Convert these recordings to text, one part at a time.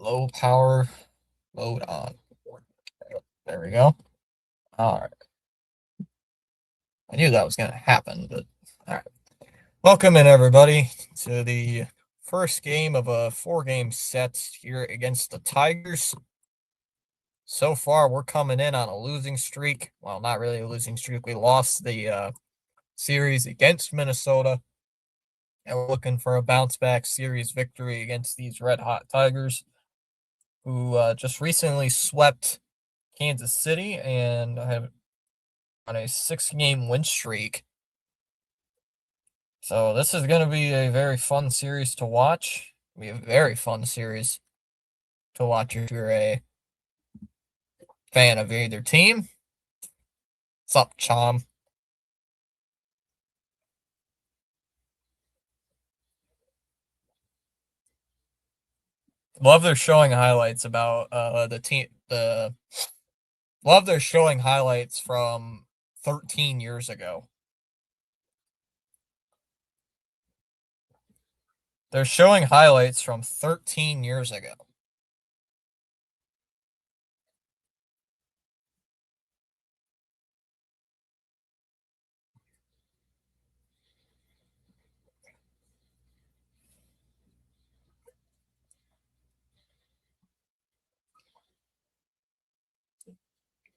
Low power mode on. There we go. All right. I knew that was going to happen, but all right. Welcome in, everybody, to the first game of a four-game set here against the Tigers. So far, we're coming in on a losing streak. Well, not really a losing streak. We lost the series against Minnesota, and we're looking for a bounce-back series victory against these red-hot Tigers, who just recently swept Kansas City and have on a 6-game win streak. So this is going to be a very fun series to watch. It'll be a very fun series to watch if you're a fan of either team. What's up, Chom? Love they're showing highlights about the team. Love they're showing highlights from 13 years ago. They're showing highlights from 13 years ago.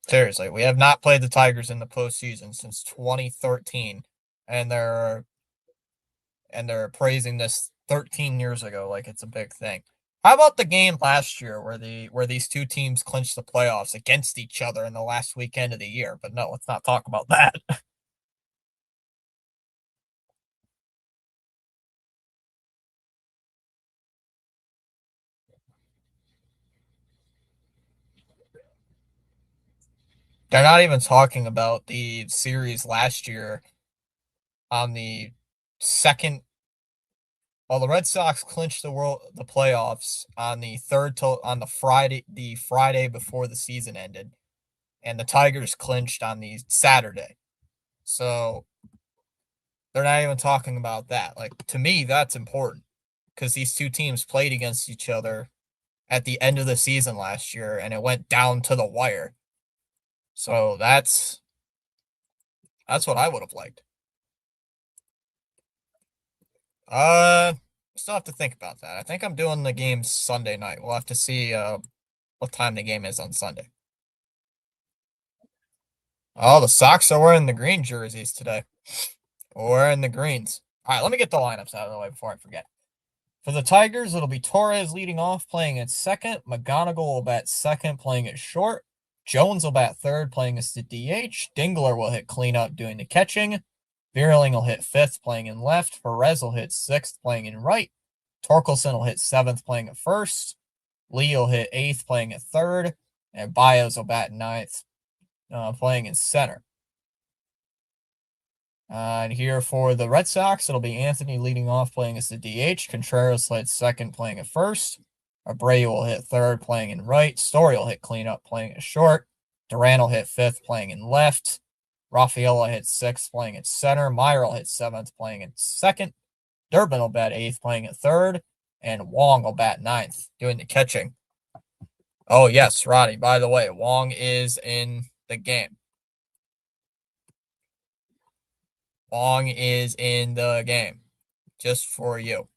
Seriously, we have not played the Tigers in the postseason since 2013, and they're praising this 13 years ago like it's a big thing. How about the game last year where these two teams clinched the playoffs against each other in the last weekend of the year? But no, let's not talk about that. They're not even talking about the series last year on the second. Well, the Red Sox clinched the playoffs on on the Friday before the season ended, and the Tigers clinched on the Saturday. So they're not even talking about that. Like, to me, that's important because these two teams played against each other at the end of the season last year, and it went down to the wire. So that's what I would have liked. Uh, Still have to think about that. I think I'm doing the game Sunday night. We'll have to see what time the game is on Sunday. Oh, the Sox are wearing the green jerseys today. We're wearing the greens. All right, let me get the lineups out of the way before I forget. For the Tigers, it'll be Torres leading off, playing at second. McGonigal will bat second, playing at short. Jones will bat third, playing as the DH. Dingler will hit cleanup, doing the catching. Vierling will hit fifth, playing in left. Perez will hit sixth, playing in right. Torkelson will hit seventh, playing at first. Lee will hit eighth, playing at third. And Baez will bat ninth, playing in center. And here for the Red Sox, it'll be Anthony leading off, playing as the DH. Contreras hit second, playing at first. Abreu will hit third, playing in right. Story will hit cleanup, playing at short. Duran will hit fifth, playing in left. Rafaela hit sixth, playing at center. Meyer will hit seventh, playing at second. Durbin will bat eighth, playing at third. And Wong will bat ninth, doing the catching. Oh, yes, Roddy, by the way, Wong is in the game. Wong is in the game. Just for you.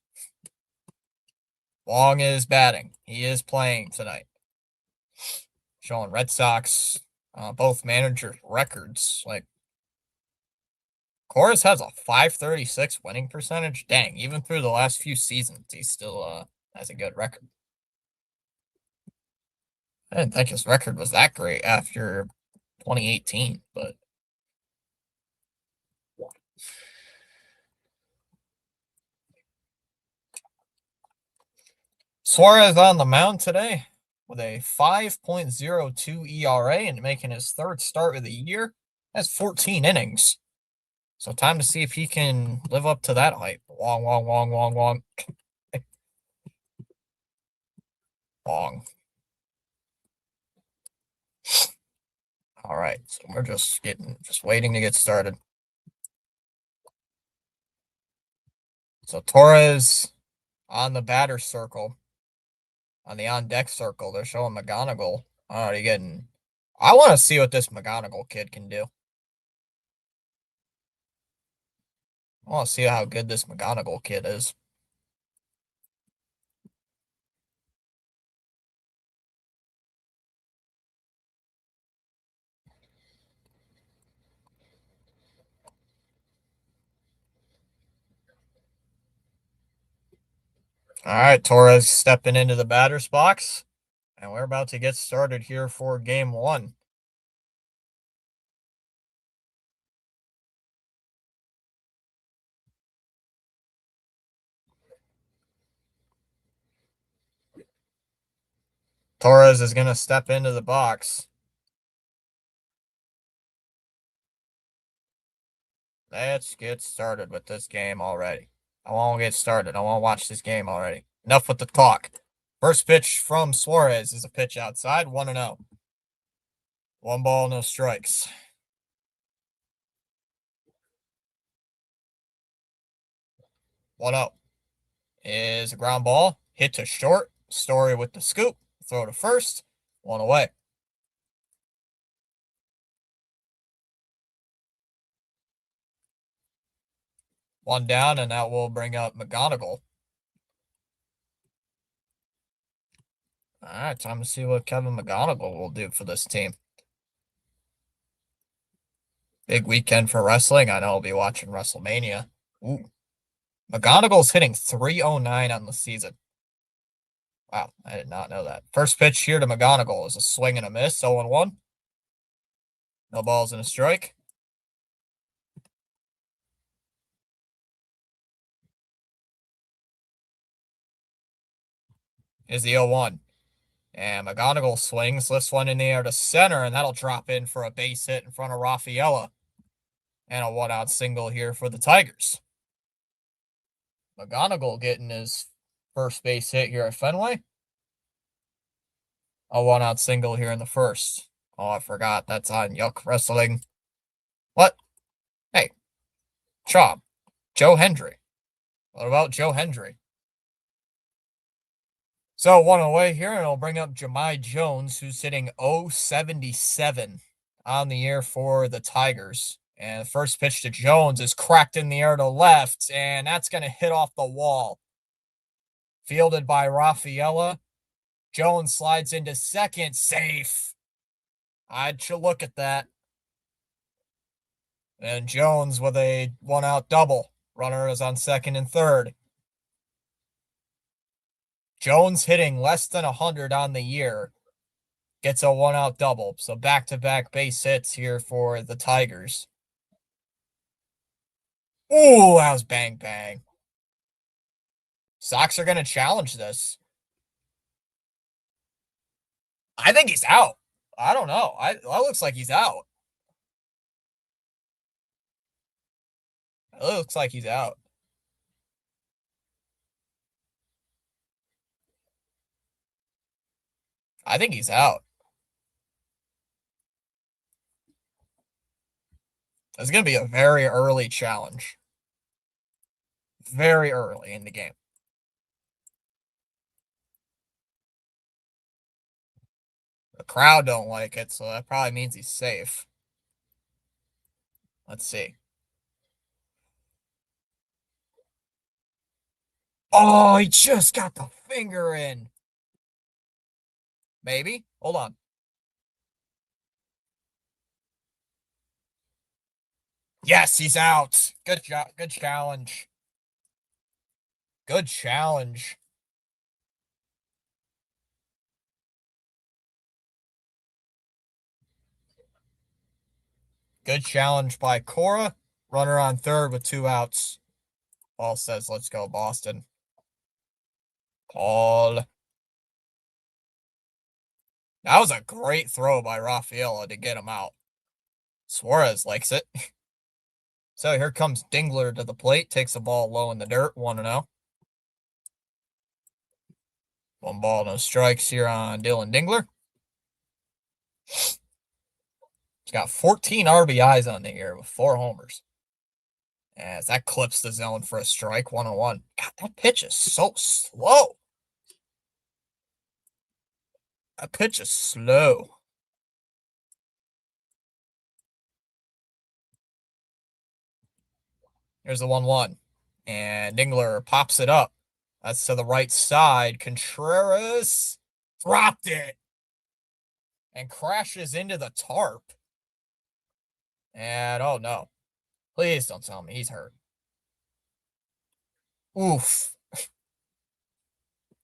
Wong is batting. He is playing tonight. Showing Red Sox, both managers' records. Like, Coors has a 536 winning percentage. Dang, even through the last few seasons, he still has a good record. I didn't think his record was that great after 2018, but Suarez on the mound today with a 5.02 ERA and making his third start of the year. Has 14 innings. So time to see if he can live up to that hype. Wong, Wong, Wong, Wong, Wong. Wong. All right, so we're just waiting to get started. So Torres on the batter circle. On the on-deck circle, they're showing McGonagall already getting... I want to see what this McGonagall kid can do. I want to see how good this McGonagall kid is. All right, Torres stepping into the batter's box. And we're about to get started here for game one. Torres is going to step into the box. Let's get started with this game already. I want to get started. I want to watch this game already. Enough with the talk. First pitch from Suarez is a pitch outside, 1-0. 1 ball, no strikes. One out is a ground ball. Hit to short. Story with the scoop. Throw to first. 1 away. One down, and that will bring up McGonagall. All right, time to see what Kevin McGonagall will do for this team. Big weekend for wrestling. I know I'll be watching WrestleMania. Ooh. McGonagall's hitting 309 on the season. Wow, I did not know that. First pitch here to McGonagall is a swing and a miss, 0-1. No balls and a strike. Is the 0-1. And McGonagall swings, lifts one in the air to center, and that'll drop in for a base hit in front of Rafaela. And a 1-out single here for the Tigers. McGonagall getting his first base hit here at Fenway. A 1-out single here in the first. Oh, I forgot. That's on Yuck Wrestling. What? Hey. Chop. Joe Hendry. What about Joe Hendry? So 1 away here, and it'll bring up Jahmai Jones, who's hitting 077 on the year for the Tigers. And the first pitch to Jones is cracked in the air to left, and that's going to hit off the wall. Fielded by Rafaela. Jones slides into second. Safe. I'd look at that. And Jones with a 1-out double. Runner is on second and third. Jones hitting less than 100 on the year. Gets a 1-out double. So back-to-back base hits here for the Tigers. Ooh, that was bang, bang. Sox are going to challenge this. I think he's out. I don't know. That looks like he's out. It looks like he's out. I think he's out. It's going to be a very early challenge. Very early in the game. The crowd don't like it, so that probably means he's safe. Let's see. Oh, he just got the finger in. Maybe. Hold on. Yes, he's out. Good job. Good challenge. Good challenge. Good challenge by Cora. Runner on third with 2 outs. Paul says, let's go, Boston. Paul. That was a great throw by Rafaela to get him out. Suarez likes it. So here comes Dingler to the plate. Takes the ball low in the dirt. 1-0. 1 ball, no strikes here on Dylan Dingler. He's got 14 RBIs on the year with 4 homers. As that clips the zone for a strike, 1-1. God, that pitch is so slow. That pitch is slow. Here's the 1-1. And Dingler pops it up. That's to the right side. Contreras dropped it and crashes into the tarp. And oh no. Please don't tell me he's hurt. Oof.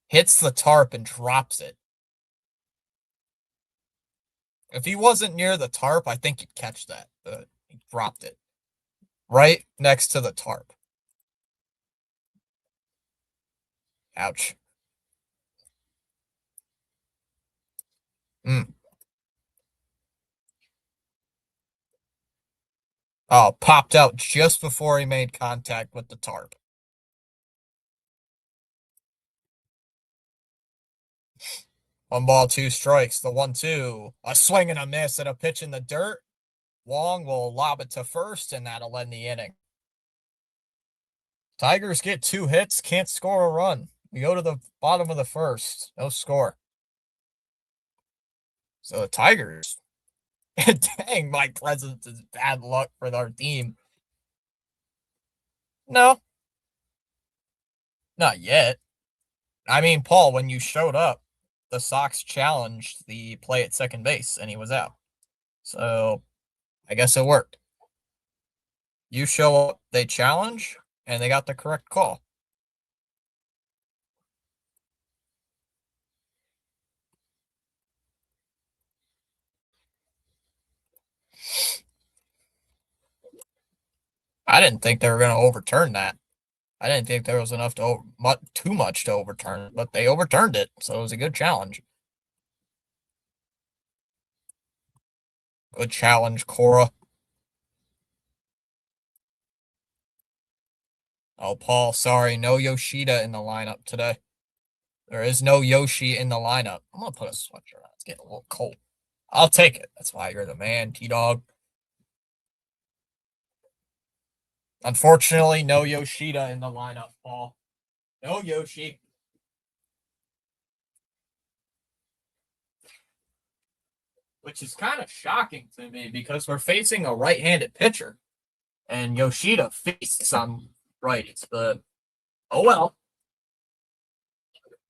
Hits the tarp and drops it. If he wasn't near the tarp, I think he'd catch that. But he dropped it. Right next to the tarp. Ouch. Oh, popped out just before he made contact with the tarp. One ball, two strikes. The 1-2. A swing and a miss and a pitch in the dirt. Wong will lob it to first, and that'll end the inning. Tigers get 2 hits, can't score a run. We go to the bottom of the first. No score. So the Tigers. Dang, my presence is bad luck for our team. No. Not yet. I mean, Paul, when you showed up, the Sox challenged the play at second base, and he was out. So I guess it worked. You show up, they challenge, and they got the correct call. I didn't think they were going to overturn that. I didn't think there was enough too much to overturn, but they overturned it, so it was a good challenge. Good challenge, Cora. Oh, Paul, sorry, no Yoshida in the lineup today. There is no Yoshi in the lineup. I'm going to put a sweatshirt on. It's getting a little cold. I'll take it. That's why you're the man, T-Dog. Unfortunately, no Yoshida in the lineup, Paul. No Yoshi. Which is kind of shocking to me because we're facing a right-handed pitcher. And Yoshida faced some righties, but oh well.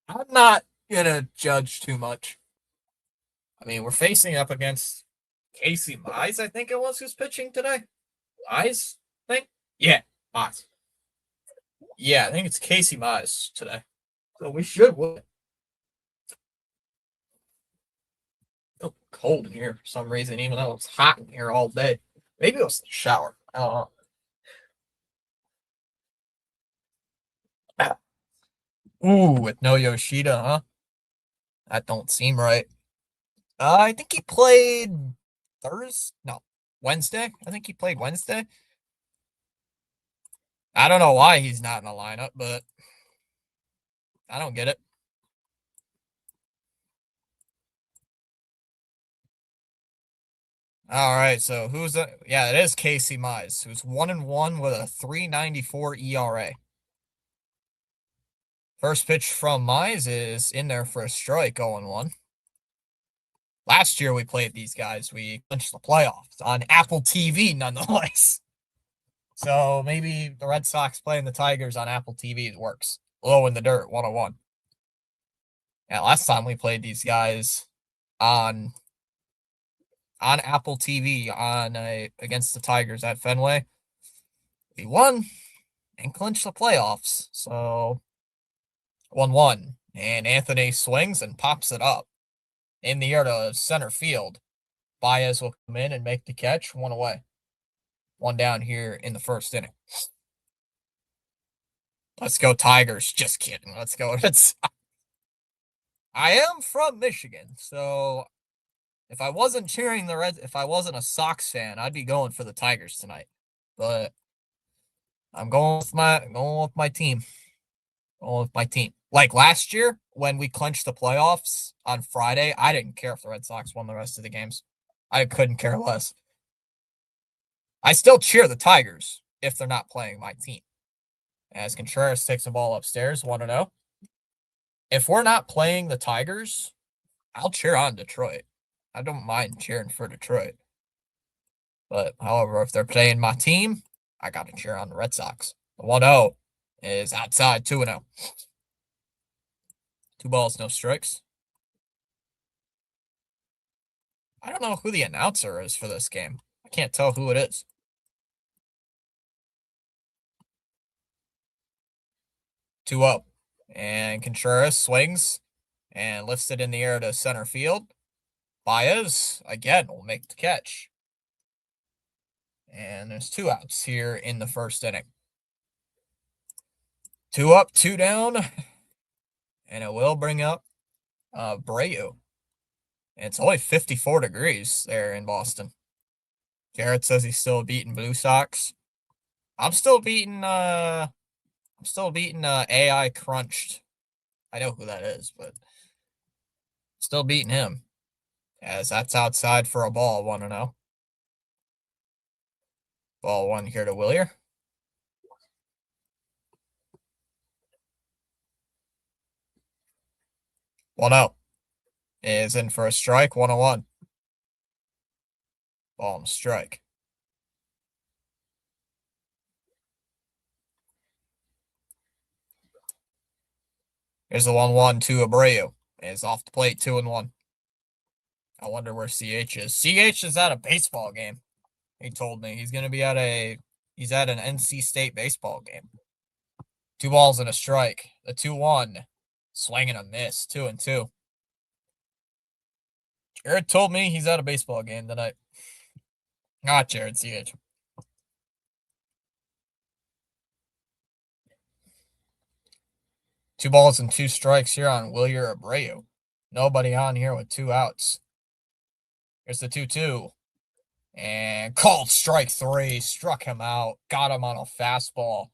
I'm not going to judge too much. I mean, we're facing up against Casey Mize, I think it was, who's pitching today. Mize, I think? Yeah, Mize. Yeah, I think it's Casey Mize today. So we should win. It's cold in here for some reason, even though it's hot in here all day. Maybe it was the shower. I don't know. Ooh, with no Yoshida, huh? That don't seem right. I think he played Thursday. No, Wednesday. I think he played Wednesday. I don't know why he's not in the lineup, but I don't get it. All right, so who's the? Yeah, it is Casey Mize, who's 1-1 with a 3.94 ERA. First pitch from Mize is in there for a strike, 0-1. Last year we played these guys. We clinched the playoffs on Apple TV, nonetheless. So maybe the Red Sox playing the Tigers on Apple TV works. Low in the dirt, 1-1. Yeah, last time we played these guys on Apple TV against the Tigers at Fenway, we won and clinched the playoffs. So 1-1, and Anthony swings and pops it up in the air to center field. Baez will come in and make the catch. 1 away. 1 down here in the first inning. Let's go Tigers. Just kidding. Let's go. I am from Michigan, so if I wasn't cheering the Reds, if I wasn't a Sox fan, I'd be going for the Tigers tonight. But I'm going with my team. Going with my team. Like last year when we clinched the playoffs on Friday, I didn't care if the Red Sox won the rest of the games. I couldn't care less. I still cheer the Tigers if they're not playing my team. As Contreras takes the ball upstairs, 1-0. If we're not playing the Tigers, I'll cheer on Detroit. I don't mind cheering for Detroit. But, however, if they're playing my team, I got to cheer on the Red Sox. The 1-0 is outside 2-0. 2 balls, no strikes. I don't know who the announcer is for this game. I can't tell who it is. Two up. And Contreras swings and lifts it in the air to center field. Baez, again, will make the catch. And there's 2 outs here in the first inning. 2 up, 2 down. And it will bring up Abreu. And it's only 54 degrees there in Boston. Garrett says he's still beating Blue Sox. I'm still beating AI Crunched. I know who that is, but still beating him. As that's outside for a ball, 1-0. Ball 1 here to Willier. One out. Is in for a strike, 1-1. Ball and strike. Here's the 1-1 to Abreu. Is off the plate, 2-1. I wonder where CH is. CH is at a baseball game. He told me he's going to be he's at an NC State baseball game. 2 balls and a strike. The 2-1. Swing and a miss, 2-2. Jared told me he's at a baseball game tonight. Not Jared, CH. Two balls and 2 strikes here on Willier Abreu. Nobody on here with 2 outs. Here's the 2-2. And called strike 3. Struck him out. Got him on a fastball.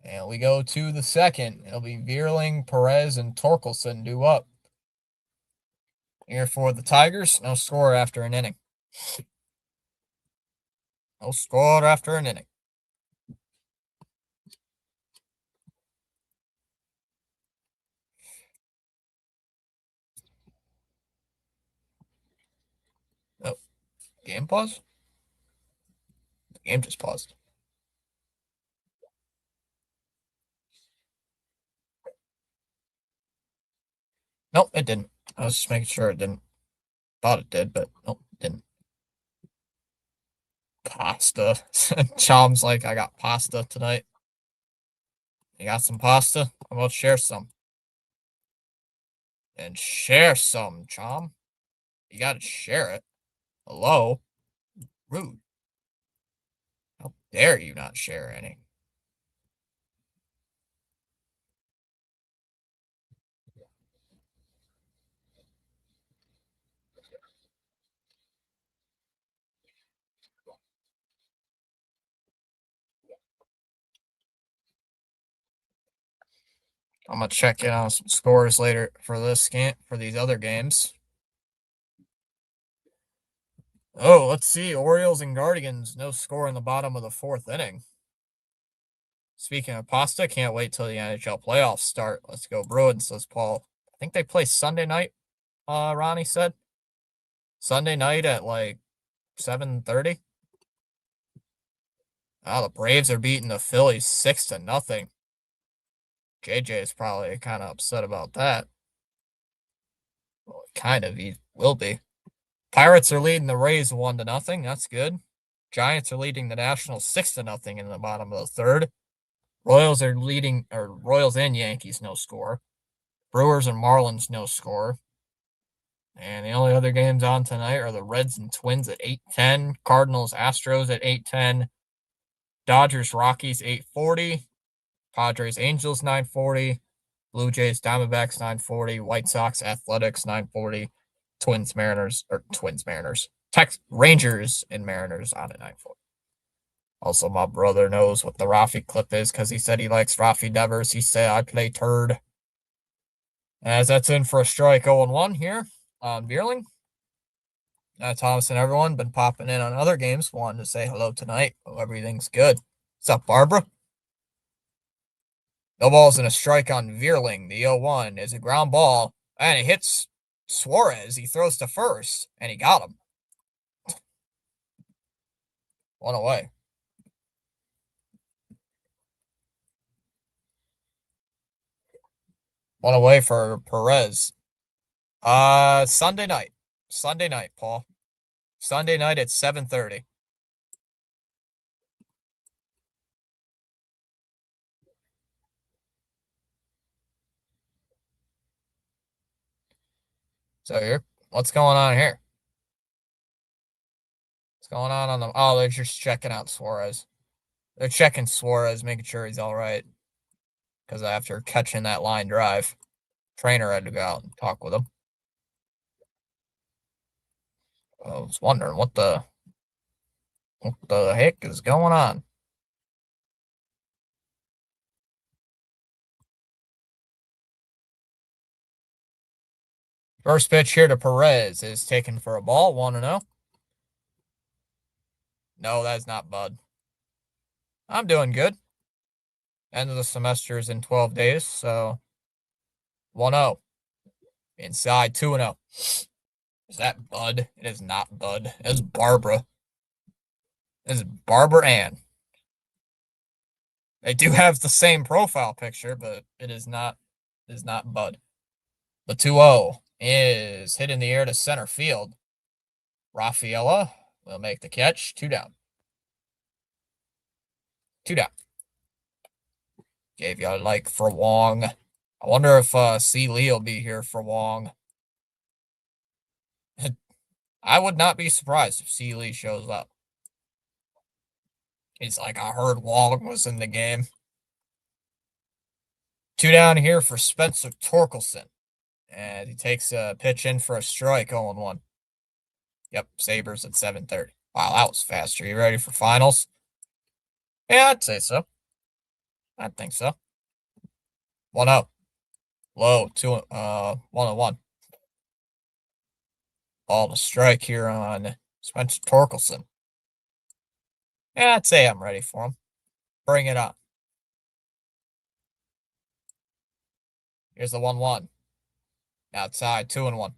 And we go to the second. It'll be Vierling, Perez, and Torkelson due up. Here for the Tigers. No score after an inning. No score after an inning. Oh, game pause? The game just paused. Nope, it didn't. I was just making sure it didn't. Thought it did, but nope, it didn't. Pasta. Chom's like, I got pasta tonight. You got some pasta? How about share some? And share some, Chom. You gotta share it. Hello? Rude. How dare you not share any? I'm gonna check in on some scores later for this game, for these other games. Oh, let's see. Orioles and Guardians, no score in the bottom of the 4th inning. Speaking of pasta, can't wait till the NHL playoffs start. Let's go Bruins, says Paul. I think they play Sunday night, Ronnie said. Sunday night at like 7:30. Oh, the Braves are beating the Phillies 6-0. JJ is probably kind of upset about that. Well, kind of, he will be. Pirates are leading the Rays 1-0. That's good. Giants are leading the Nationals 6-0 in the bottom of the 3rd. Royals are leading, or Royals and Yankees, no score. Brewers and Marlins, no score. And the only other games on tonight are the Reds and Twins at 8:10, Cardinals, Astros at 8:10, Dodgers, Rockies 8:40, Padres, Angels 9:40, Blue Jays, Diamondbacks 9:40, White Sox, Athletics 9:40, Mariners, Rangers and Mariners on at 9:40. Also, my brother knows what the Rafi clip is because he said he likes Rafi Devers. He said I play turd. As that's in for a strike 0-1 here on Vierling. Thomas and everyone been popping in on other games. Wanted to say hello tonight. Hope everything's good. What's up, Barbara? No balls and a strike on Vierling. The 0-1 is a ground ball, and it hits Suarez. He throws to first, and he got him. One away. One away for Perez. Sunday night. Sunday night, Paul. Sunday night at 7:30. So here, what's going on here? What's going on the? Oh, they're just checking out Suarez. They're checking Suarez, making sure he's all right. Because after catching that line drive, trainer had to go out and talk with him. I was wondering what the heck is going on. First pitch here to Perez is taken for a ball, 1-0. No, that's not Bud. I'm doing good. End of the semester is in 12 days, so 1-0. Inside 2-0. Is that Bud? It is not Bud. It is Barbara. It is Barbara Ann. They do have the same profile picture, but it is not Bud. The 2-0 is hit in the air to center field. Rafaela will make the catch. 2 down. 2 down. Gave you a like for Wong. I wonder if C. Lee will be here for Wong. I would not be surprised if C. Lee shows up. He's like, I heard Wong was in the game. 2 down here for Spencer Torkelson. And he takes a pitch in for a strike, 0-1. Yep, Sabres at 7:30. Wow, that was fast. Are you ready for finals? Yeah, I'd say so. I think so. 1-0. Low, 1-1. Ball to strike here on Spencer Torkelson. Yeah, I'd say I'm ready for him. Bring it on. Here's the 1-1. Outside, 2-1.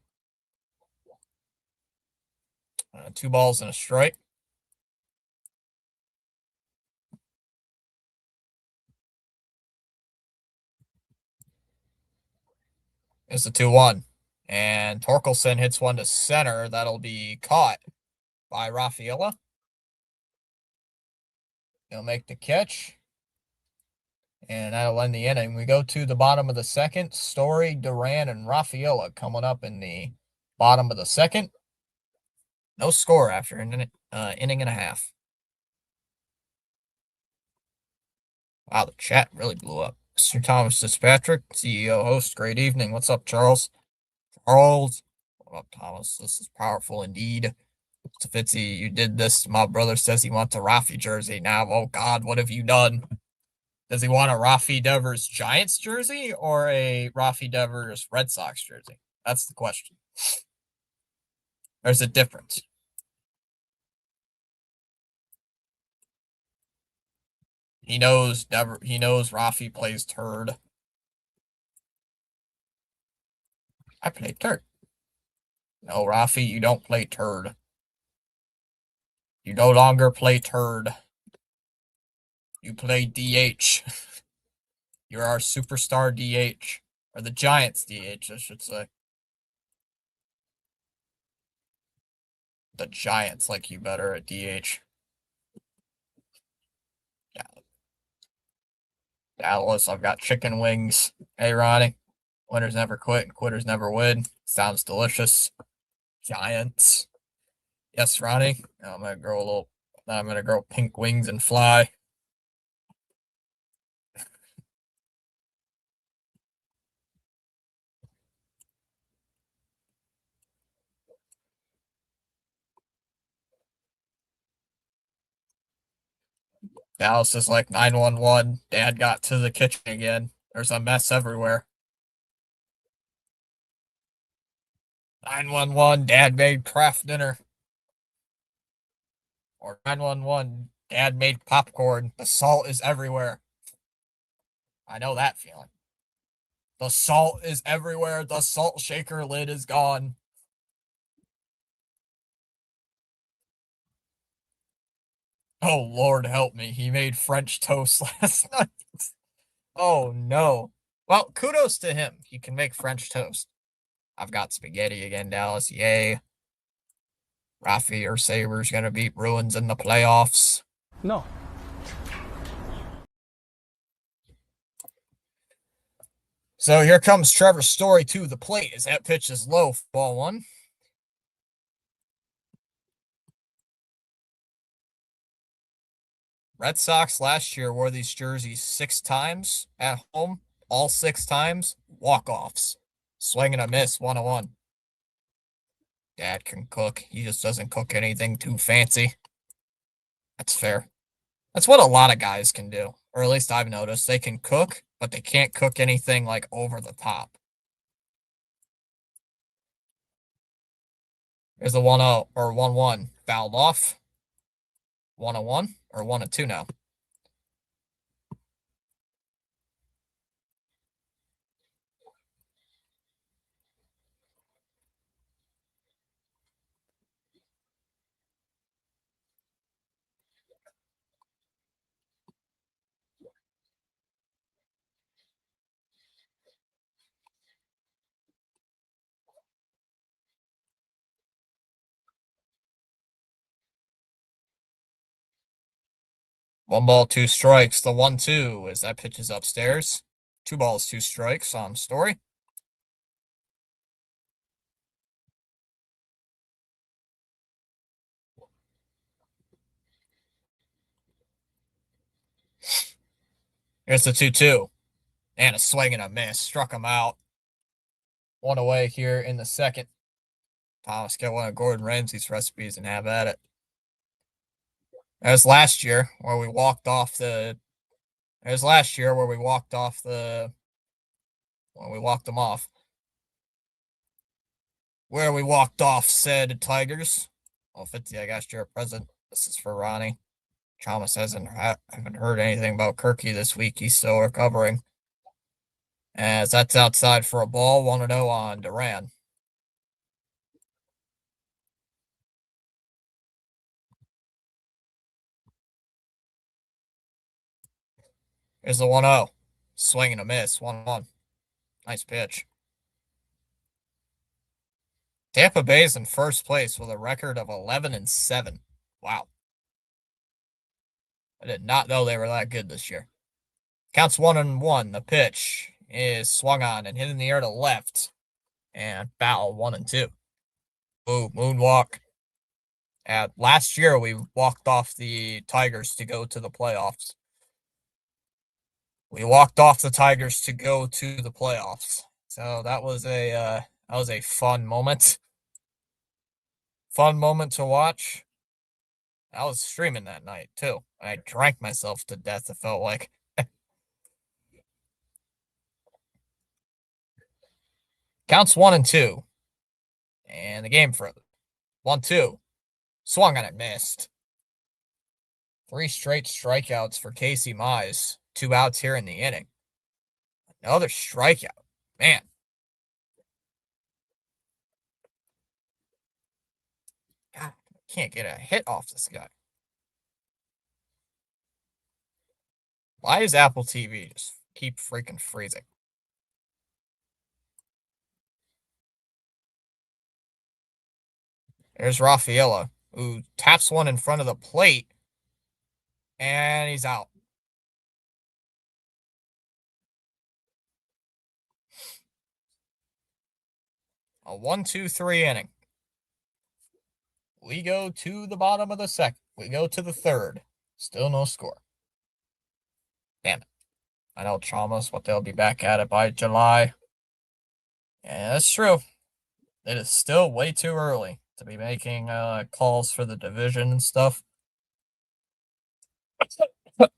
2 balls and a strike. It's the 2-1. And Torkelson hits one to center. That'll be caught by Rafaela. He'll make the catch. And that'll end the inning. We go to the bottom of the second. Story, Duran, and Rafaela coming up in the bottom of the second. No score after an inning and a half. Wow, the chat really blew up. Mr. Thomas Fitzpatrick, CEO host. Great evening. What's up, Charles? Charles. What up, Thomas? This is powerful indeed. So Fitzy, you did this. My brother says he wants a Rafi jersey now. Oh God, what have you done? Does he want a Rafi Devers Giants jersey or a Rafi Devers Red Sox jersey? That's the question. There's a difference. He knows Rafi plays turd. I play turd. No, Rafi, you don't play turd. You no longer play turd. You play DH. You're our superstar DH. Or the Giants DH, I should say. The Giants like you better at DH. Dallas, I've got chicken wings. Hey, Ronnie. Winners never quit and quitters never win. Sounds delicious. Giants. Yes, Ronnie. I'm gonna grow pink wings and fly. Dallas is like 911. Dad got to the kitchen again. There's a mess everywhere. 911. Dad made Kraft dinner. Or 911. Dad made popcorn. The salt is everywhere. I know that feeling. The salt is everywhere. The salt shaker lid is gone. Oh, Lord help me. He made French toast last night. Oh, no. Well, kudos to him. He can make French toast. I've got spaghetti again, Dallas. Yay. Rafi or Sabres going to beat Bruins in the playoffs. No. So here comes Trevor Story to the plate as that pitch is low for ball one. Red Sox last year wore these jerseys 6 times at home. All 6 times, walk-offs. Swing and a miss, 1-1. Dad can cook. He just doesn't cook anything too fancy. That's fair. That's what a lot of guys can do. Or at least I've noticed. They can cook, but they can't cook anything like over the top. There's a 1-0 or 1-1 fouled off. 1-1 or 1-2 now. One ball, 2 strikes. The 1-2 as that pitch is upstairs. 2 balls, 2 strikes on Story. Here's the 2-2. And a swing and a miss. Struck him out. 1 away here in the second. Thomas, get one of Gordon Ramsay's recipes and have at it. As last year where we walked off the. As last year where we walked off the. When we walked them off. Where we walked off said Tigers. Well, 50, I guess you're a present. This is for Ronnie. Thomas haven't heard anything about Kirky this week. He's still recovering. As that's outside for a ball. 1-0 on Duran. Here's the 1-0. Swing and a miss. 1-1. Nice pitch. Tampa Bay's in first place with a record of 11-7. Wow. I did not know they were that good this year. Counts 1-1. The pitch is swung on and hit in the air to left. And foul 1-2. Ooh, moonwalk. Last year, we walked off the Tigers to go to the playoffs. We walked off the Tigers to go to the playoffs. So that was a fun moment. Fun moment to watch. I was streaming that night too. I drank myself to death, it felt like. Counts 1-2. And the game further. 1-2. Swung on it, missed. 3 straight strikeouts for Casey Mize. 2 outs here in the inning. Another strikeout. Man. God, I can't get a hit off this guy. Why is Apple TV just keep freaking freezing? There's Rafaela, who taps one in front of the plate, and he's out. A 1-2-3 inning. We go to the bottom of the second. We go to the third. Still no score. Damn it. I know Chalmers, but they'll be back at it by July. Yeah, that's true. It is still way too early to be making calls for the division and stuff. I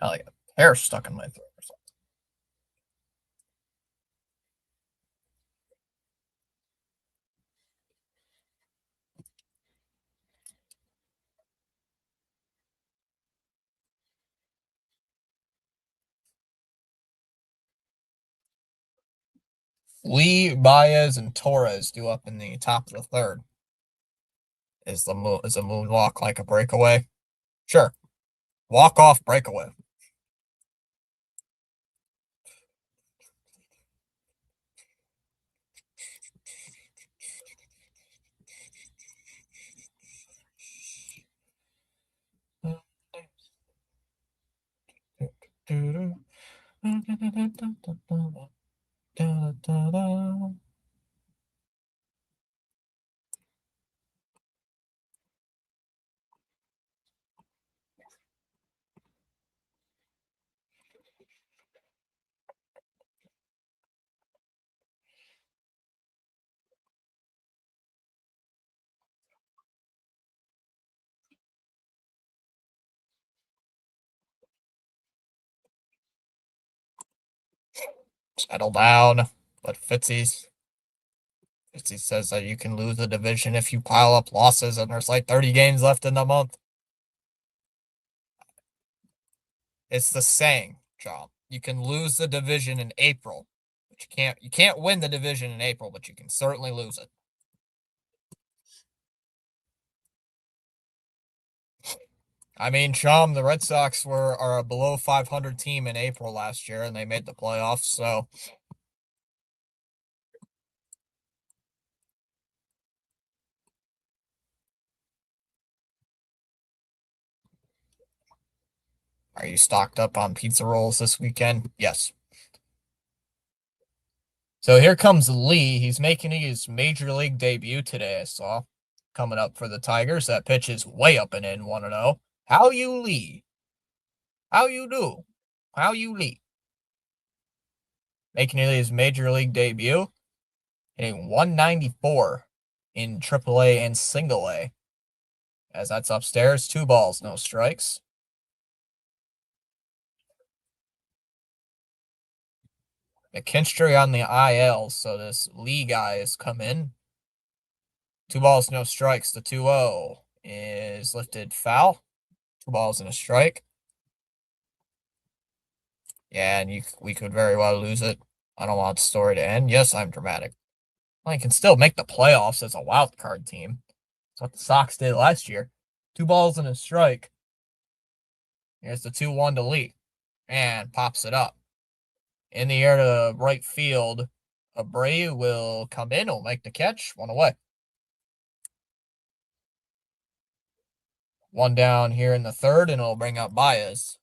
like a hair stuck in my throat or something. Lee, Baez, and Torres do up in the top of the third. Is a moonwalk like a breakaway? Sure. Walk off breakaway. Settle down. But Fitzy says that you can lose the division if you pile up losses, and there's like 30 games left in the month. It's the saying, John. You can lose the division in April, but you can't win the division in April, but you can certainly lose it. I mean, Chum, the Red Sox are a below 500 team in April last year, and they made the playoffs. So, are you stocked up on pizza rolls this weekend? Yes. So here comes Lee. He's making his major league debut today. I saw coming up for the Tigers. That pitch is way up and in. 1-0. How you, Lee? How you do? How you, Lee? Making his major league debut, hitting 194 in AAA and Single A. As that's upstairs, 2 balls, no strikes. McKinstry on the IL, so this Lee guy has come in. 2 balls, no strikes. The 2-0 is lifted foul. 2 balls and a strike. Yeah, and we could very well lose it. I don't want the story to end. Yes, I'm dramatic. Well, you can still make the playoffs as a wild card team. That's what the Sox did last year. 2 balls and a strike. Here's the 2-1 to Lee. And pops it up. In the air to right field. Abreu will come in. He'll make the catch. 1 away. 1 down here in the third, and it'll bring up Baez.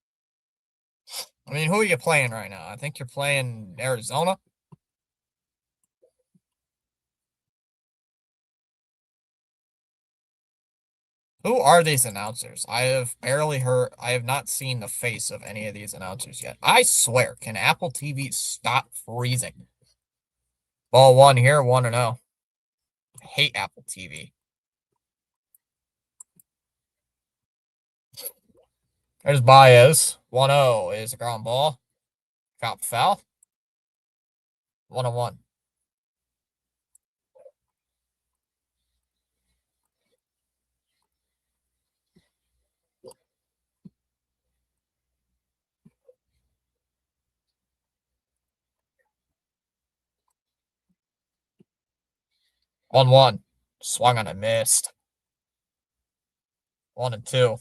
I mean, who are you playing right now? I think you're playing Arizona. Who are these announcers? I have not seen the face of any of these announcers yet. I swear, can Apple TV stop freezing? Ball 1 here, 1-0. I hate Apple TV. There's Baez. 1-0 is a ground ball. Cop foul. 1-1. 1-1. Swung on and missed. 1-2.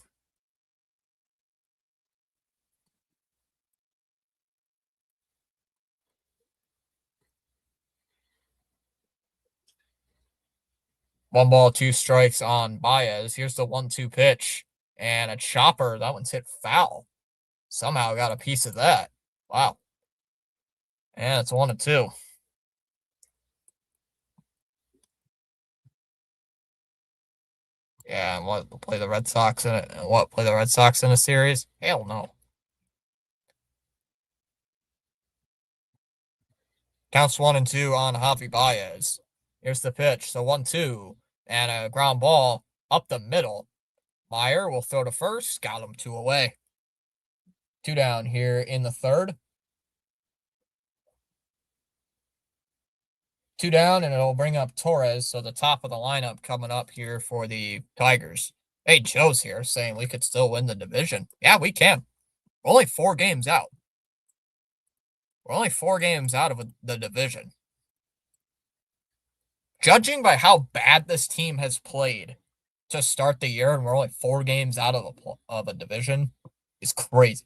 1 ball, 2 strikes on Baez. Here's the 1-2 pitch. And a chopper. That one's hit foul. Somehow got a piece of that. Wow. And it's 1-2. Yeah, and what, play the Red Sox in it? What, play the Red Sox in a series? Hell no. Counts 1-2 on Javi Baez. Here's the pitch. So 1-2 and a ground ball up the middle. Meyer will throw to first. Got him 2 away. 2 down here in the third. 2 down, and it'll bring up Torres. So the top of the lineup coming up here for the Tigers. Hey, Joe's here saying we could still win the division. Yeah, we can. We're only 4 games out. We're only 4 games out of the division. Judging by how bad this team has played to start the year, and we're only 4 games out of a division, is crazy.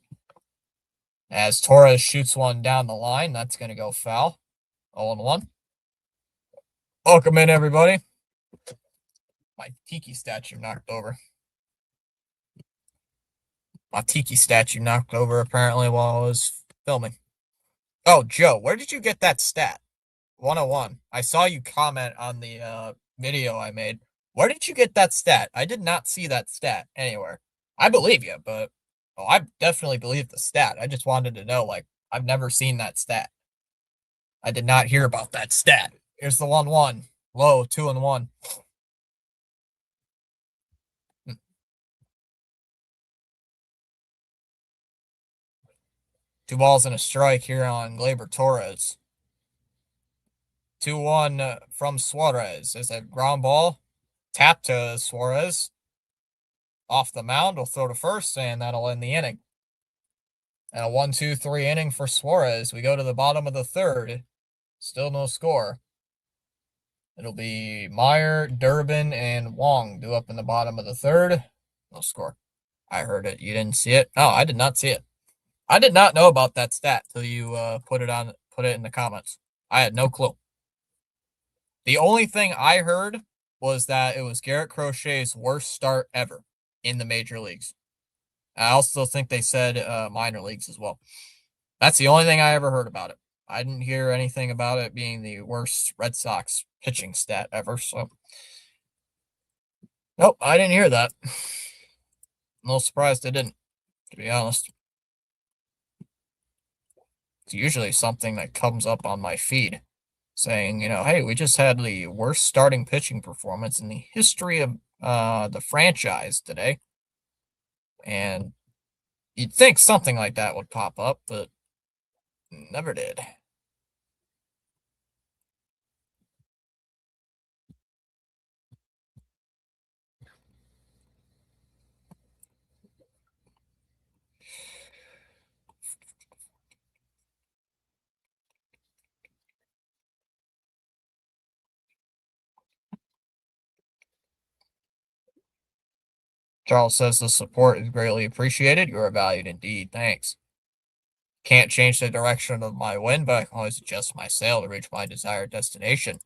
As Torres shoots one down the line, that's going to go foul. 0-1. Welcome in, everybody. My tiki statue knocked over. My tiki statue knocked over apparently while I was filming. Oh, Joe, where did you get that stat? 101. I saw you comment on the video I made. Where did you get that stat? I did not see that stat anywhere. I believe you, but I definitely believe the stat. I just wanted to know, like, I've never seen that stat. I did not hear about that stat. Here's the 1-1. Low, 2-1. 2 balls and a strike here on Gleyber Torres. 2-1 from Suarez. Is a ground ball. Tap to Suarez. Off the mound, will throw to first, and that'll end the inning. And a 1-2-3 inning for Suarez. We go to the bottom of the third. Still no score. It'll be Meyer, Durbin, and Wong due up in the bottom of the third. No score. I heard it. You didn't see it? No, I did not see it. I did not know about that stat till you put it in the comments. I had no clue. The only thing I heard was that it was Garrett Crochet's worst start ever in the major leagues. I also think they said minor leagues as well. That's the only thing I ever heard about it. I didn't hear anything about it being the worst Red Sox pitching stat ever. So, nope, I didn't hear that. No surprised I didn't, to be honest. It's usually something that comes up on my feed saying, hey, we just had the worst starting pitching performance in the history of the franchise today. And you'd think something like that would pop up, but never did. Charles says the support is greatly appreciated. You are valued indeed. Thanks. Can't change the direction of my wind, but I can always adjust my sail to reach my desired destination.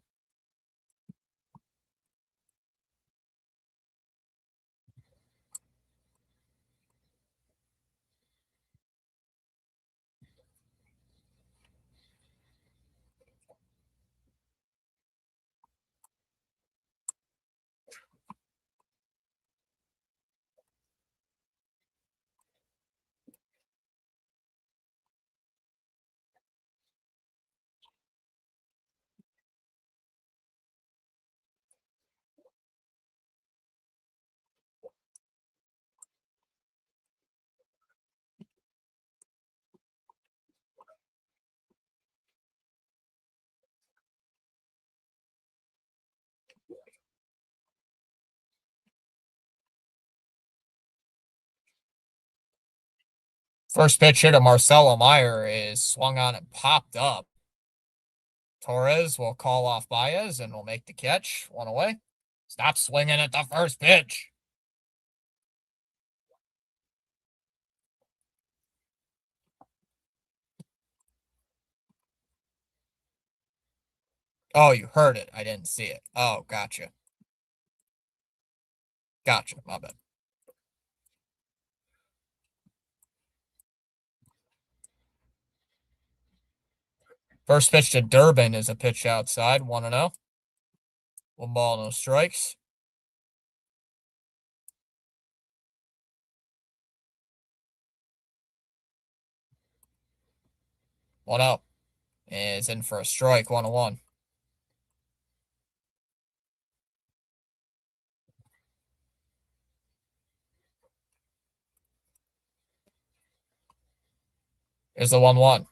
First pitch hit of Marcelo Meyer is swung on and popped up. Torres will call off Baez and will make the catch. 1 away. Stop swinging at the first pitch. Oh, you heard it. I didn't see it. Oh, gotcha. Gotcha. My bad. First pitch to Durbin is a pitch outside. 1-0. 1 ball, no strikes. One out. Is in for a strike. 1-1. Here's the 1-1.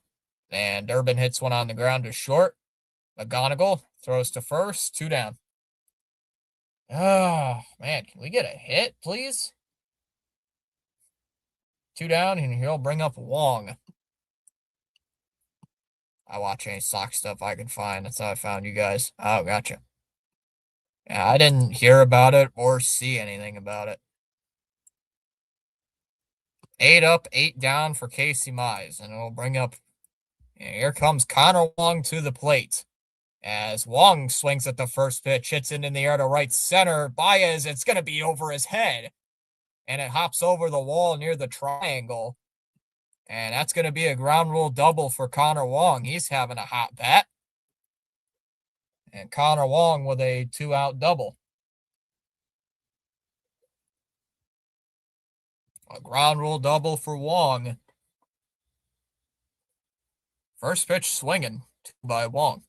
And Durbin hits one on the ground to short. McGonigal throws to first. 2 down. Oh, man. Can we get a hit, please? 2 down, and he'll bring up Wong. I watch any Sox stuff I can find. That's how I found you guys. Oh, gotcha. Yeah, I didn't hear about it or see anything about it. 8 up, 8 down for Casey Mize, and it'll bring up. And here comes Connor Wong to the plate. As Wong swings at the first pitch, hits it in the air to right center. Baez, it's going to be over his head. And it hops over the wall near the triangle. And that's going to be a ground rule double for Connor Wong. He's having a hot bat. And Connor Wong with a 2-out double. A ground rule double for Wong. First pitch swinging by Wong.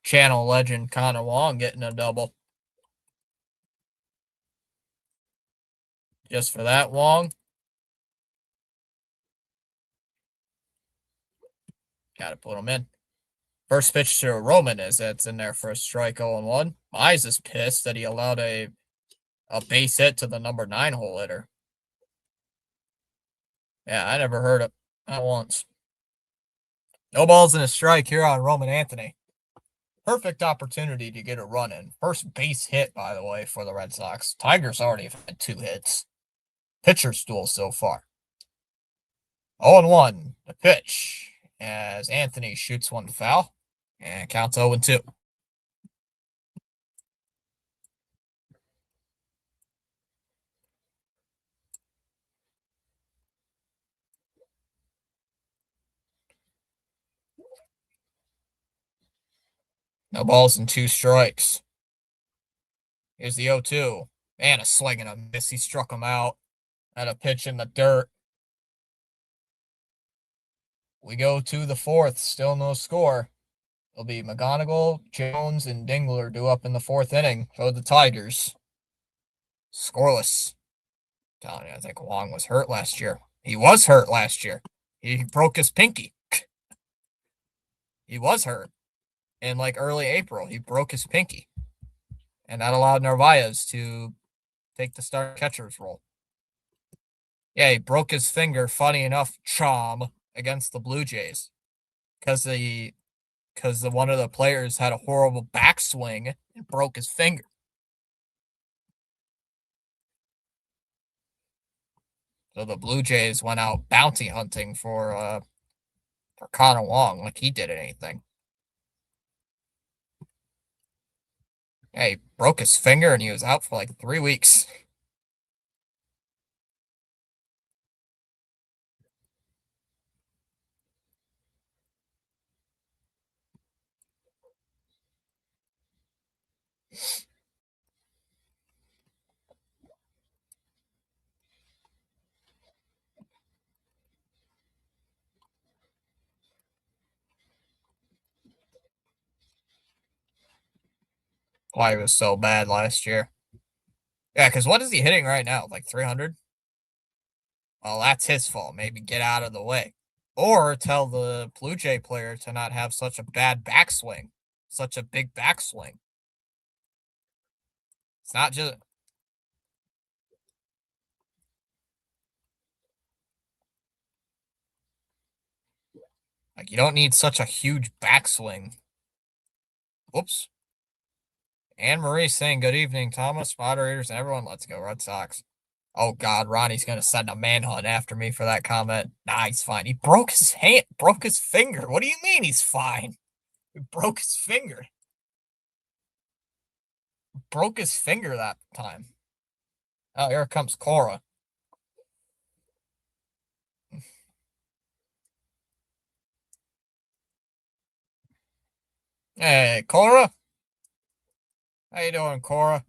Channel legend Connor Wong getting a double. Just for that, Wong. Got to put him in. First pitch to Roman is that's in there for a strike 0-1. Mize is pissed that he allowed a base hit to the number 9 hole hitter. Yeah, I never heard it. Not once. No balls and a strike here on Roman Anthony. Perfect opportunity to get a run in. First base hit, by the way, for the Red Sox. Tigers already have had 2 hits. Pitcher's duel so far. 0-1. The pitch as Anthony shoots one foul and counts 0-2. No balls and 2 strikes. Here's the 0-2. Man, a swing and a miss. He struck him out at a pitch in the dirt. We go to the 4th. Still no score. It'll be McGonigal, Jones, and Dingler due up in the 4th inning for the Tigers. Scoreless. Telling you, I think Wong was hurt last year. He was hurt last year. He broke his pinky. He was hurt in like early April. He broke his pinky. And that allowed Narvaez to take the start catcher's role. Yeah, he broke his finger, funny enough, Chom, against the Blue Jays. Because one of the players had a horrible backswing and broke his finger. So the Blue Jays went out bounty hunting for Connor Wong, like he did anything. Yeah, he broke his finger and he was out for like 3 weeks. Why he was so bad last year. Yeah, because what is he hitting right now? Like 300? Well, that's his fault. Maybe get out of the way. Or tell the Blue Jay player to not have such a bad backswing. Such a big backswing. It's not just... Like, you don't need such a huge backswing. Whoops. Anne Marie saying, good evening, Thomas, moderators, and everyone. Let's go, Red Sox. Oh, God, Ronnie's going to send a manhunt after me for that comment. Nah, he's fine. He broke his hand, broke his finger. What do you mean he's fine? He broke his finger. Broke his finger that time. Oh, here comes Cora. Hey, Cora. How you doing, Cora?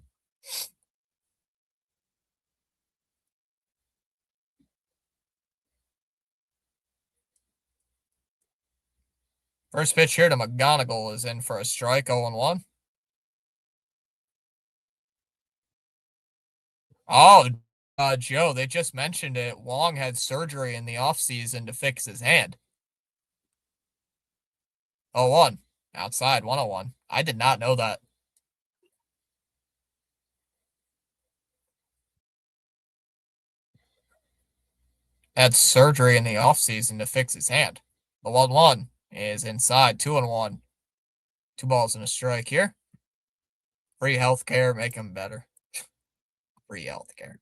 First pitch here to McGonigal is in for a strike, 0-1. Oh, Joe, they just mentioned it. Wong had surgery in the offseason to fix his hand. 0-1. Outside, 101. I did not know that. Had surgery in the offseason to fix his hand. The 1-1 is inside, 2-1. 2 balls and a strike here. Free healthcare, make him better. Free healthcare.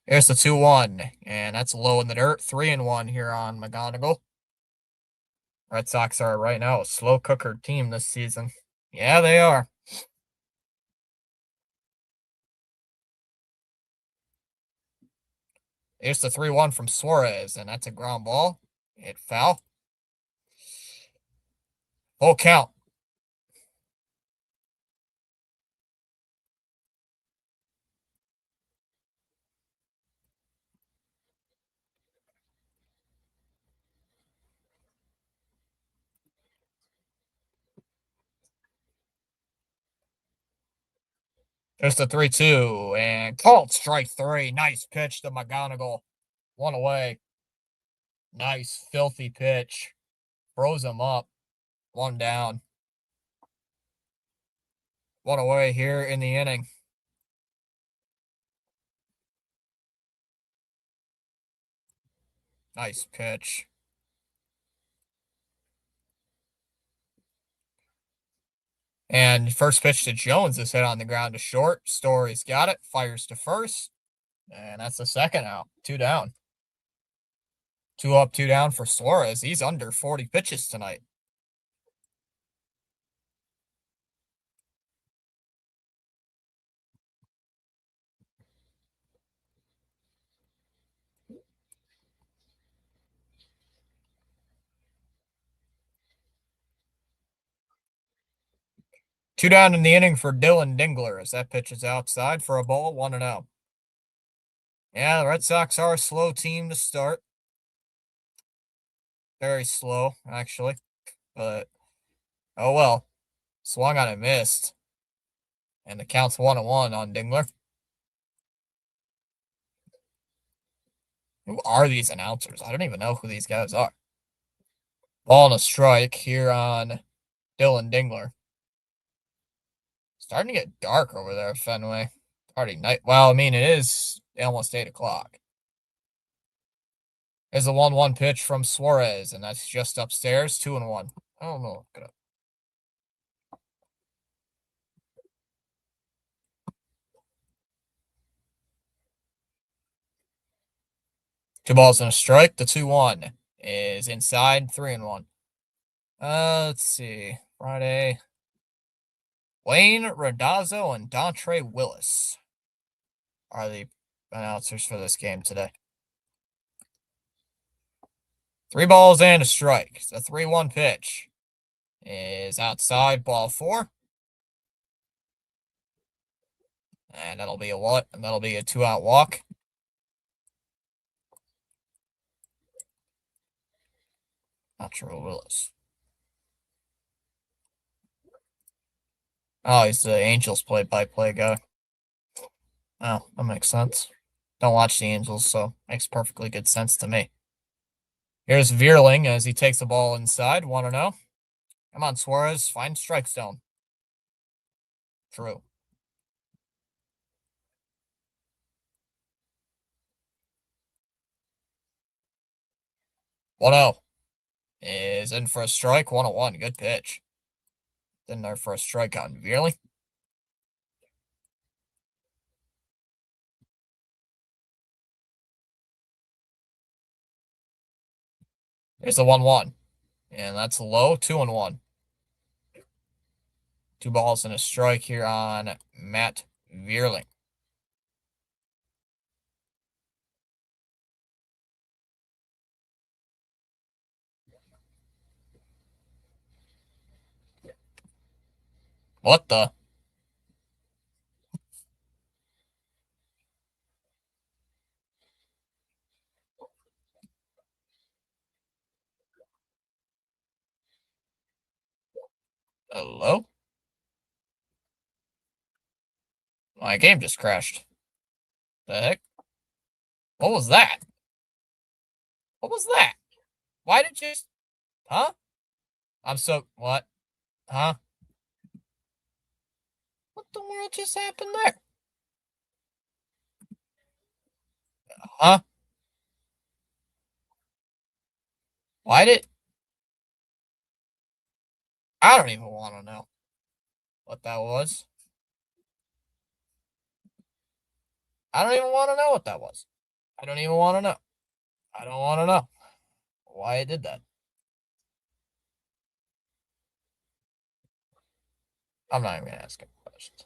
Here's the 2-1, and that's low in the dirt. 3-1 here on McGonigal. Red Sox are right now a slow cooker team this season. Yeah, they are. Here's the 3-1 from Suarez, and that's a ground ball. It foul. Full count. Just a 3-2, and called strike 3. Nice pitch to McGonigal. 1 away. Nice, filthy pitch. Froze him up. 1 down. 1 away here in the inning. Nice pitch. And first pitch to Jones is hit on the ground to short. Story's got it. Fires to first. And that's the second out. 2 down. 2 up, 2 down for Suarez. He's under 40 pitches tonight. Two down in the inning for Dylan Dingler as that pitch is outside for a ball, 1-0. Yeah, the Red Sox are a slow team to start. Very slow, actually. But, oh well. Swung on and missed. And the count's 1-1 on Dingler. Who are these announcers? I don't even know who these guys are. Ball and a strike here on Dylan Dingler. Starting to get dark over there at Fenway. Already night. Well, I mean, it is almost 8 o'clock. There's a 1-1 pitch from Suarez, and that's just upstairs. 2-1. I don't know. Look it up. Two balls and a strike. The 2-1 is inside. 3-1. Let's see. Friday. Wayne Randazzo and Dontre Willis are the announcers for this game today. 3 balls and a strike. The 3-1 pitch is outside, ball 4. And that'll be a what? And that'll be a 2-out walk. Dontre Willis. Oh, he's the Angels play-by-play guy. Oh, that makes sense. Don't watch the Angels, so makes perfectly good sense to me. Here's Vierling as he takes the ball inside, 1-0. Come on, Suarez, find strike zone. True. One-0 is in for a strike, 1-1. Good pitch. In there for a strike on Vierling. There's the 1-1. And that's low, 2-1. 2 balls and a strike here on Matt Vierling. What the? Hello? My game just crashed. The heck? What was that? What was that? Why did you... Huh? I'm so... What? Huh? What the world just happened there? Huh? Why did... I don't even want to know what that was. I don't even want to know what that was. I don't even want to know. I don't want to know why it did that. I'm not even going to ask him questions.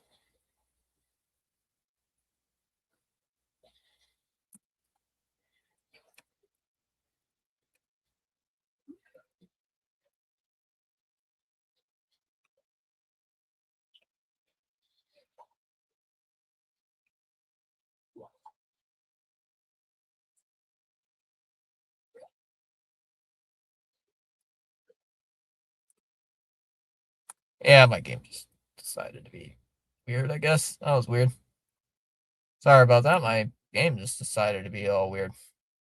Yeah, my game just decided to be weird, I guess. That was weird. Sorry about that. My game just decided to be all weird.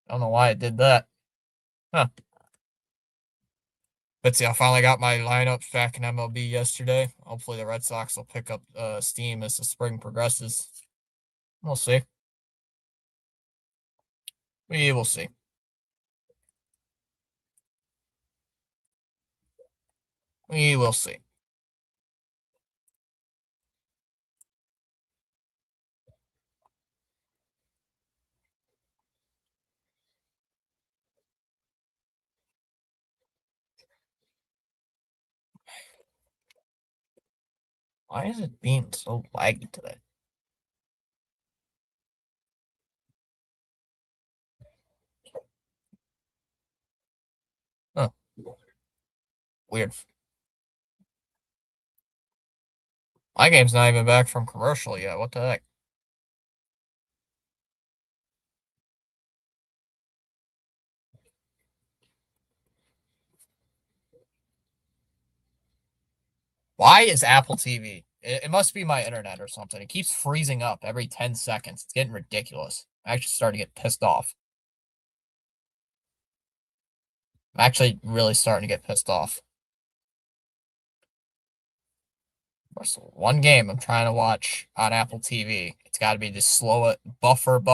I don't know why it did that. Huh. But see, I finally got my lineups back in MLB yesterday. Hopefully the Red Sox will pick up steam as the spring progresses. We'll see. We will see. We will see. Why is it being so laggy today? Huh. Weird. My game's not even back from commercial yet. What the heck? Why is Apple TV? It must be my internet or something. It keeps freezing up every 10 seconds. It's getting ridiculous. I'm actually starting to get pissed off. I'm actually really starting to get pissed off. There's one game I'm trying to watch on Apple TV. It's got to be just slow it. Buffer. Give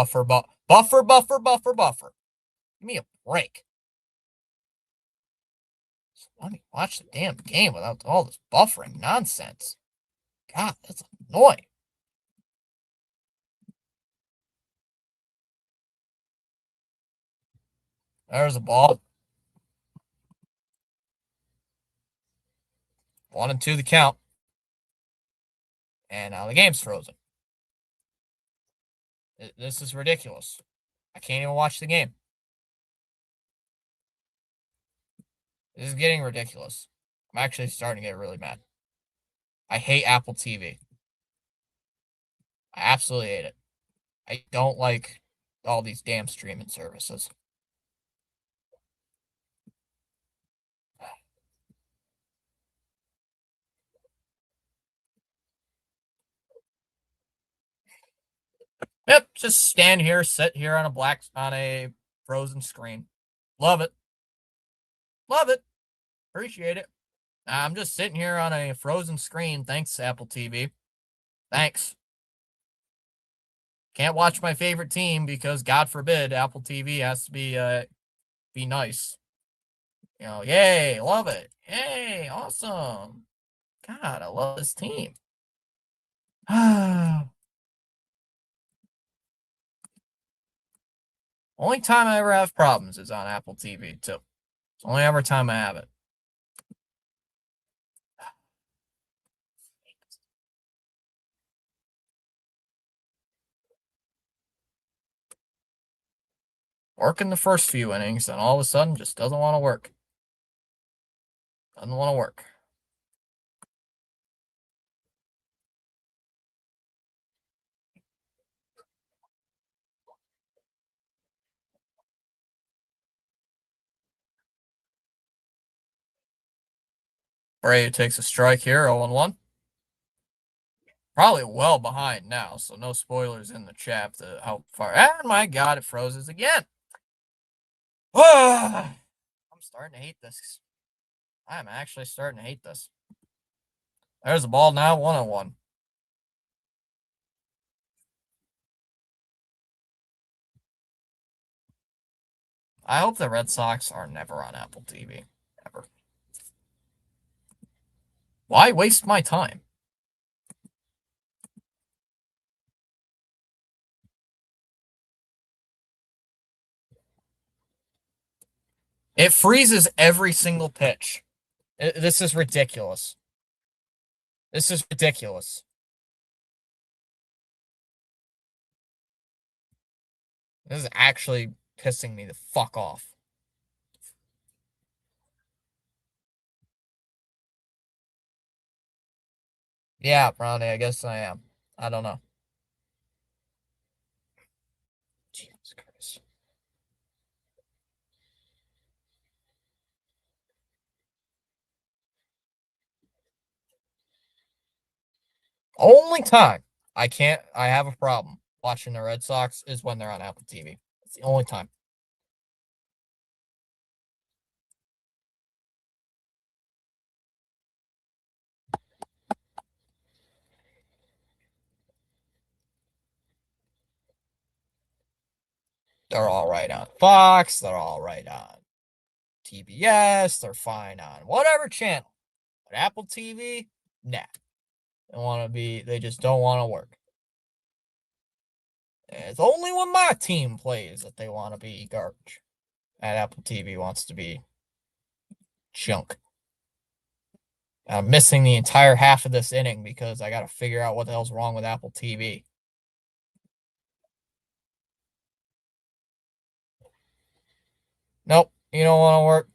me a break. Just let me watch the damn game without all this buffering nonsense. God, that's annoying. There's a ball. 1-2 the count. And now the game's frozen. This is ridiculous. I can't even watch the game. This is getting ridiculous. I'm actually starting to get really mad. I hate Apple TV. I absolutely hate it. I don't like all these damn streaming services. Yep, just stand here, sit here on a frozen screen. Love it. Love it. Appreciate it. I'm just sitting here on a frozen screen. Thanks, Apple TV. Thanks. Can't watch my favorite team because God forbid Apple TV has to be nice. You know, yay, love it. Yay, awesome. God, I love this team. Only time I ever have problems is on Apple TV, too. It's only ever time I have it. Working the first few innings, and all of a sudden just doesn't want to work. Doesn't want to work. Bray takes a strike here, 0-1. Probably well behind now, so no spoilers in the chat to how far. And my God, it froze again. I'm starting to hate this. I'm actually starting to hate this. There's the ball now, 1-1. I hope the Red Sox are never on Apple TV. Ever. Why waste my time? It freezes every single pitch. This is ridiculous. This is ridiculous. This is actually pissing me the fuck off. Yeah, Brownie, I guess I am. I don't know. Jesus Christ. Only time I have a problem watching the Red Sox is when they're on Apple TV. It's the only time. They're all right on Fox. They're all right on TBS. They're fine on whatever channel. But Apple TV, nah. They just don't want to work. And it's only when my team plays that they want to be garbage. And Apple TV wants to be junk. I'm missing the entire half of this inning because I got to figure out what the hell's wrong with Apple TV. Nope, you don't want to work.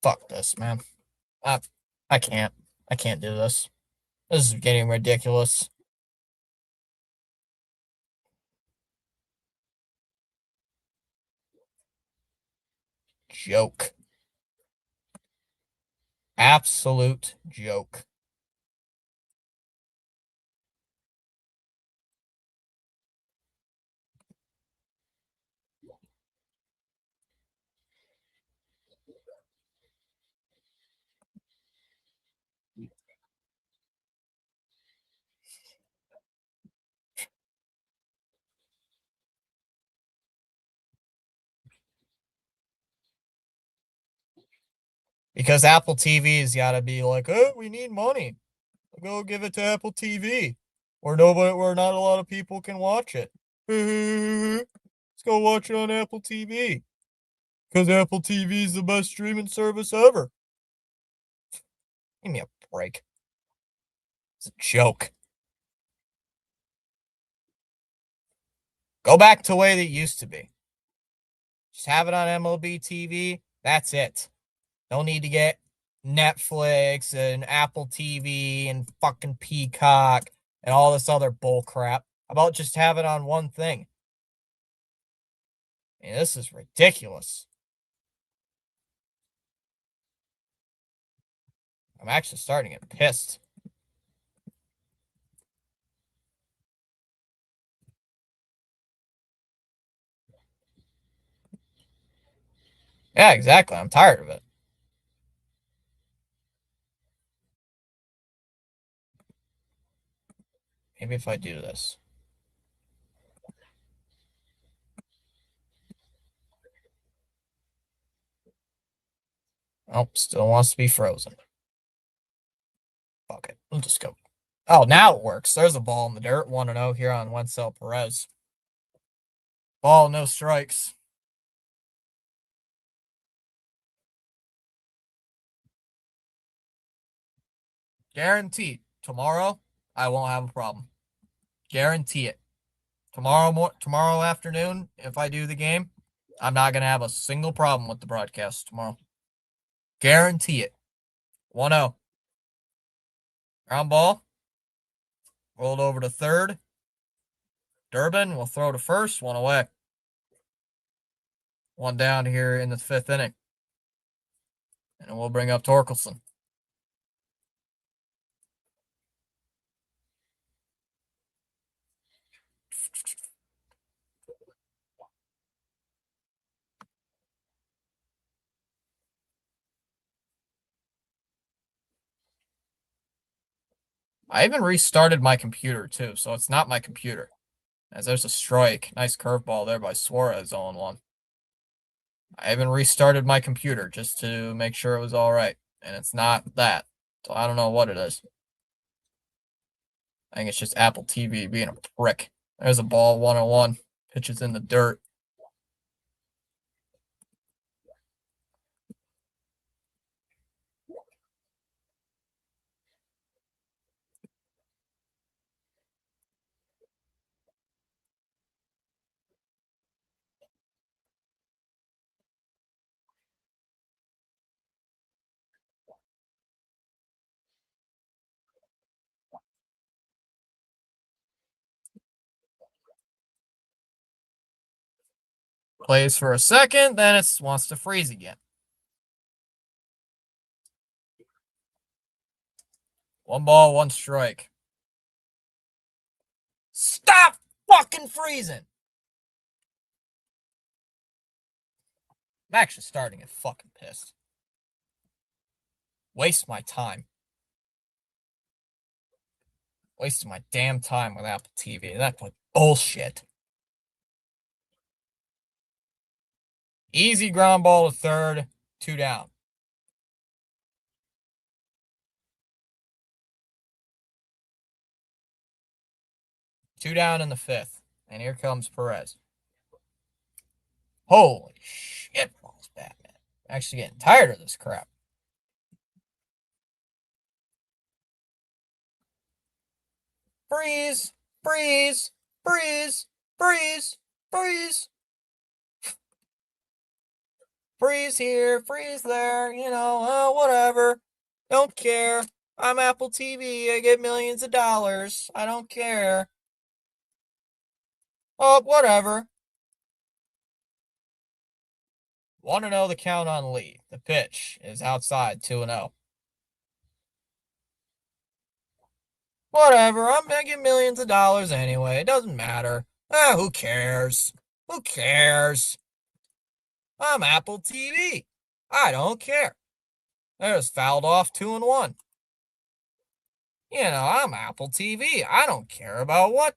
Fuck this, man. I, I can't. I can't do this. This is getting ridiculous. Joke. Absolute joke. Because Apple TV's got to be like, oh, we need money. Go give it to Apple TV. Or not a lot of people can watch it. Let's go watch it on Apple TV. Because Apple TV is the best streaming service ever. Give me a break. It's a joke. Go back to the way that it used to be. Just have it on MLB TV. That's it. Don't need to get Netflix and Apple TV and fucking Peacock and all this other bull crap. How about just have it on one thing? I mean, this is ridiculous. I'm actually starting to get pissed. Yeah, exactly. I'm tired of it. Maybe if I do this. Oh, still wants to be frozen. Fuck it. We'll just go. Oh, now it works. There's a ball in the dirt. 1-0 here on Wencel Perez. Ball, no strikes. Guaranteed. Tomorrow, I won't have a problem. Guarantee it. Tomorrow afternoon, if I do the game, I'm not gonna have a single problem with the broadcast tomorrow. Guarantee it. 1-0. Ground ball. Rolled over to third. Durbin will throw to first. One away. One down here in the fifth inning. And we'll bring up Torkelson. I even restarted my computer too, so it's not my computer. As there's a strike. Nice curveball there by Suarez, 0-1. I even restarted my computer just to make sure it was all right, and it's not that. So I don't know what it is. I think it's just Apple TV being a prick. There's a ball, 1-1. Pitches in the dirt. Plays for a second, then it wants to freeze again. 1 ball, 1 strike. Stop fucking freezing! I'm actually starting to get fucking pissed. Waste my time. Wasting my damn time with Apple TV. That's like bullshit. Easy ground ball to third, 2 down. Two down in the 5th. And here comes Perez. Holy shit, balls, Batman. I'm actually getting tired of this crap. Freeze, freeze, freeze, freeze, freeze. Freeze here, freeze there, whatever. Don't care. I'm Apple TV. I get millions of dollars. I don't care. Oh, whatever. Want to know the count on Lee. The pitch is outside, 2-0. Whatever, I'm making millions of dollars anyway. It doesn't matter. Who cares? Who cares? I'm Apple TV. I don't care. There's fouled off 2-1. I'm Apple TV. I don't care about what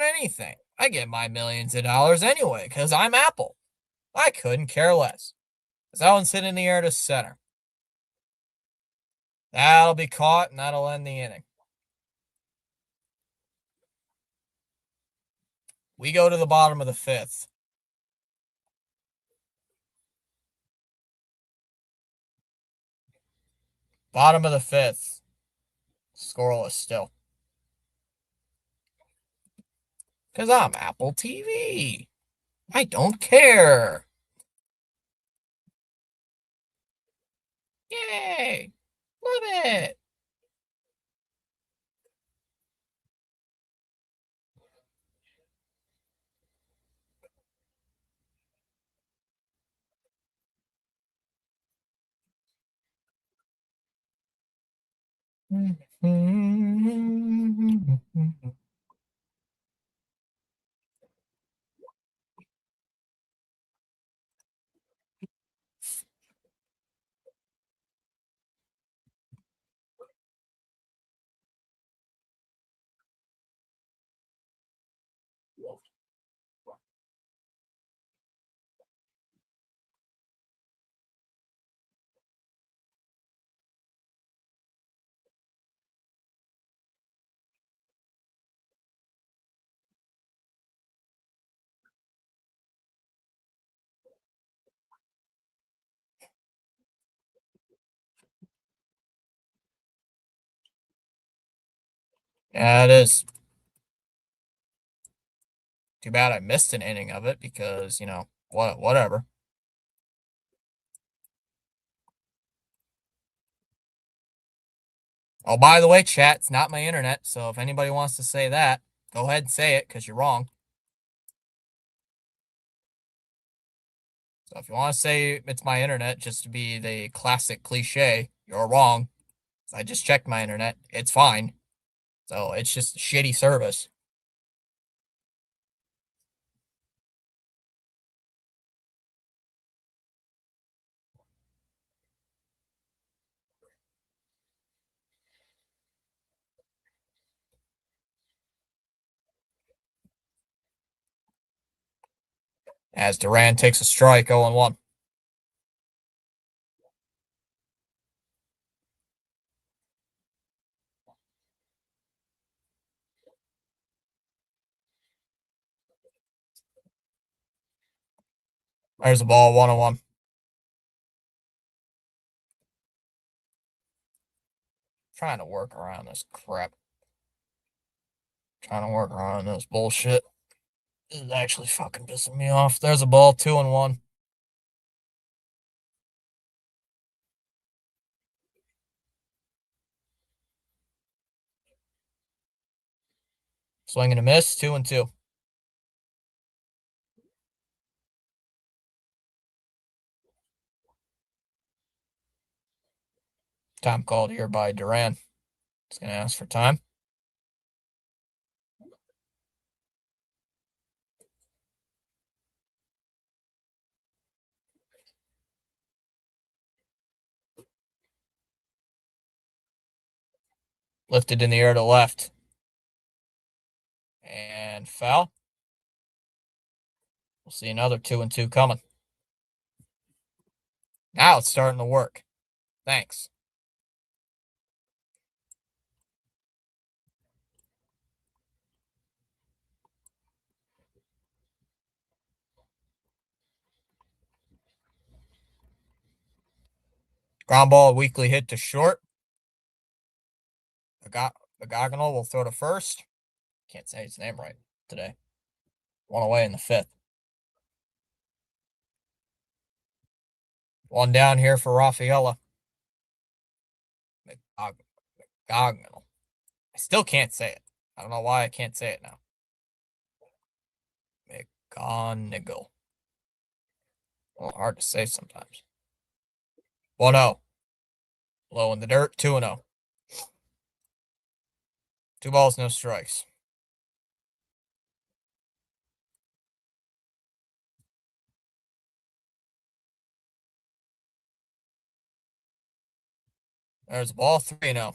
anything. I get my millions of dollars anyway, because I'm Apple. I couldn't care less. That one's hit in the air to center. That'll be caught, and that'll end the inning. We go to the bottom of the 5th. Bottom of the 5th. Scoreless still. Because I'm Apple TV. I don't care. Yay! Love it! Yeah, it is. Too bad I missed an inning of it because, whatever. Oh, by the way, chat, it's not my internet, so if anybody wants to say that, go ahead and say it because you're wrong. So if you want to say it's my internet just to be the classic cliche, you're wrong. I just checked my internet. It's fine. So it's just shitty service. As Duran takes a strike, 0-1. There's the ball, 1-1. Trying to work around this crap. Trying to work around this bullshit. This is actually fucking pissing me off. There's a ball, 2-1. Swing and a miss, 2-2. Time called here by Duran. He's going to ask for time. Lifted in the air to left. And foul. We'll see another 2-2 coming. Now it's starting to work. Thanks. Ground ball, weakly hit to short. Bagagonal will throw to first. Can't say his name right today. One away in the fifth. One down here for Rafaela. McGognall. I still can't say it. I don't know why I can't say it now. McGonigal. A little hard to say sometimes. 1-0. Low in the dirt, 2-0. 2 balls, no strikes. There's a ball, 3-0.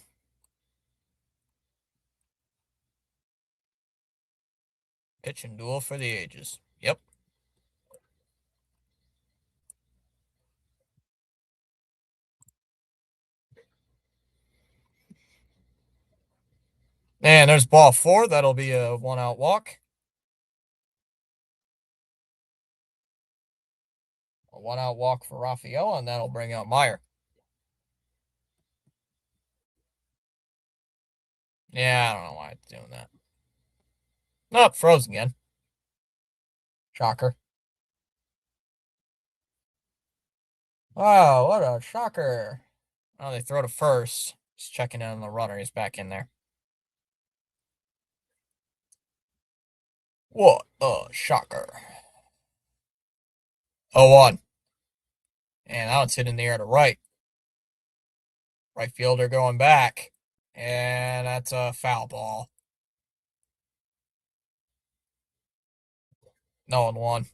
Pitch and duel for the ages. Yep. And there's ball 4. That'll be a 1-out walk. A 1-out walk for Rafaela, and that'll bring out Meyer. Yeah, I don't know why it's doing that. Nope, frozen again. Shocker. Wow, what a shocker. Oh, they throw to first. Just checking in on the runner. He's back in there. What a shocker. 0-1. And now it's hit in the air to right. Right fielder going back. And that's a foul ball. 0-1.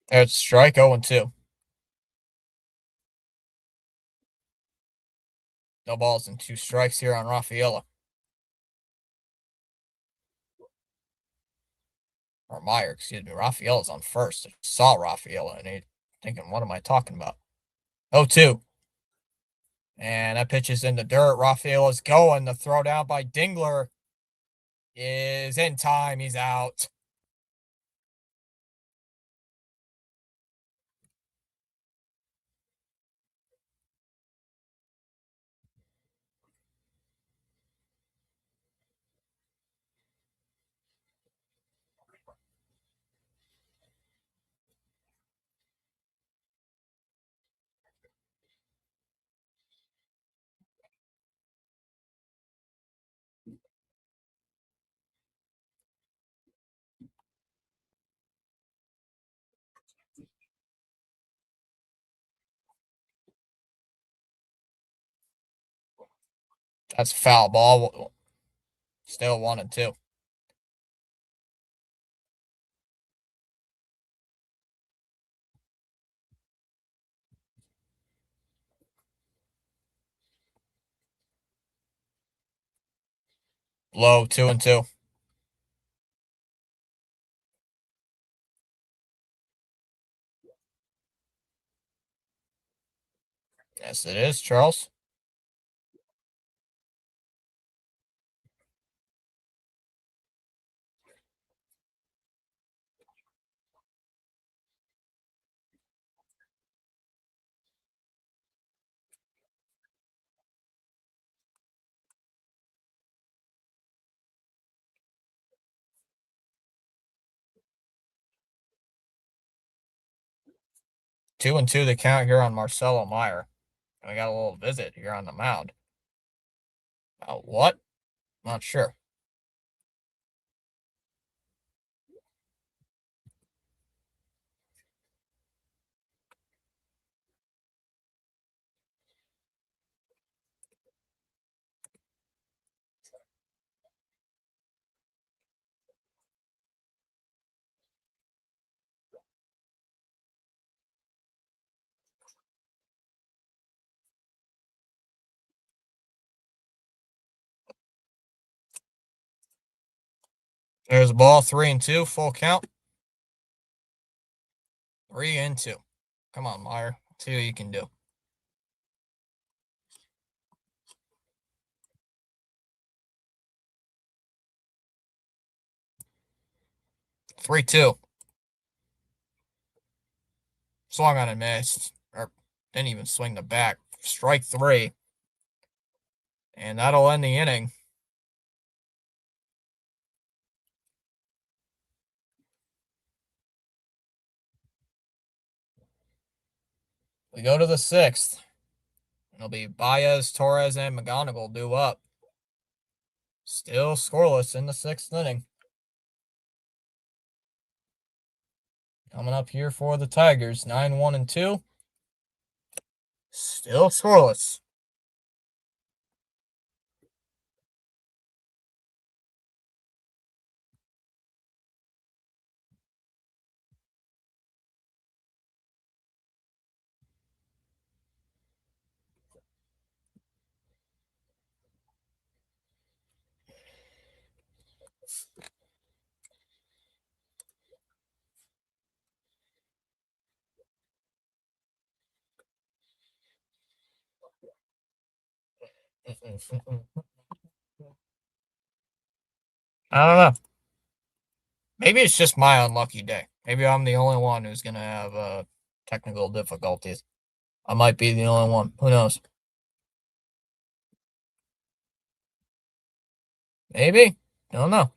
There's a strike, 0-2. No balls and 2 strikes here on Rafaela. Or Meyer, excuse me. Rafaela's on first. I saw Rafaela and he's thinking, what am I talking about? 0-2. And that pitch is in the dirt. Rafaela's going. The throw down by Dingler is in time. He's out. That's a foul ball. Still 1-2. Low 2-2. Yes, it is, Charles. Two and two the count here on Marcelo Meyer. And we got a little visit here on the mound. What? Not sure. There's a ball, 3-2, full count. 3-2. Come on, Meyer. See what you can do. Three two. Swung on and missed. Or didn't even swing the bat. Strike three. And that'll end the inning. We go to the sixth. It'll be Baez, Torres, and McGonigal due up. Still scoreless in the sixth inning. Coming up here for the Tigers, 9-1-2. Still scoreless. I don't know. Maybe it's just my unlucky day. Maybe I'm the only one who's going to have technical difficulties. I might be the only one. Who knows? Maybe. Don't know.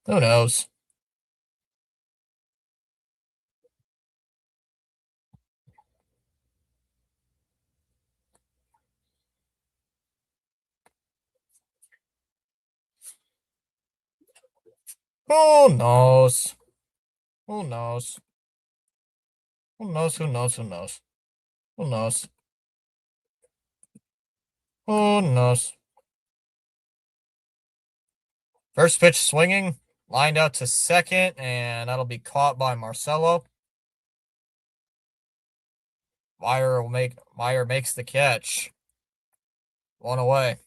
Who knows? Who knows? Who knows? Who knows? Who knows? Who knows? Who knows? Who knows? First pitch swinging, lined out to second, and that'll be caught by Marcelo. Meyer makes the catch. One away.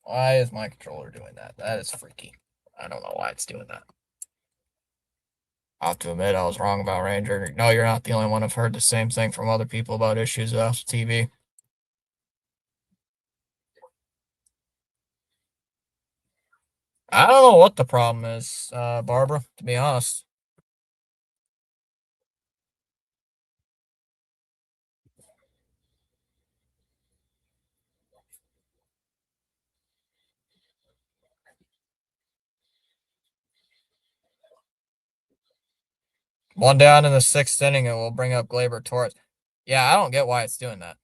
Why is my controller doing that? That is freaky. I don't know why it's doing that. I'll have to admit I was wrong about Ranger. No, you're not the only one. I've heard the same thing from other people about issues with TV. I don't know what the problem is, Barbara, to be honest. One down in the sixth inning, and we'll bring up Gleyber Torres. Yeah, I don't get why it's doing that.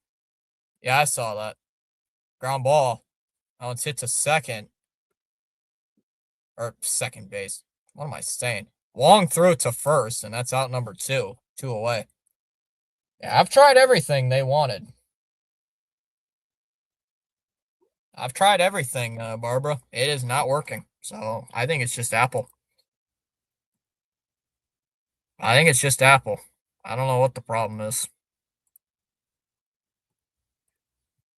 Yeah, I saw that. Ground ball. Oh, it's hit to second. Or second base. What am I saying? Long throw to first, and that's out number two. 2 away. Yeah, I've tried everything they wanted. I've tried everything, Barbara. It is not working. So I think it's just Apple. I think it's just Apple. I don't know what the problem is.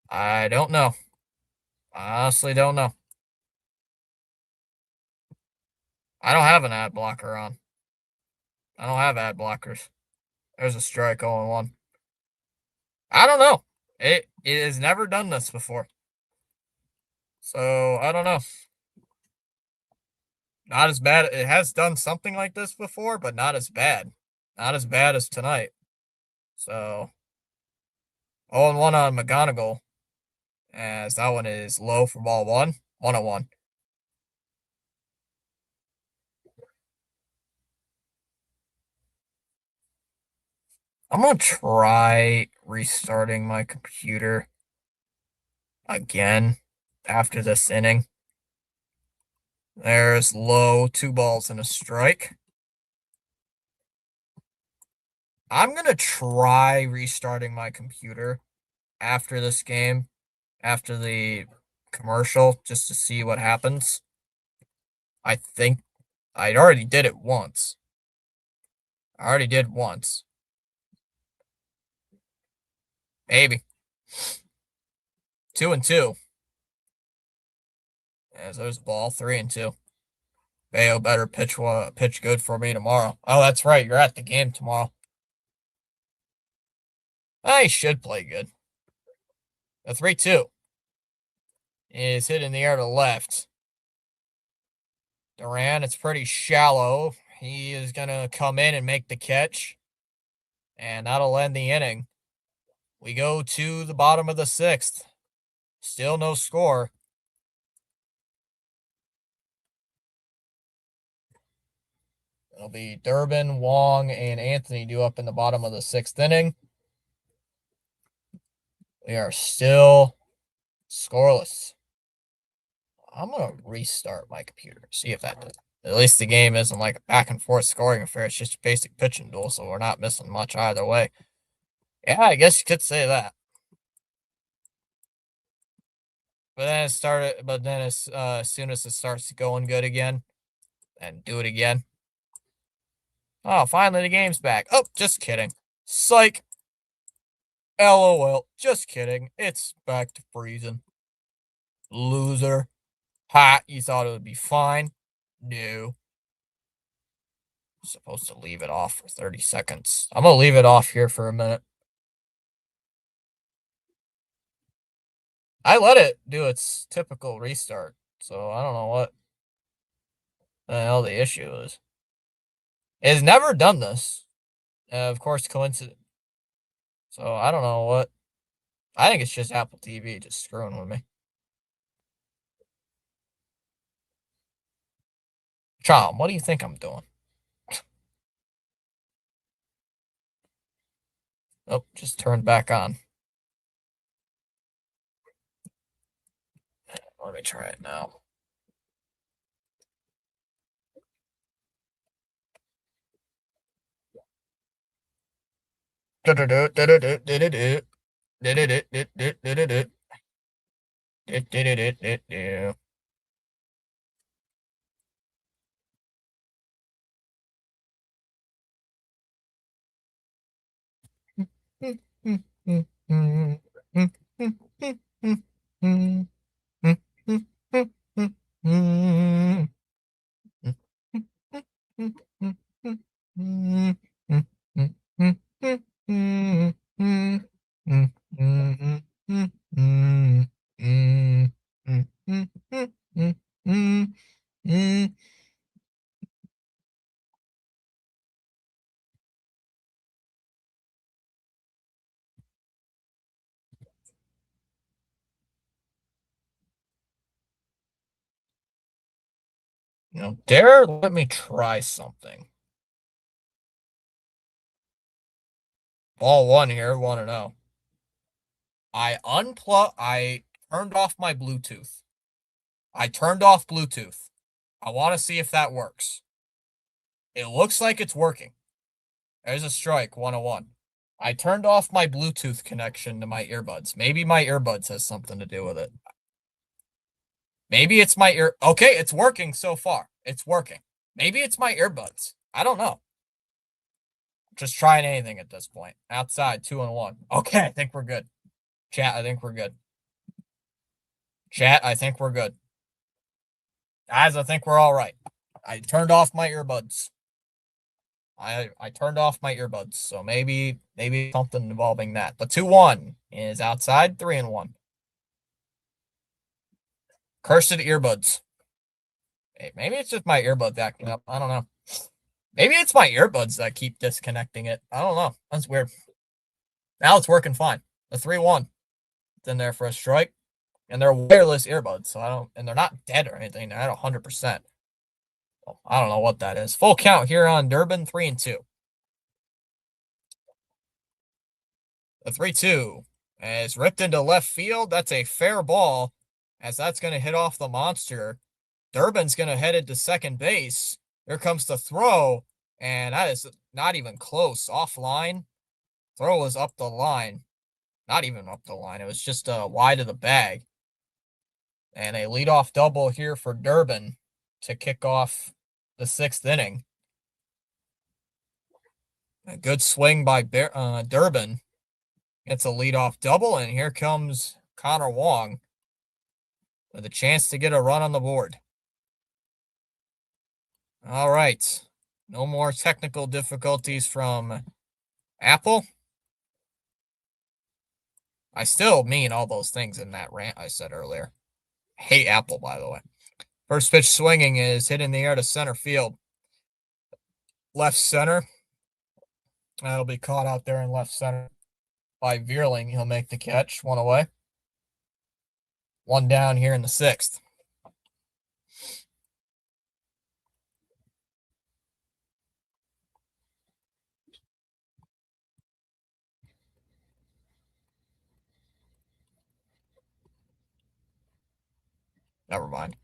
I don't know. I honestly don't know. I don't have an ad blocker on. I don't have ad blockers. There's a strike 0-1. I don't know. It has never done this before. So I don't know. Not as bad. It has done something like this before, but not as bad. Not as bad as tonight. So 0-1 on McGonigal, as that one is low for ball one. 1-1. I'm gonna try restarting my computer again after this inning. There's low, 2 balls and a strike. I'm gonna try restarting my computer after this game, after the commercial, just to see what happens. I think I already did it once. I already did once. Maybe. 2-2. As there's ball 3-2. Bayo better pitch good for me tomorrow. Oh, that's right. You're at the game tomorrow. I should play good. The 3-2 is hit in the air to left. Duran, it's pretty shallow. He is going to come in and make the catch. And that'll end the inning. We go to the bottom of the 6th. Still no score. It'll be Durbin, Wong, and Anthony due up in the bottom of the 6th inning. We are still scoreless. I'm going to restart my computer, see if that does. At least the game isn't like a back and forth scoring affair. It's just a basic pitching duel, so we're not missing much either way. Yeah, I guess you could say that. But then it started. But then as soon as it starts going good again, and do it again. Oh, finally the game's back. Oh, just kidding. Psych. LOL. Just kidding. It's back to freezing. Loser. Ha, you thought it would be fine? No. Supposed to leave it off for 30 seconds. I'm gonna leave it off here for a minute. I let it do its typical restart, so I don't know what the hell the issue is. It has never done this. Of course, coincidence. So I don't know what. I think it's just Apple TV just screwing with me. Chom, what do you think I'm doing? Oh, just turned back on. Let me try it now. Dare let me try something. Ball one here, 1-0. I turned off my Bluetooth. I turned off Bluetooth. I want to see if that works. It looks like it's working. There's a strike, 101. I turned off my Bluetooth connection to my earbuds. Maybe my earbuds has something to do with it. Maybe it's my ear. Okay, it's working so far. It's working. Maybe it's my earbuds. I don't know. Just trying anything at this point. Outside, 2-1. Okay, I think we're good. Chat, I think we're good. Chat, I think we're good. Guys, I think we're all right. I turned off my earbuds. I turned off my earbuds, so maybe something involving that. But 2-1 is outside, 3-1. Cursed earbuds. Hey, maybe it's just my earbuds acting up. I don't know. Maybe it's my earbuds that keep disconnecting it. I don't know. That's weird. Now it's working fine. The 3-1. It's in there for a strike. And they're wireless earbuds, so and they're not dead or anything. They're at 100%. Well, I don't know what that is. Full count here on Durbin, 3-2. The 3-2 is ripped into left field. That's a fair ball, as that's going to hit off the monster. Durbin's going to head into second base. Here comes the throw, and that is not even close. Offline. Throw was up the line. Not even up the line. It was just wide of the bag. And a leadoff double here for Durbin to kick off the 6th inning. A good swing by Durbin. It's a leadoff double, and here comes Connor Wong with a chance to get a run on the board. All right. No more technical difficulties from Apple. I still mean all those things in that rant I said earlier. Hate Apple, by the way. First pitch swinging is hit in the air to center field. Left center. That'll be caught out there in left center by Vierling. He'll make the catch. 1 away. 1 down here in the 6th. Never mind.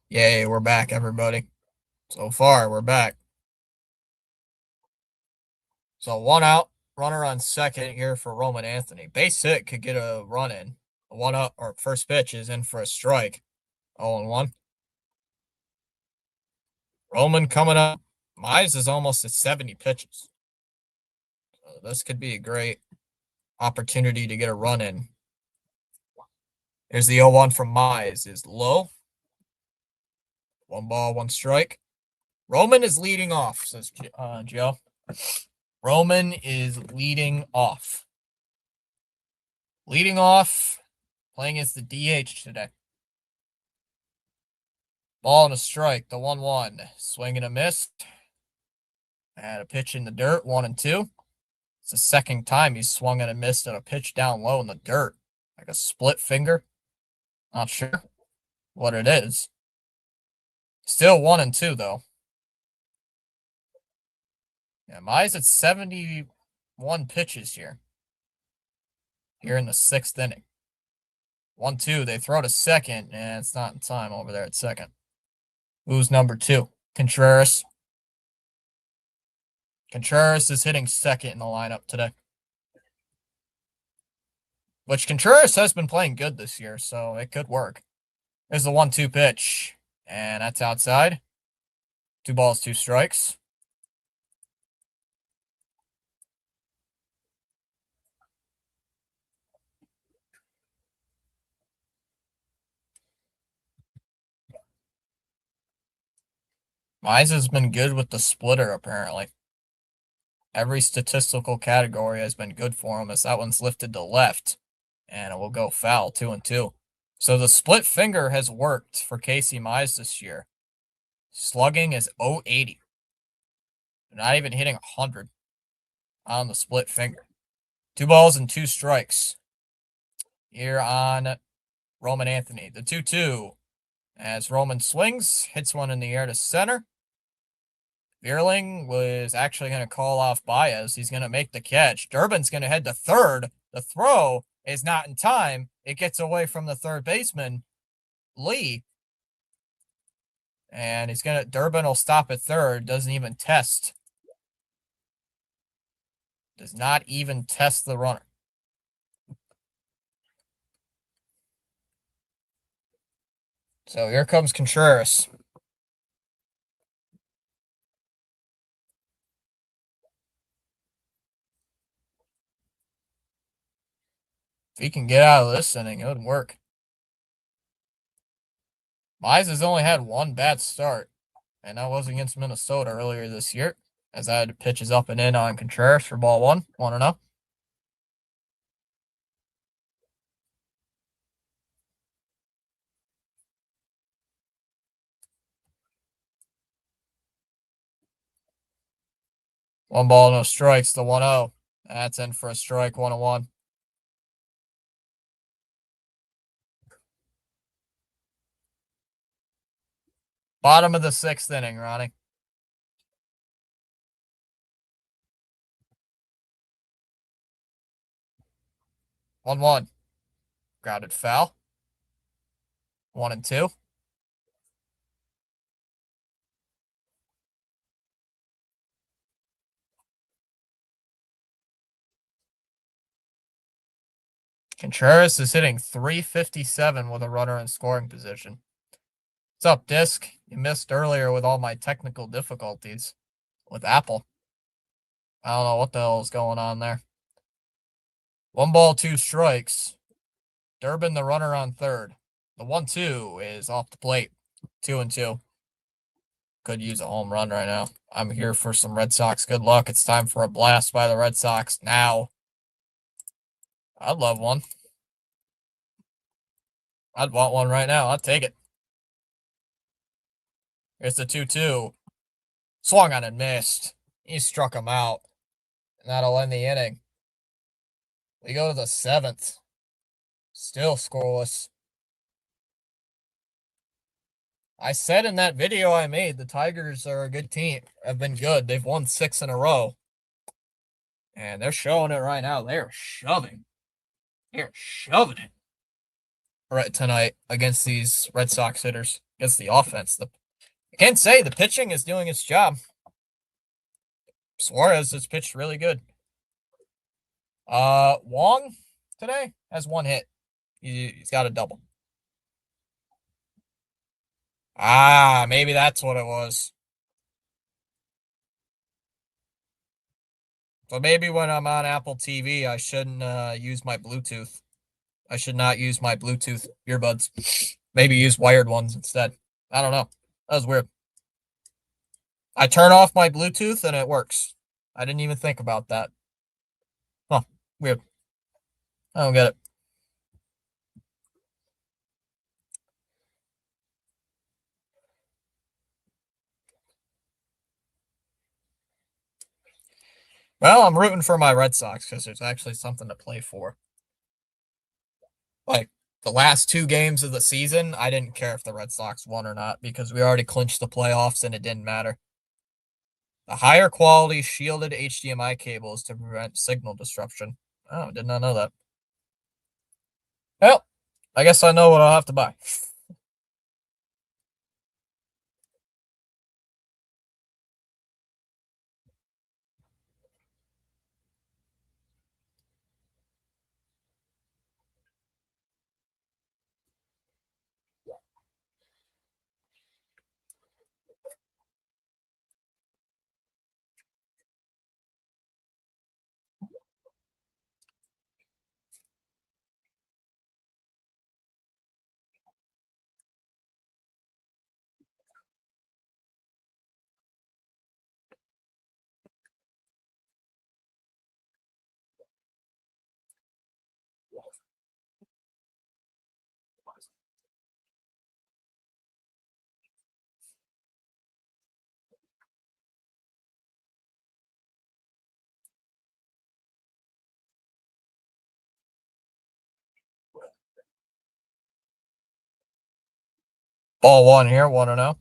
Yay, we're back, everybody. So far, we're back. So 1 out, runner on second here for Roman Anthony. Base hit could get a run in. 1 up, or first pitch is in for a strike. 0-1. Roman coming up. Mize is almost at 70 pitches. So this could be a great opportunity to get a run in. Here's the 0-1 from Mize. Is low. 1 ball, 1 strike. Roman is leading off, says Joe. Roman is leading off. Leading off, playing as the DH today. Ball and a strike, the 1-1. Swing and a miss. And a pitch in the dirt, 1-2. It's the second time he's swung and a missed at a pitch down low in the dirt. Like a split finger. Not sure what it is. Still 1-2, though. Yeah, Mize at 71 pitches here. Here in the 6th inning. 1-2. They throw to second, and it's not in time over there at second. Who's number 2? Contreras. Contreras is hitting second in the lineup today. Which Contreras has been playing good this year, so it could work. There's the 1-2 pitch, and that's outside. 2 balls, 2 strikes. Mize has been good with the splitter, apparently. Every statistical category has been good for him, as that one's lifted to left. And it will go foul, 2-2. So the split finger has worked for Casey Mize this year. Slugging is .080. Not even hitting 100 on the split finger. 2 balls and 2 strikes here on Roman Anthony. The 2-2 as Roman swings, hits one in the air to center. Vierling was actually going to call off Baez. He's going to make the catch. Durbin's going to head to third. The throw is not in time. It gets away from the third baseman, Lee. And Durbin will stop at third. Doesn't even test. Does not even test the runner. So here comes Contreras. If he can get out of this inning, it would work. Mize has only had one bad start, and that was against Minnesota earlier this year, as I had to pitch his up and in on Contreras for ball 1. 1-0. One ball, no strikes, the 1-0. That's in for a strike, 1-1. Bottom of the 6th inning, Ronnie. One. Grounded foul. 1-2. Contreras is hitting .357 with a runner in scoring position. What's up, Disc? You missed earlier with all my technical difficulties with Apple. I don't know what the hell is going on there. 1 ball, 2 strikes. Durbin, the runner on third. The 1-2 is off the plate. 2-2. Could use a home run right now. I'm here for some Red Sox good luck. It's time for a blast by the Red Sox now. I'd love one. I'd want one right now. I'd take it. Here's the 2-2. Swung on and missed. He struck him out. And that'll end the inning. We go to the 7th. Still scoreless. I said in that video I made, the Tigers are a good team. Have been good. They've won 6 in a row. And they're showing it right now. They're shoving. They're shoving it right tonight against these Red Sox hitters, against the offense. I can't say the pitching is doing its job. Suarez has pitched really good. Wong today has 1 hit. He's got a double. Maybe that's what it was. So maybe when I'm on Apple TV, I shouldn't use my Bluetooth. I should not use my Bluetooth earbuds. Maybe use wired ones instead. I don't know. That was weird. I turn off my Bluetooth and it works. I didn't even think about that. Huh. Weird. I don't get it. Well, I'm rooting for my Red Sox because there's actually something to play for. Like the last 2 games of the season, I didn't care if the Red Sox won or not because we already clinched the playoffs and it didn't matter. The higher quality shielded HDMI cables to prevent signal disruption. Oh, did not know that. Well, I guess I know what I'll have to buy. Ball 1 here, 1-0.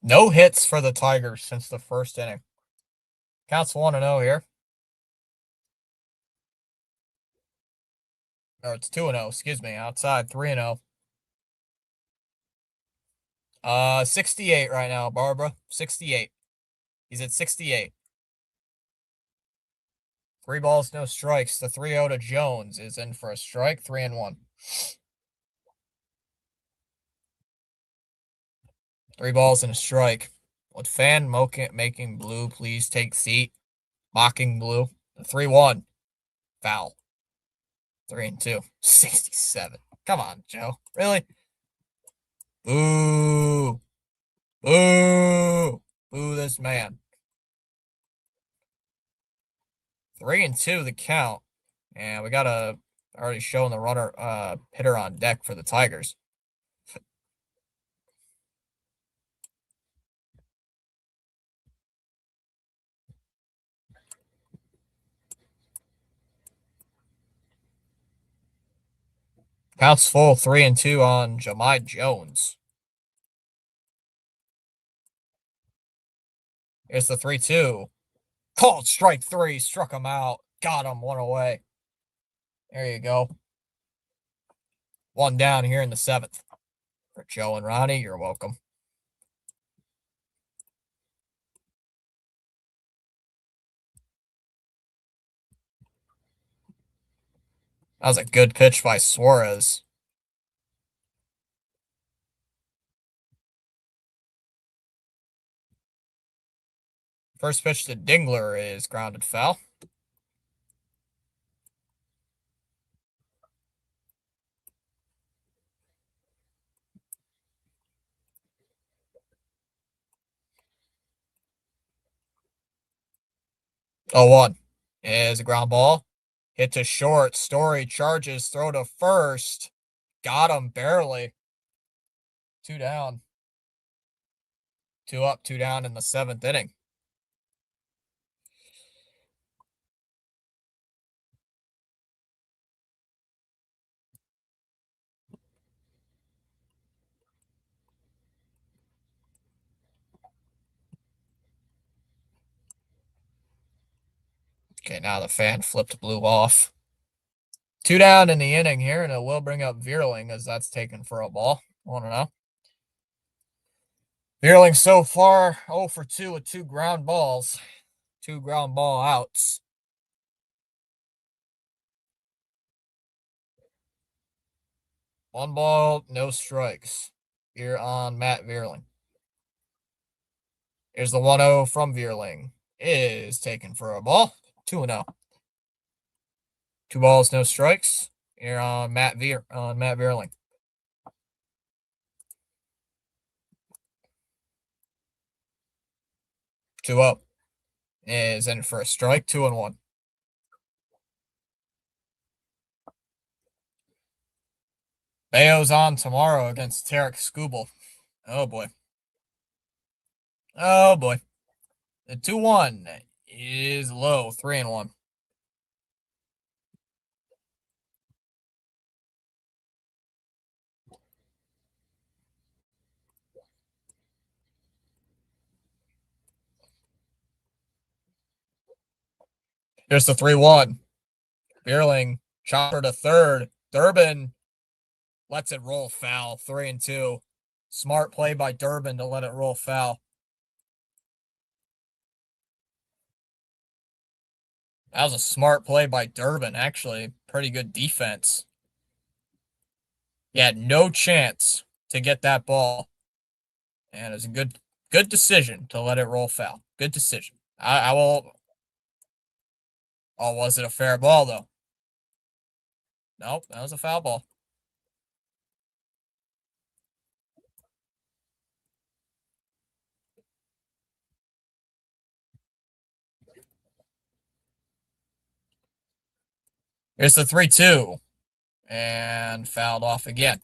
No hits for the Tigers since the first inning. Counts 1-0 here. Or it's 2-0, excuse me. Outside 3-0. 68 right now, Barbara. 68. He's at 68. 3 balls, no strikes. The 3-0 to Jones is in for a strike. 3-1. 3 balls and a strike. Would fan making blue please take seat? Mocking blue. The 3-1. Foul. 3-2. 67. Come on, Joe. Really? Boo. Boo. Boo this man. 3-2 the count. And we got already showing the runner hitter on deck for the Tigers. Counts full 3-2 on Jahmai Jones. Here's the 3-2. Called strike 3. Struck him out. Got him. 1 away. There you go. 1 down here in the 7th. For Joe and Ronnie, you're welcome. That was a good pitch by Suarez. First pitch to Dingler is grounded foul. Oh, 1 is a ground ball. Hit to short. Story charges. Throw to first. Got him barely. 2 down. 2 up, 2 down in the 7th inning. Okay, now the fan flipped blue off. 2 down in the inning here, and it will bring up Vierling as that's taken for a ball. 1-0. Vierling so far 0 for 2 with 2 ground balls. 2 ground ball outs. One ball, no strikes. Here on Matt Vierling. Here's the 1-0 from Vierling. Is taken for a ball. 2-0. 2 balls, no strikes. Here on Matt Vierling. 2 up. Is in for a strike. 2-1. Bayo's on tomorrow against Tarek Skubal. Oh boy. Oh boy. The 2-1 is low. 3-1. Here's the 3-1. Vierling, chopper to third. Durbin lets it roll foul. 3-2. Smart play by Durbin to let it roll foul. That was a smart play by Durbin, actually. Pretty good defense. He had no chance to get that ball. And it was a good decision to let it roll foul. Good decision. I will. Oh, was it a fair ball, though? Nope, that was a foul ball. Here's the 3-2. And fouled off again.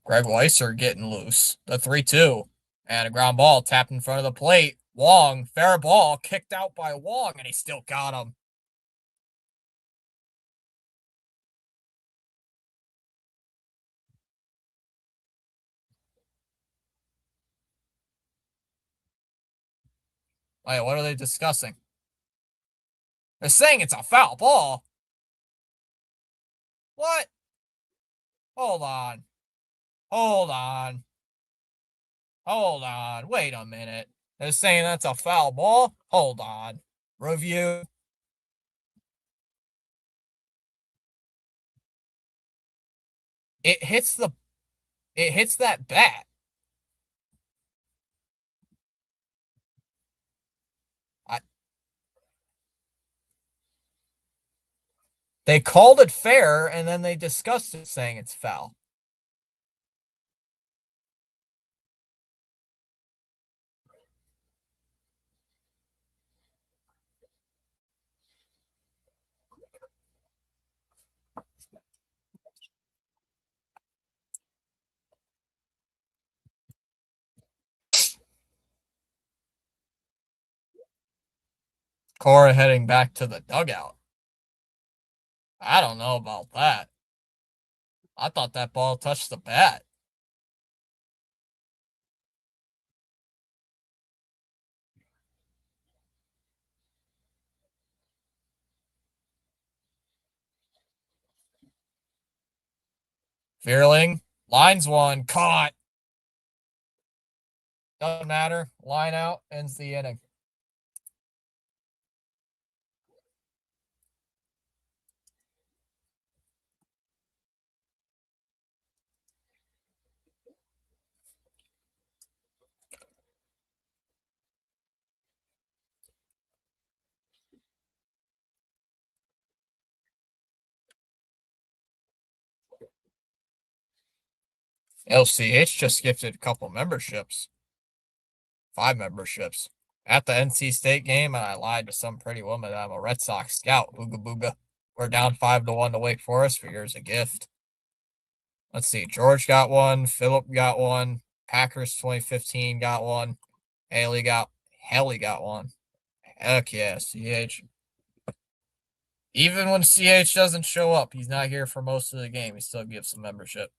Greg Weisser getting loose. The 3-2. And a ground ball tapped in front of the plate. Wong, fair ball, kicked out by Wong, and he still got him. Wait, what are they discussing? They're saying it's a foul ball. What? Hold on. Hold on. Hold on. Wait a minute. They're saying that's a foul ball? Hold on. Review. It hits that bat. They called it fair, and then they discussed it, saying it's foul. Cora heading back to the dugout. I don't know about that. I thought that ball touched the bat. Fearling, lines one, caught. Doesn't matter. Line out, ends the inning. LCH just gifted a couple memberships. 5 memberships. At the NC State game, and I lied to some pretty woman that I'm a Red Sox scout. Booga booga. We're down 5-1 to Wake Forest. Here's a gift. Let's see. George got one. Philip got one. Packers 2015 got one. Haley got one. Heck yeah, CH. Even when CH doesn't show up, he's not here for most of the game. He still gives some membership.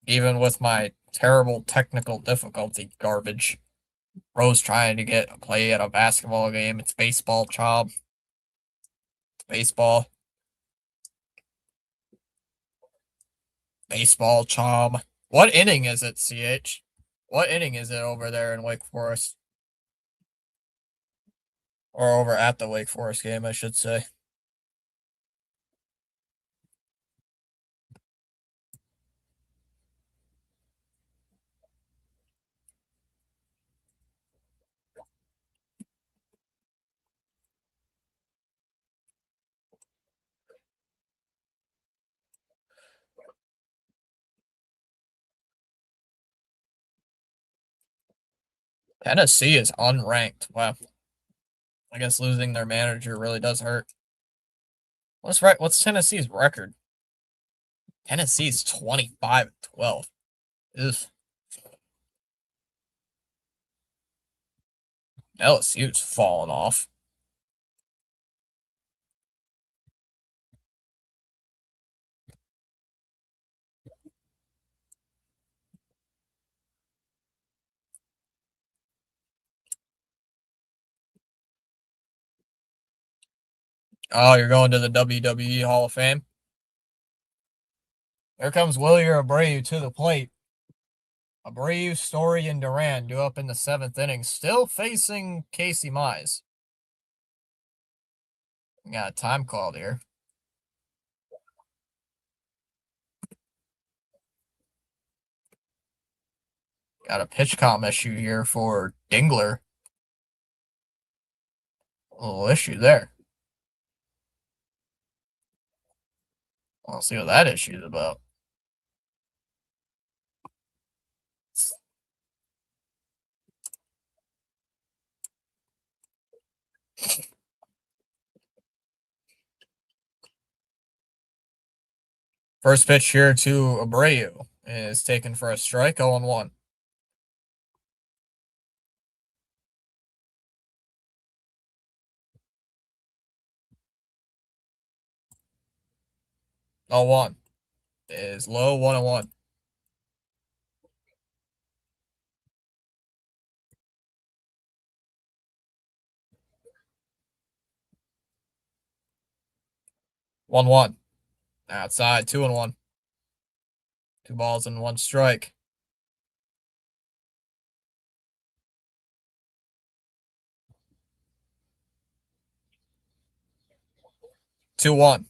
Even with my terrible technical difficulty garbage. Rose trying to get a play at a basketball game. It's baseball, Chob. It's baseball. Baseball, Chob. What inning is it, CH? What inning is it over there in Wake Forest? Or over at the Wake Forest game, I should say. Tennessee is unranked. Wow. I guess losing their manager really does hurt. What's Tennessee's record? Tennessee's 25-12. Ugh. LSU's falling off. Oh, you're going to the WWE Hall of Fame? Here comes Wilyer Abreu to the plate. Abreu, Story, and Duran due up in the 7th inning, still facing Casey Mize. We got a time called here. Got a pitch count issue here for Dingler. A little issue there. I'll see what that issue is about. First pitch here to Abreu. is taken for a strike, 0-1. 0-1 is low, 1-1. 1-1. Outside, 2-1. 2 balls and 1 strike. 2-1.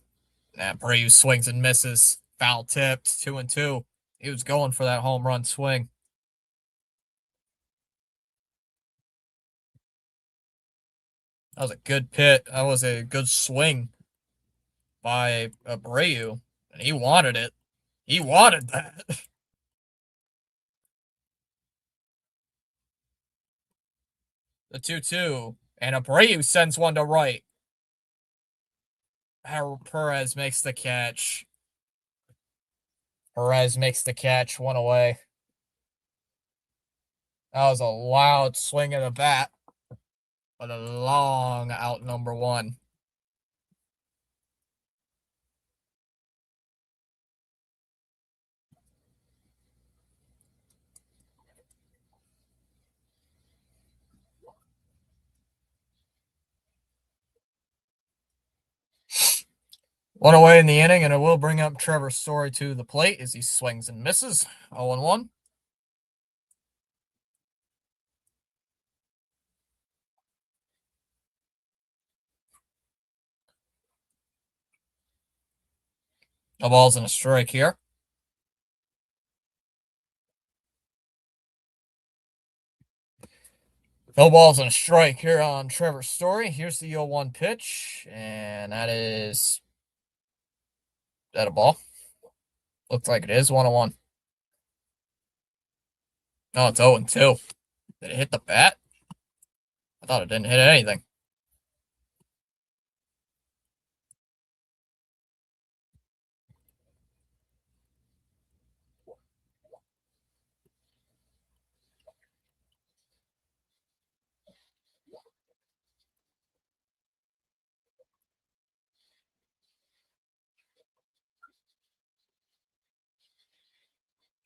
And Abreu swings and misses. Foul tipped, 2-2. He was going for that home run swing. That was a good pit. That was a good swing by Abreu, and he wanted it. He wanted that. The 2-2, and Abreu sends one to right. Perez makes the catch. Perez makes the catch, 1 away. That was a loud swing of the bat, but a long out, number 1. One away in the inning, and it will bring up Trevor Story to the plate as he swings and misses. 0-1. No balls and a strike here. No balls and a strike here on Trevor Story. Here's the 0-1 pitch, and that is that a ball? Looks like it is 1-1. No, it's 0-2. Did it hit the bat? I thought it didn't hit anything.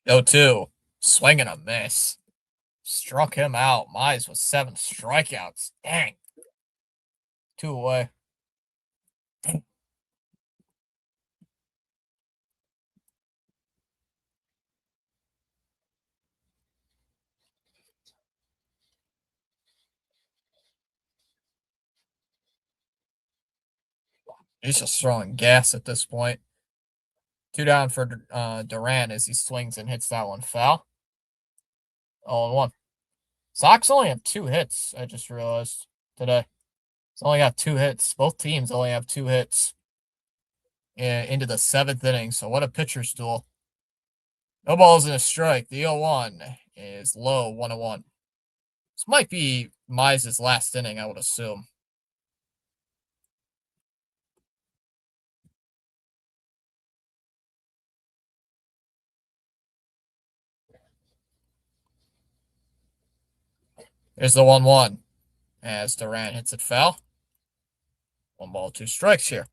No 2. Swing and a miss. Struck him out. Mize with 7 strikeouts. Dang. 2 away. He's just throwing gas at this point. 2 down for Duran as he swings and hits that one foul. 0-1. Sox only have 2 hits, I just realized today. It's only got 2 hits. Both teams only have 2 hits into the 7th inning. So what a pitcher's duel. No balls and a strike. The 0-1 is low, 1-1. This might be Mize's last inning, I would assume. Here's the 1-1 as Duran hits it foul. 1 ball, 2 strikes here.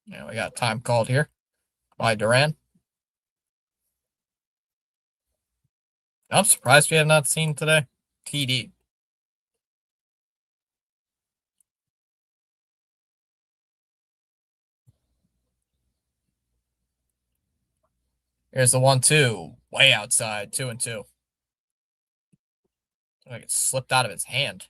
Yeah, we got time called here by Duran. I'm surprised we have not seen today. TD. Here's the 1-2. Way outside. 2-2. Like it slipped out of his hand.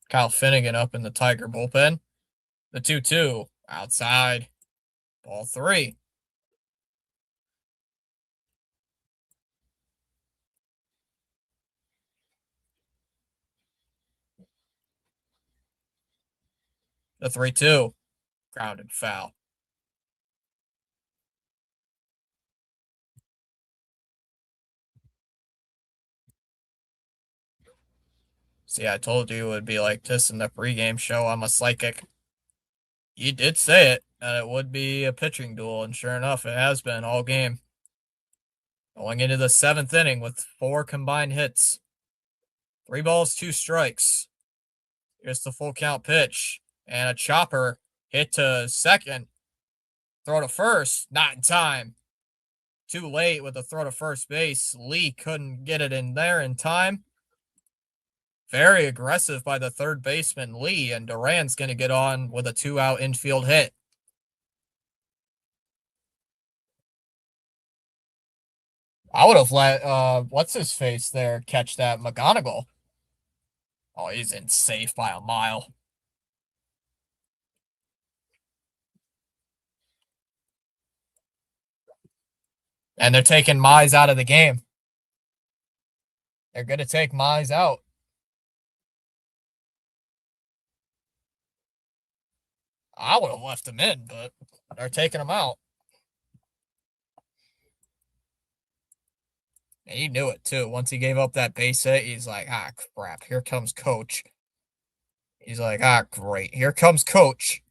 Kyle Finnegan up in the Tiger bullpen. The 2-2. Outside. Ball 3. The 3-2. Grounded foul. See, I told you it would be like this in the pregame show. I'm a psychic. You did say it, and it would be a pitching duel, and sure enough, it has been all game. Going into the 7th inning with 4 combined hits. 3 balls, 2 strikes. Here's the full count pitch. And a chopper hit to second. Throw to first, not in time. Too late with the throw to first base. Lee couldn't get it in there in time. Very aggressive by the third baseman, Lee, and Duran's going to get on with a 2-out infield hit. I would have let, what's his face there catch that, McGonigal. Oh, he's in safe by a mile. And they're taking Mize out of the game. They're going to take Mize out. I would have left him in, but they're taking him out. And he knew it too. Once he gave up that base hit, he's like, ah, crap, here comes coach. He's like, ah, great, here comes coach.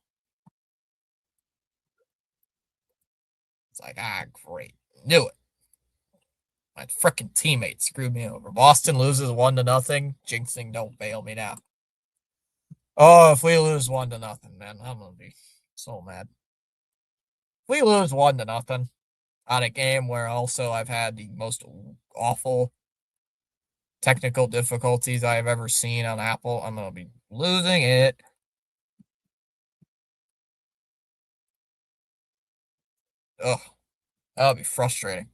It's like, ah, great, knew it. My freaking teammate screwed me over. Boston loses 1-0. Jinxing, don't bail me now. Oh, if we lose 1-0, man, I'm gonna be so mad. If we lose 1-0 on a game where also I've had the most awful technical difficulties I've ever seen on Apple, I'm gonna be losing it. Ugh, that'll be frustrating.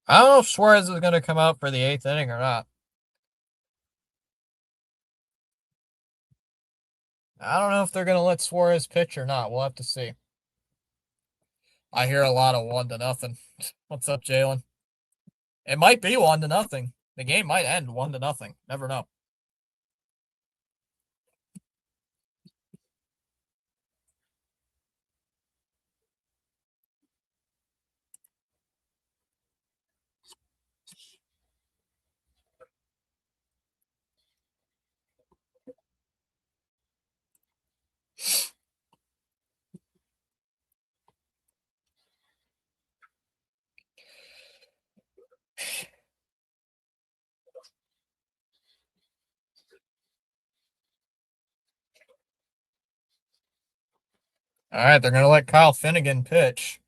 I don't know if Suarez is going to come out for the 8th inning or not. I don't know if they're going to let Suarez pitch or not. We'll have to see. I hear a lot of 1-0. What's up, Jalen? It might be 1-0. The game might end 1-0. Never know. All right, they're going to let Kyle Finnegan pitch.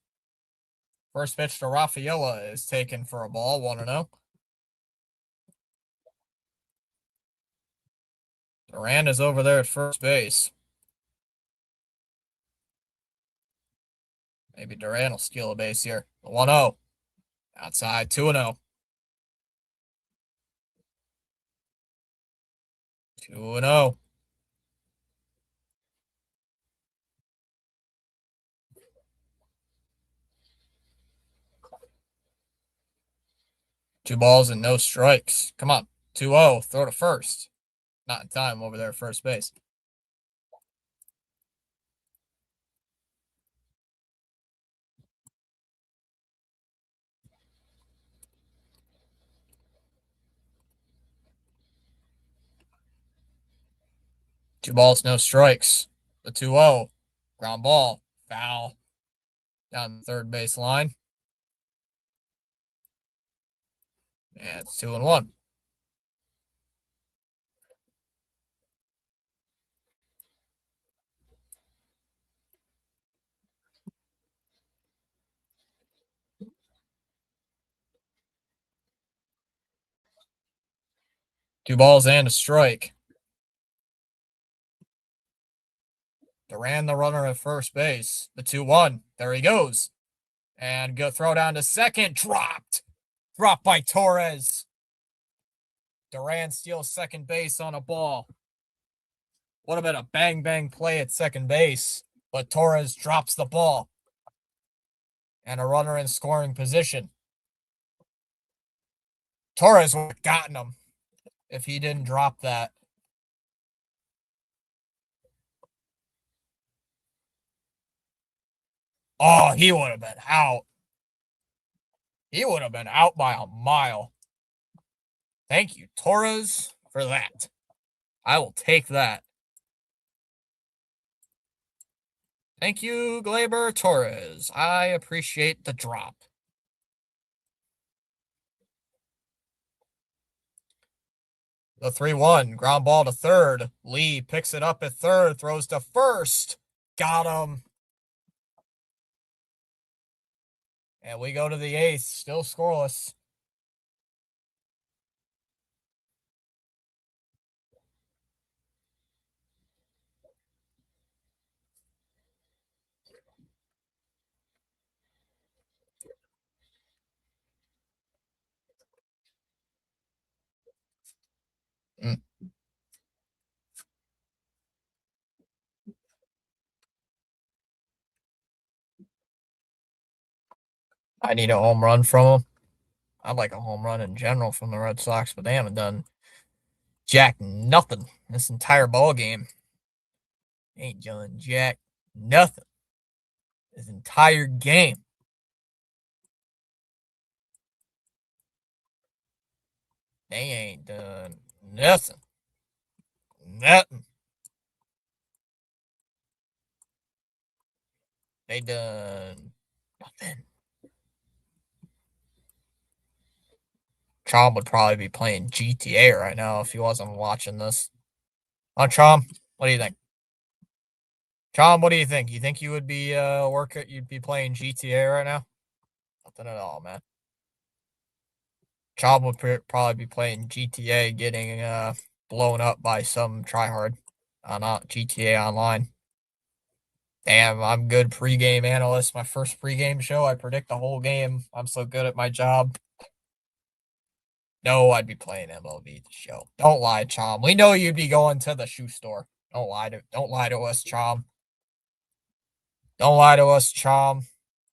First pitch to Rafaela is taken for a ball, 1-0. Duran is over there at first base. Maybe Duran will steal a base here. 1-0. Outside, 2-0. 2-0. Two balls and no strikes. Come on. 2-0. Throw to first. Not in time over there at first base. Two balls, no strikes. The 2-0. Ground ball. Foul. Down the third base line. And it's 2-1. Two balls and a strike. Duran, the runner at first base. The 2-1. There he goes. And go throw down to second. Dropped. Dropped by Torres. Duran steals second base on a ball. Would have been a bang play at second base, but Torres drops the ball. And a runner in scoring position. Torres would have gotten him if he didn't drop that. Oh, he would have been out. He would have been out by a mile. Thank you, Torres, for that. I will take that. Thank you, Gleyber Torres. I appreciate the drop. The 3-1. Ground ball to third. Lee picks it up at third, throws to first. Got him. And we go to the eighth. Still scoreless. Mm. I need a home run from him. I'd like a home run in general from the Red Sox, but they haven't done jack nothing this entire ball game. Ain't done jack nothing this entire game. They ain't done nothing. Nothing. They done nothing. Chom would probably be playing GTA right now if he wasn't watching this. Chom, what do you think? Chom, what do you think? You think you would be you'd be playing GTA right now? Nothing at all, man. Chom would probably be playing GTA, getting blown up by some tryhard on GTA Online. Damn, I'm good pregame analyst. My first pregame show, I predict the whole game. I'm so good at my job. No, I'd be playing MLB The Show. Don't lie, Chom. We know you'd be going to the shoe store. Don't lie to us, Chom. Don't lie to us, Chom.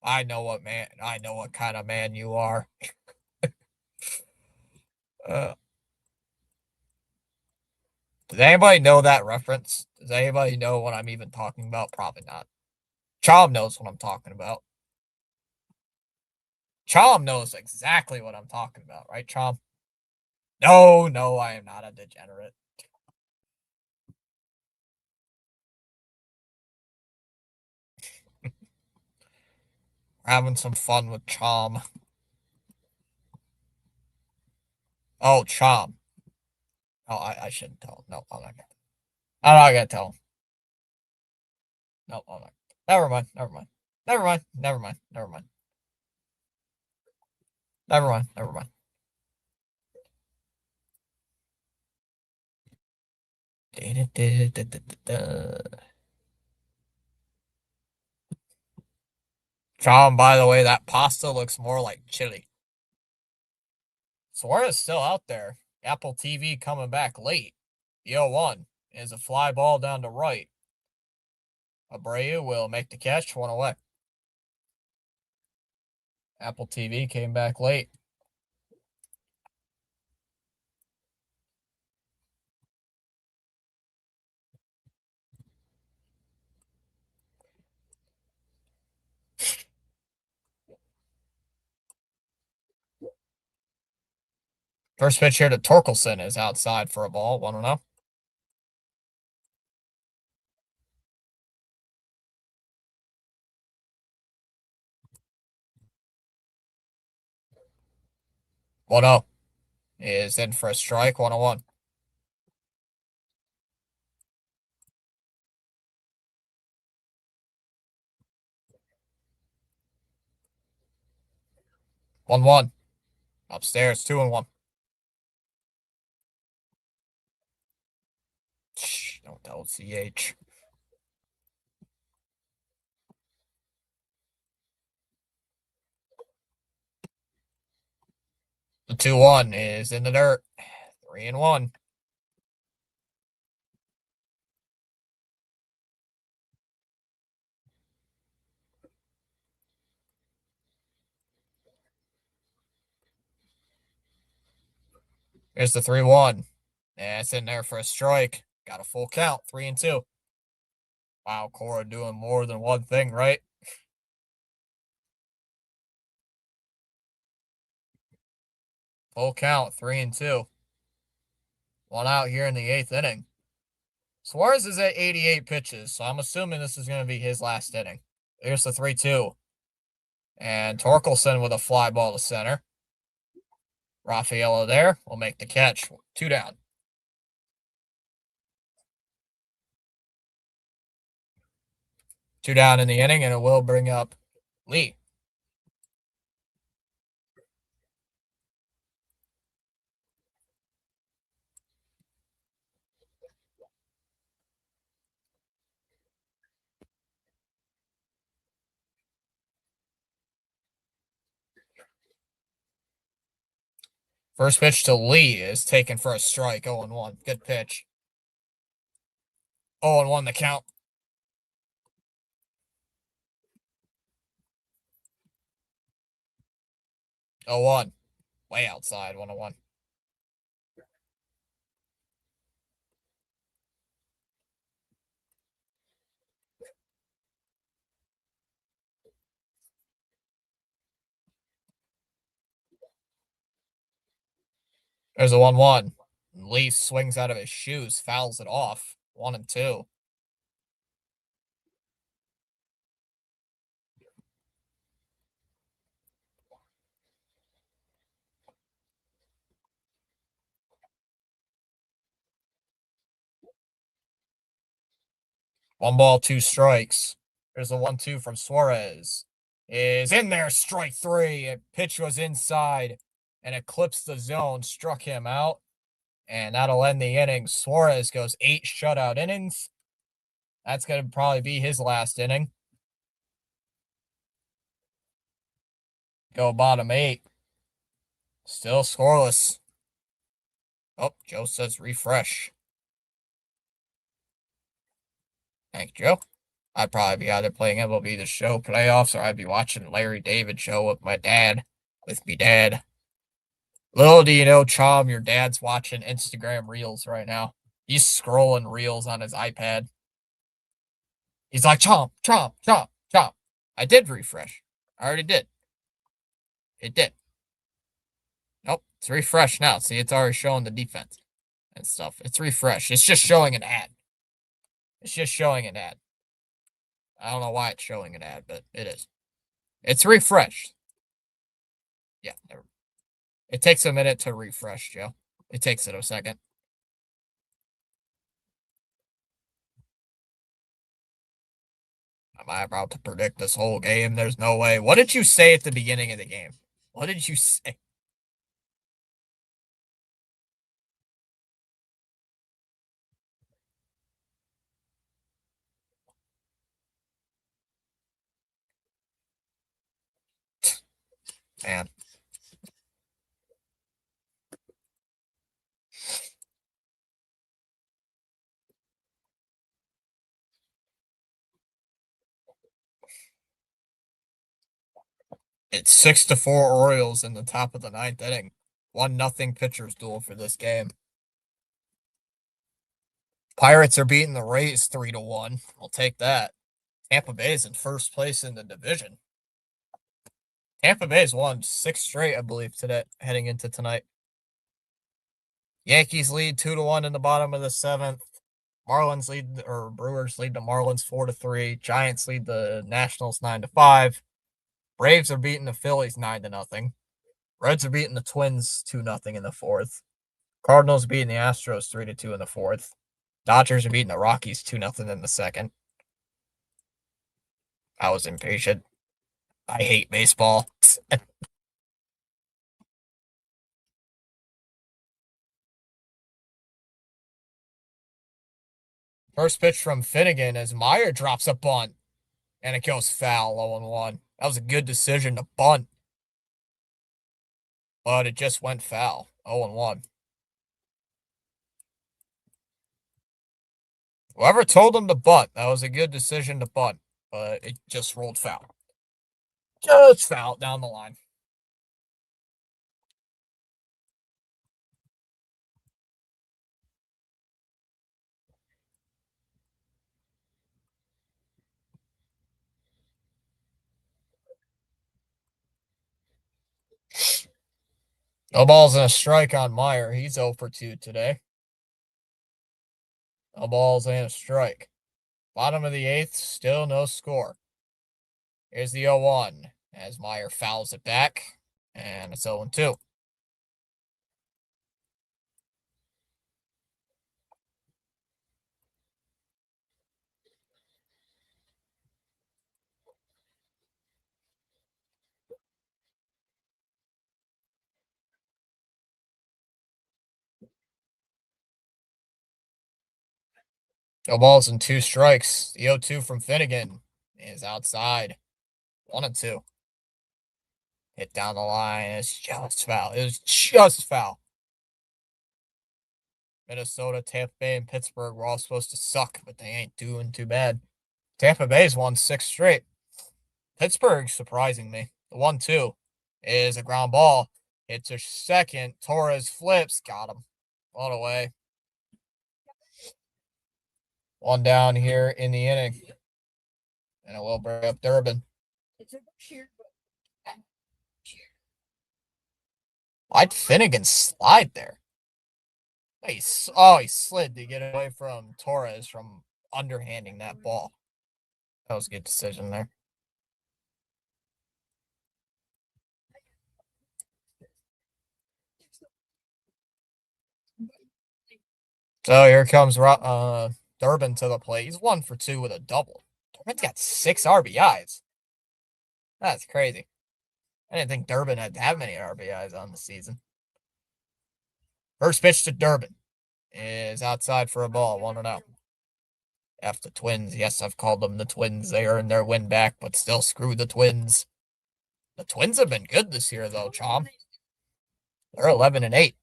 I know what kind of man you are. uh, does anybody know that reference? Does anybody know what I'm even talking about? Probably not. Chom knows what I'm talking about. Chom knows exactly what I'm talking about, right, Chom? No, I am not a degenerate. We're having some fun with Chom. Oh, Chom. Oh, I shouldn't tell him. No, I'm not gonna. I'm not gonna tell him. No, I'm not. Never mind. Never mind. Never mind. Never mind. Never mind. Never mind. Never mind. Chom, by the way, that pasta looks more like chili. Suarez still out there. Apple TV coming back late. The 0-1 is a fly ball down to right. Abreu will make the catch, one away. Apple TV came back late. First pitch here to Torkelson is outside for a ball, 1-0. One zero is in for a strike, 1-1. 1-1. Upstairs, 2-1. Don't tell CH. The 2-1 is in the dirt. 3-1. Here's the 3-1. Yeah, it's in there for a strike. Got a full count, 3-2. Wow, Cora doing more than one thing, right? Full count, 3-2. One out here in the 8th inning. Suarez is at 88 pitches, so I'm assuming this is going to be his last inning. Here's the 3-2. And Torkelson with a fly ball to center. Raffaello there will make the catch. 2 down. Two down in the inning, and it will bring up Lee. First pitch to Lee is taken for a strike, 0-1. Good pitch. 0-1 the count. 0-1. Way outside, 1-1. There's a 1-1. Lee swings out of his shoes, fouls it off. 1-2. One ball, 2 strikes. There's a 1-2 from Suarez. Is in there, strike 3. A pitch was inside and eclipsed the zone, struck him out. And that'll end the inning. Suarez goes 8 shutout innings. That's going to probably be his last inning. Go bottom 8. Still scoreless. Oh, Joe says refresh. Thank you, Joe. I'd probably be either playing MLB The Show playoffs or I'd be watching Larry David show with my dad. With me dad. Little do you know, Chom, your dad's watching Instagram Reels right now. He's scrolling Reels on his iPad. He's like, Chomp, Chomp, Chomp, Chomp. I did refresh. I already did. It did. Nope, it's refreshed now. See, it's already showing the defense and stuff. It's refreshed. It's just showing an ad. It's just showing an ad. I don't know why it's showing an ad, but it is. It's refreshed. Yeah, never. It takes a minute to refresh, Joe. It takes it a second. Am I about to predict this whole game? There's no way. What did you say at the beginning of the game? What did you say? Man. It's 6-4 Orioles in the top of the 9th inning. 1-0 pitcher's duel for this game. Pirates are beating the Rays 3-1. I'll take that. Tampa Bay's in first place in the division. Tampa Bay's won 6 straight, I believe, today, heading into tonight. Yankees lead 2-1 in the bottom of the 7th. Marlins lead, or Brewers lead the Marlins 4-3. Giants lead the Nationals 9-5. Braves are beating the Phillies 9-0. Reds are beating the Twins 2-0 in the 4th. Cardinals beating the Astros 3-2 in the 4th. Dodgers are beating the Rockies 2-0 in the 2nd. I was impatient. I hate baseball. First pitch from Finnegan as Meyer drops a bunt. And it goes foul, 0-1. That was a good decision to bunt. But it just went foul, 0-1. Whoever told him to bunt, that was a good decision to bunt. But it just rolled foul. Just foul down the line. No balls and a strike on Meyer. He's 0 for 2 today. No balls and a strike. Bottom of the 8th, still no score. Here's the 0-1 as Meyer fouls it back, and it's 0-2. No balls and 2 strikes. The 0-2 from Finnegan is outside. 1-2. Hit down the line. It's just foul. It was just foul. Minnesota, Tampa Bay, and Pittsburgh were all supposed to suck, but they ain't doing too bad. Tampa Bay's won 6 straight. Pittsburgh surprising me. The 1-2 is a ground ball. Hits a second. Torres flips. Got him. All away. One down here in the inning. And it will bring up Durbin. Why'd Finnegan slide there? He slid to get away from Torres from underhanding that ball. That was a good decision there. So here comes Durbin to the plate. He's 1 for 2 with a double. Durbin's got 6 RBIs. That's crazy. I didn't think Durbin had that many RBIs on the season. First pitch to Durbin is outside for a ball, 1-0. F the Twins. Yes, I've called them the Twins. They earned their win back, but still screw the Twins. The Twins have been good this year, though, Chom. They're 11-8. I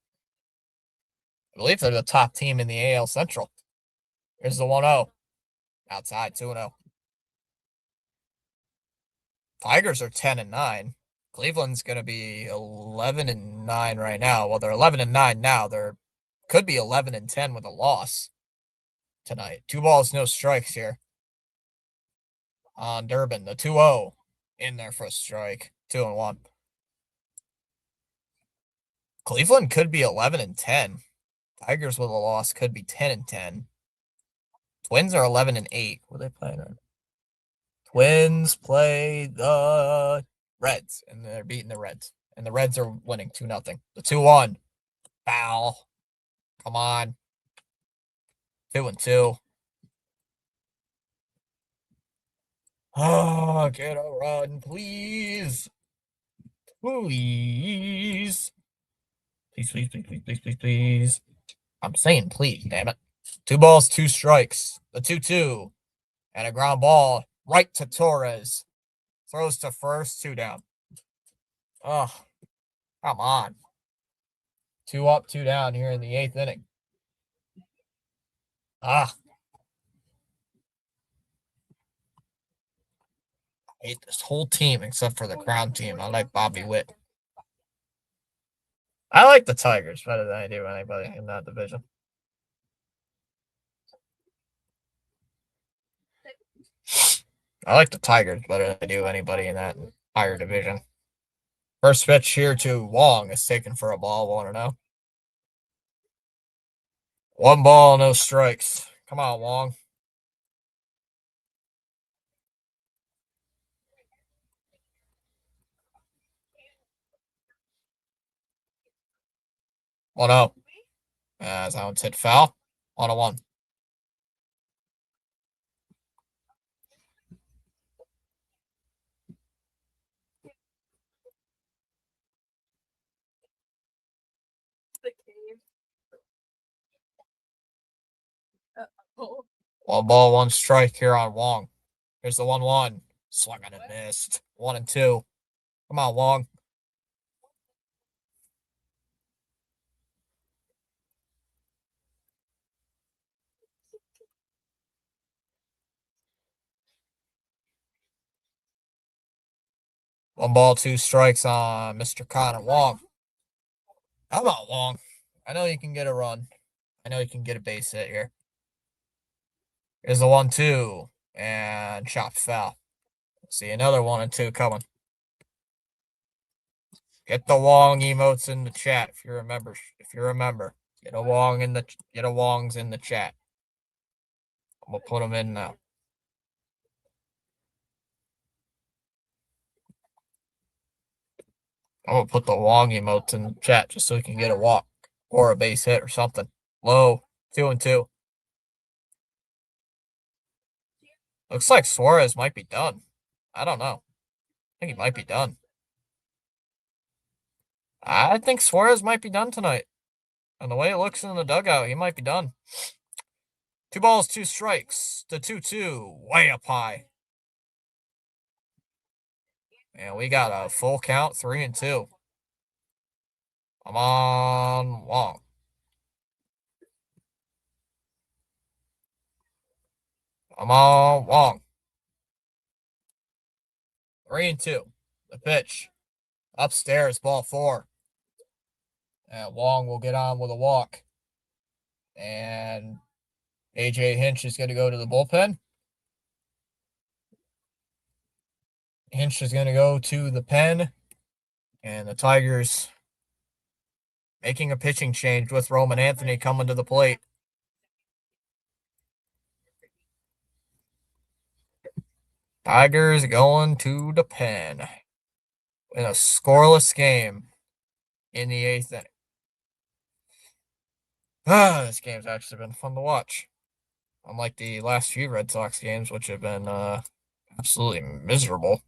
believe they're the top team in the AL Central. Here's the 1-0. Outside, 2-0. Tigers are 10-9. Cleveland's going to be 11-9 right now. Well, they're 11-9 now. They're could be 11-10 with a loss tonight. 2 balls, no strikes here on Durbin. The 2-0 in there for a strike. 2-1. Cleveland could be 11-10. Tigers with a loss could be 10-10. Twins are 11-8. What are they playing on? Twins play the Reds, and they're beating the Reds. And the Reds are winning 2-0. The 2-1. Foul. Come on. 2-2. Oh, get a run, please. Please. Please. I'm saying please, damn it. 2 balls, 2 strikes. The 2-2. And a ground ball right to Torres. Throws to first, 2 down. Oh, come on. 2 up, 2 down here in the 8th inning. I hate this whole team except for the Crown team. I like Bobby Witt. I like the Tigers better than I do anybody in that division. I like the Tigers better than I do anybody in that higher division. First pitch here to Wong is taken for a ball, 1-0. 1 ball, no strikes. Come on, Wong. One out. As that one's hit foul. 1-1. One ball, 1 strike here on Wong. Here's the 1-1. Swung and missed. 1-2. Come on, Wong. One ball, 2 strikes on Mr. Connor Wong. How about Wong? I know you can get a run. I know you can get a base hit here. Here's the 1-2. And chop foul. See another 1-2 coming. Get the Wong emotes in the chat if you remember. If you remember, get a Wongs in the chat. We'll put them in now. I'm gonna put the Wong emotes in the chat just so we can get a walk or a base hit or something. Low, 2-2. Looks like Suarez might be done. I don't know. I think he might be done. I think Suarez might be done tonight. And the way it looks in the dugout, he might be done. 2 balls, 2 strikes. The 2-2, way up high. And we got a full count, 3-2. Come on, Wong. Come on, Wong. 3-2. The pitch. Upstairs, ball 4. And Wong will get on with a walk. And AJ Hinch is going to go to the bullpen. Hinch is going to go to the pen. And the Tigers making a pitching change with Roman Anthony coming to the plate. Tigers going to the pen in a scoreless game in the 8th inning. This game's actually been fun to watch. Unlike the last few Red Sox games, which have been absolutely miserable.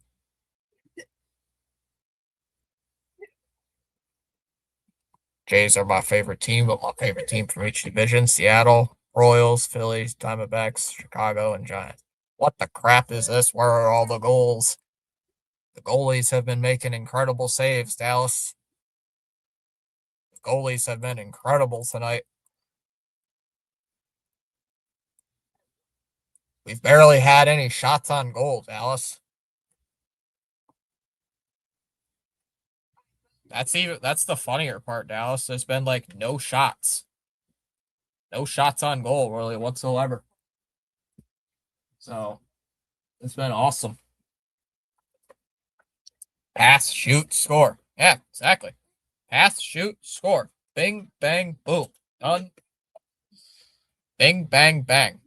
Jays are my favorite team, but my favorite team from each division: Seattle, Royals, Phillies, Diamondbacks, Chicago, and Giants. What the crap is this? Where are all the goals? The goalies have been making incredible saves, Dallas. The goalies have been incredible tonight. We've barely had any shots on goal, Dallas. That's the funnier part, Dallas. There's been like no shots. No shots on goal, really, whatsoever. So it's been awesome. Pass, shoot, score. Yeah, exactly. Pass, shoot, score. Bing, bang, boom. Done. Bing, bang, bang.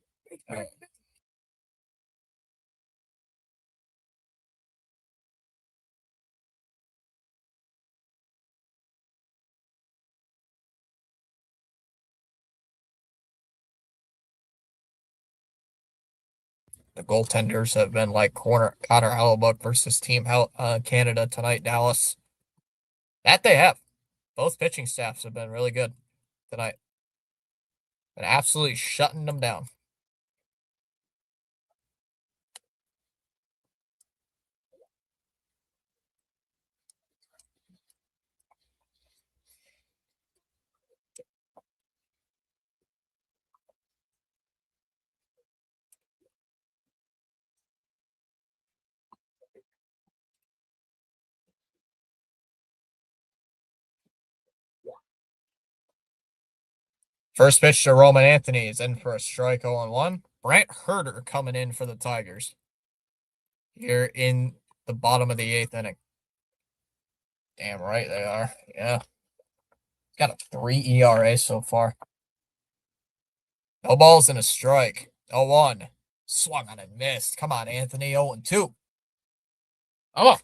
The goaltenders have been like Connor Hellebuyck versus Team Canada tonight, Dallas. That they have. Both pitching staffs have been really good tonight. Been absolutely shutting them down. First pitch to Roman Anthony is in for a strike 0-1. Brant Herter coming in for the Tigers here in the bottom of the 8th inning. Damn right they are. Yeah. Got a 3 ERA so far. No balls and a strike. 0-1. Swung on and missed. Come on, Anthony. 0-2. Come on.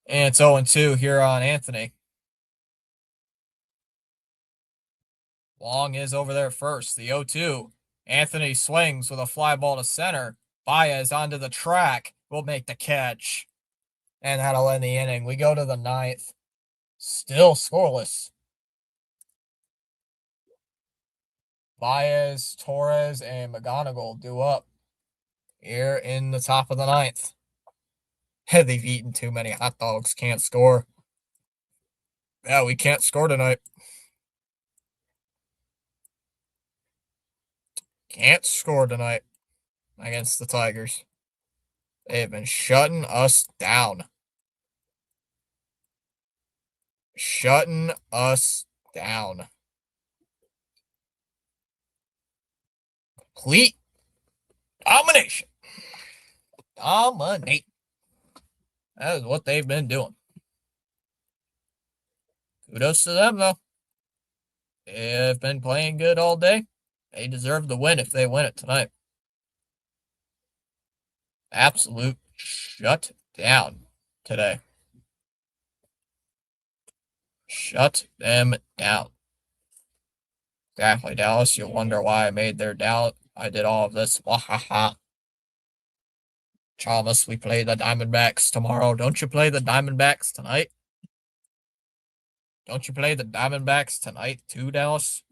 And it's 0-2 here on Anthony. Long is over there first. The 0-2. Anthony swings with a fly ball to center. Baez onto the track will make the catch. And that'll end the inning. We go to the 9th. Still scoreless. Baez, Torres, and McGonigal due up here in the top of the 9th. They've eaten too many hot dogs. Can't score. Yeah, we can't score tonight. Can't score tonight against the Tigers. They have been shutting us down. shutting us down. Complete domination. Dominate. That is what they've been doing. Kudos to them, though. They've been playing good all day. They deserve the win if they win it tonight. Absolute shut down today. Shut them down. Exactly, Dallas. You'll wonder why I made their doubt. I did all of this. Wahaha. Chalmers, we play the Diamondbacks tomorrow. Don't you play the Diamondbacks tonight? Don't you play the Diamondbacks tonight too, Dallas?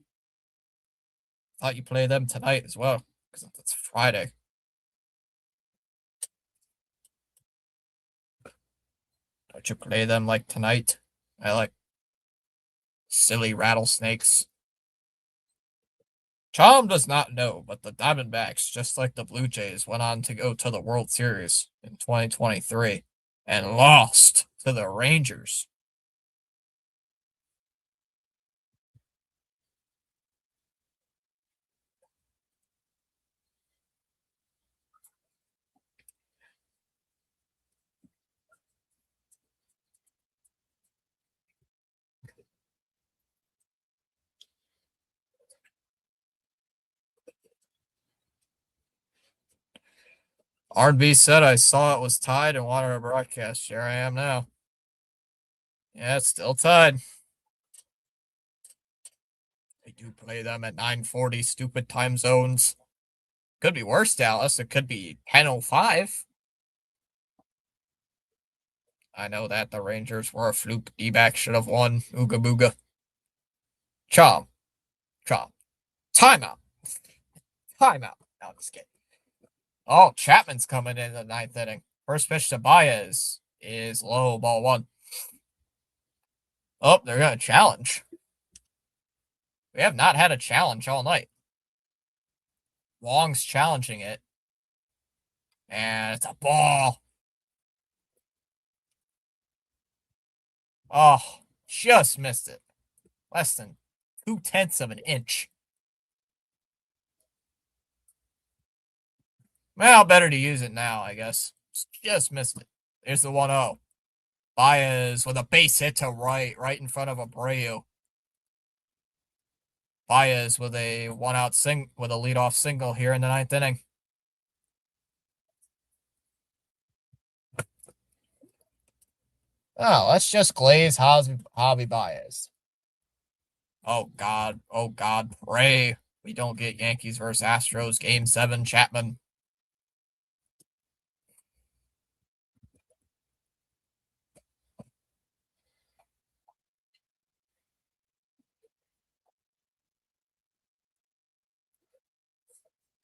Thought you play them tonight as well, because it's Friday. Don't you play them like tonight? I like silly rattlesnakes. Chom does not know, but the Diamondbacks, just like the Blue Jays, went on to go to the World Series in 2023 and lost to the Rangers. R&B said I saw it was tied and wanted a broadcast. Here I am now. Yeah, it's still tied. They do play them at 9:40, stupid time zones. Could be worse, Dallas. It could be 10:05. I know that the Rangers were a fluke. D-back should have won. Ooga booga. Chom. Timeout. Timeout. No, I'm just kidding. Oh, Chapman's coming in the ninth inning. First pitch to Baez is low, ball one. Oh, they're going to challenge. We have not had a challenge all night. Wong's challenging it. And it's a ball. Oh, just missed it. Less than 0.2 of an inch. Well, better to use it now, I guess. Just missed it. There's the 1-0. Baez with a base hit to right in front of Abreu. Baez with a one-out with a leadoff single here in the ninth inning. Oh, let's just glaze Javi Baez. Oh God, pray we don't get Yankees versus Astros Game 7, Chapman.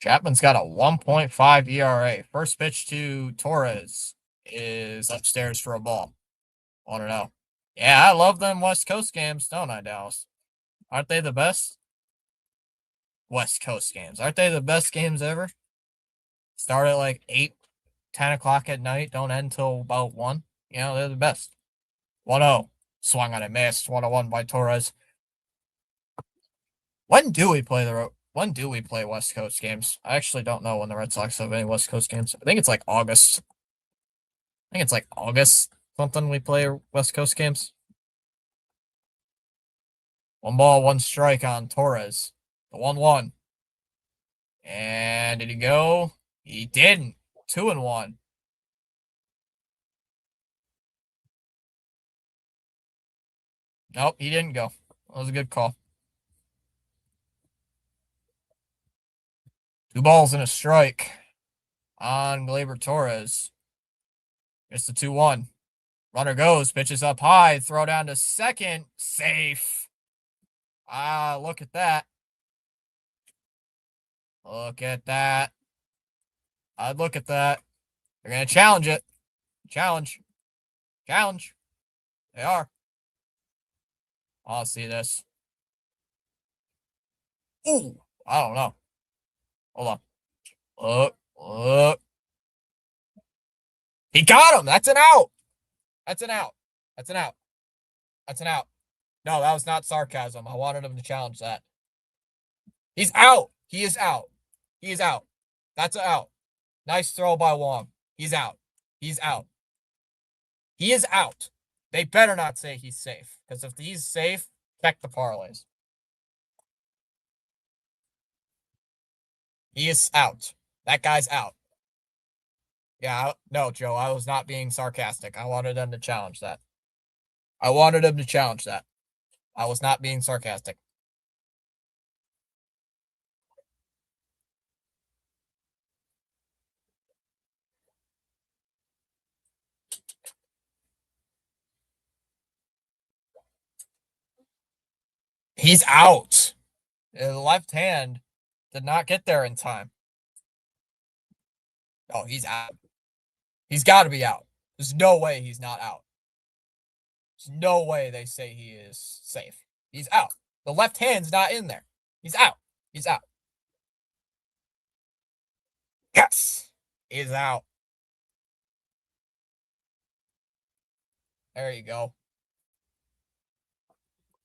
Chapman's got a 1.5 ERA. First pitch to Torres is upstairs for a ball. 1-0. Yeah, I love them West Coast games, don't I, Dallas? Aren't they the best? West Coast games. Aren't they the best games ever? Start at like 8, 10 o'clock at night, don't end till about 1. You know, they're the best. 1-0. Swung on a miss. 1-1 by Torres. When do we play West Coast games? I actually don't know when the Red Sox have any West Coast games. I think it's like August. Something we play West Coast games. 1 ball, 1 strike on Torres. The 1-1. And did he go? He didn't. 2-1. Nope, he didn't go. That was a good call. 2 balls and a strike on Gleyber Torres. It's the 2-1. Runner goes, pitches up high, throw down to second, safe. Look at that. Look at that. I'd look at that. They're going to challenge it. Challenge. They are. I'll see this. Ooh, I don't know. Hold on. Look. He got him. That's an out. That's an out. No, that was not sarcasm. I wanted him to challenge that. He's out. He is out. He is out. That's an out. Nice throw by Wong. He's out. He's out. He is out. They better not say he's safe. Because if he's safe, check the parlays. He is out. That guy's out. Yeah, no, Joe, I was not being sarcastic. I wanted him to challenge that. I wanted him to challenge that. I was not being sarcastic. He's out. The left hand did not get there in time. Oh, he's out. He's got to be out. There's no way he's not out. There's no way they say he is safe. He's out. The left hand's not in there. He's out. He's out. Yes. He's out. There you go.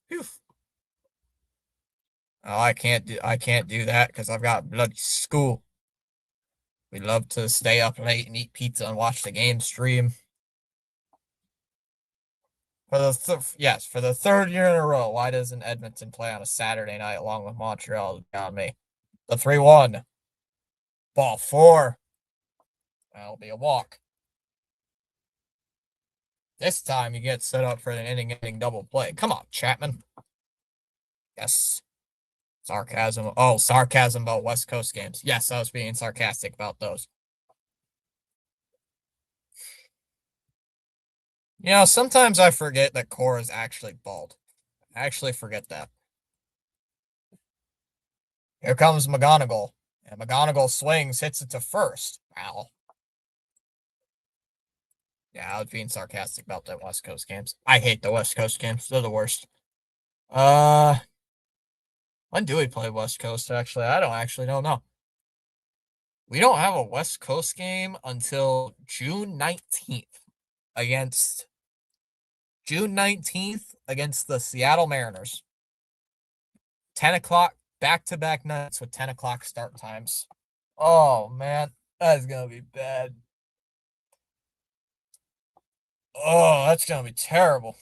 Phew. Oh, I can't do that because I've got bloody school. We love to stay up late and eat pizza and watch the game stream. For the third year in a row, why doesn't Edmonton play on a Saturday night along with Montreal? Got me. The 3-1. Ball 4. That'll be a walk. This time you get set up for an inning double play. Come on, Chapman. Yes. Sarcasm. Oh, sarcasm about West Coast games. Yes, I was being sarcastic about those. You know, sometimes I forget that Cora is actually bald. I actually forget that. Here comes McGonigal. And McGonigal swings, hits it to first. Wow. Yeah, I was being sarcastic about that West Coast games. I hate the West Coast games. They're the worst. When do we play West Coast, actually? I don't actually know. No. We don't have a West Coast game until June 19th against the Seattle Mariners. 10 o'clock, back-to-back nights with 10 o'clock start times. Oh, man. That is going to be bad. Oh, that's going to be terrible.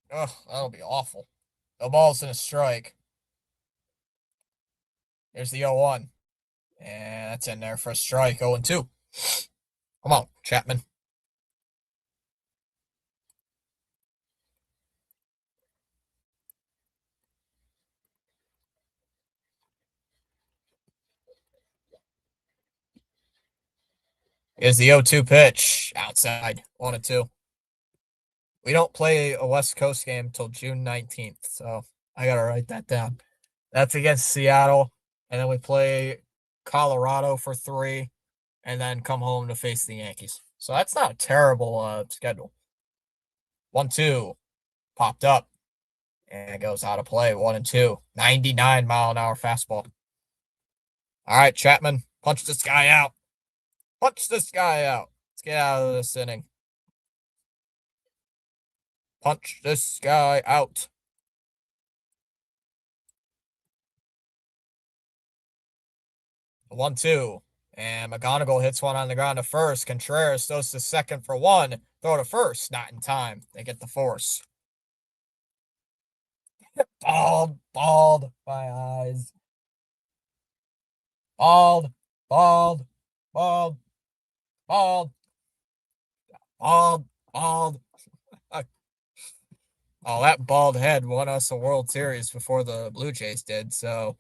Oh, that'll be awful. The ball's in a strike. Here's the 0-1. And that's in there for a strike. 0-2. Come on, Chapman. Here's the 0-2 pitch. Outside. 1-2. We don't play a West Coast game until June 19th, so I got to write that down. That's against Seattle, and then we play Colorado for 3, and then come home to face the Yankees. So that's not a terrible schedule. 1-2. Popped up. And it goes out of play. 1-2. 99-mile-an-hour fastball. All right, Chapman. Punch this guy out. Punch this guy out. Let's get out of this inning. Punch this guy out. 1-2. And McGonigal hits one on the ground to first. Contreras throws to second for 1. Throw to first. Not in time. They get the force. Bald. My eyes. Bald. Oh, that bald head won us a World Series before the Blue Jays did, so.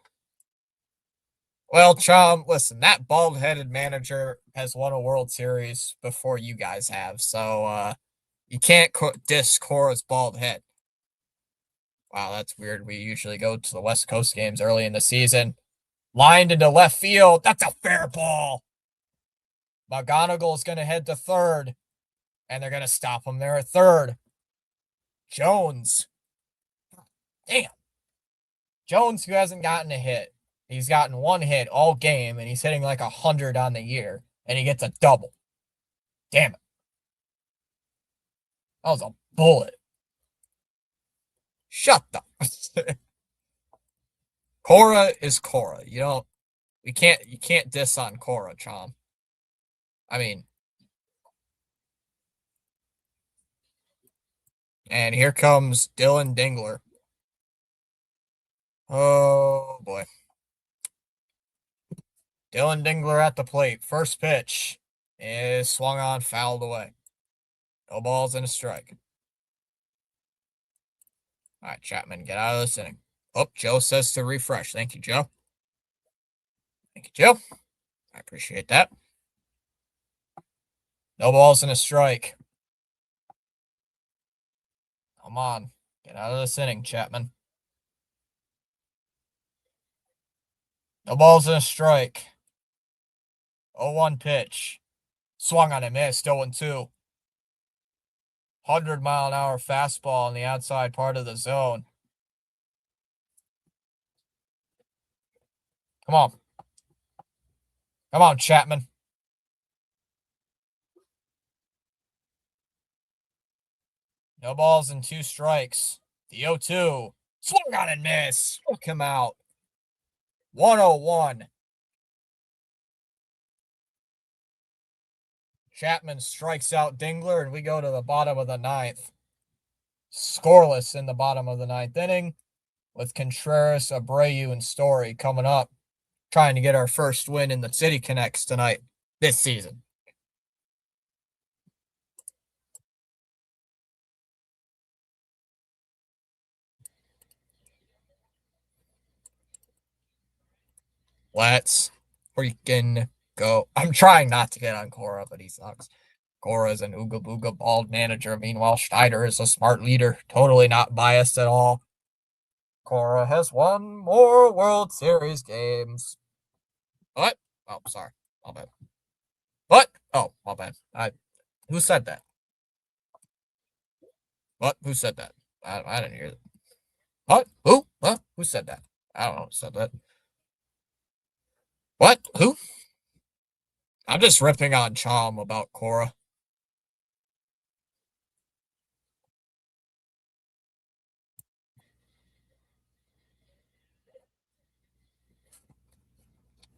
Well, Chum, listen, that bald-headed manager has won a World Series before you guys have, so you can't diss Cora's bald head. Wow, that's weird. We usually go to the West Coast games early in the season. Lined into left field. That's a fair ball. McGonigal's going to head to third, and they're going to stop him there at third. Jones. Damn. Jones, who hasn't gotten a hit. He's gotten 1 hit all game, and he's hitting like 100 on the year, and he gets a double. Damn it. That was a bullet. Shut up. Cora is Cora. You can't diss on Cora, Chom. I mean, and here comes Dylan Dingler. Oh boy. Dylan Dingler at the plate. First pitch is swung on, fouled away. No balls and a strike. All right, Chapman, get out of this inning. Oh, Joe says to refresh. Thank you, Joe. Thank you, Joe. I appreciate that. No balls and a strike. Come on. Get out of this inning, Chapman. No balls and a strike. 0-1 pitch. Swung on and missed. 0-2. 100-mile-an-hour fastball on the outside part of the zone. Come on. Come on, Chapman. No balls and 2 strikes. The 0-2. Swung on and missed. Struck him out. 101. Chapman strikes out Dingler, and we go to the bottom of the 9th. Scoreless in the bottom of the 9th inning, with Contreras, Abreu, and Story coming up, trying to get our first win in the City Connects tonight, this season. Let's freaking go. I'm trying not to get on Cora, but he sucks. Cora is an ooga booga bald manager. Meanwhile, Schneider is a smart leader, totally not biased at all. Cora has won more World Series games. What? Oh, sorry. My bad. What? Oh, my bad. Who said that? What? Who said that? I didn't hear that. What? Who? What? Who said that? I don't know who said that. What? Who? I'm just ripping on Chom about Cora.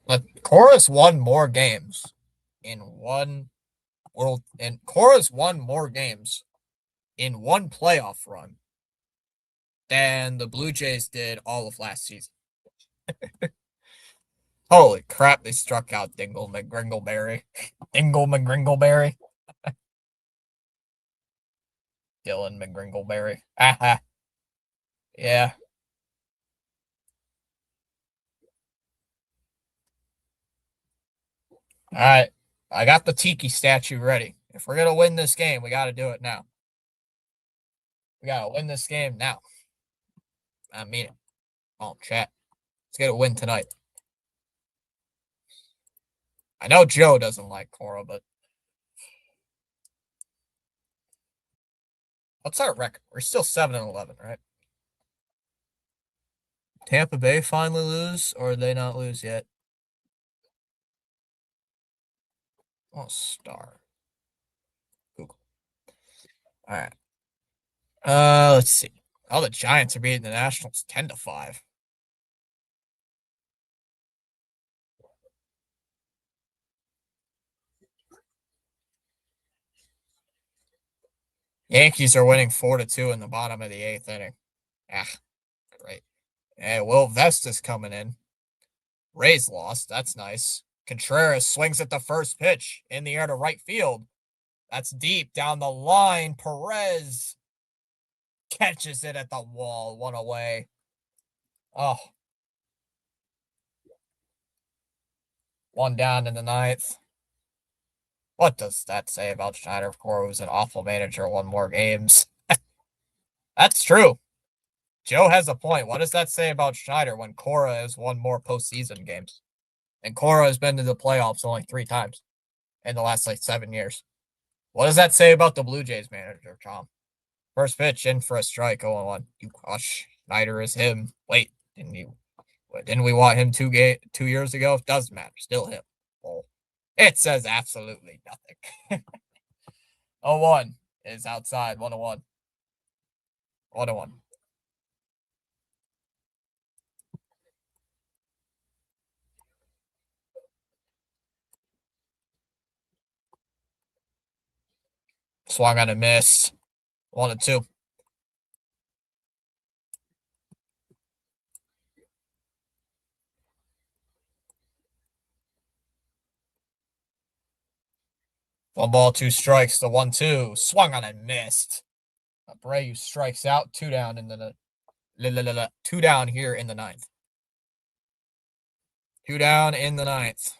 But Cora's won more games in one world, and Cora's won more games in one playoff run than the Blue Jays did all of last season. Holy crap, they struck out Dingle McGringleberry. Dingle McGringleberry. Dylan McGringleberry. Aha. Yeah. All right. I got the Tiki statue ready. If we're going to win this game, we got to do it now. We got to win this game now. I mean it. Oh, chat. Let's get a win tonight. I know Joe doesn't like Cora, but what's our record? We're still 7-11, right? Tampa Bay finally lose, or did they not lose yet? Oh, star. Google. All right. Let's see. Oh, the Giants are beating the Nationals 10-5. Yankees are winning 4-2 in the bottom of the 8th inning. Ah, great. And Will Vesta's coming in. Rays lost. That's nice. Contreras swings at the first pitch in the air to right field. That's deep down the line. Perez catches it at the wall. 1 away. Oh. 1 down in the 9th. What does that say about Schneider? Cora was an awful manager, won more games. That's true. Joe has a point. What does that say about Schneider when Cora has won more postseason games? And Cora has been to the playoffs only 3 times in the last 7 years. What does that say about the Blue Jays manager, Tom? First pitch in for a strike, 0-1. You crush. Schneider is him. Wait, didn't we want him 2 years ago? Doesn't matter. Still him. Oh, it says absolutely nothing. 0-1 is outside. 1-1. 1-1. Swung on a miss. 1-2. One ball, two strikes. The 1-2. Swung on and missed. Abreu strikes out. 2 down in the 2 down here in the 9th. 2 down in the 9th.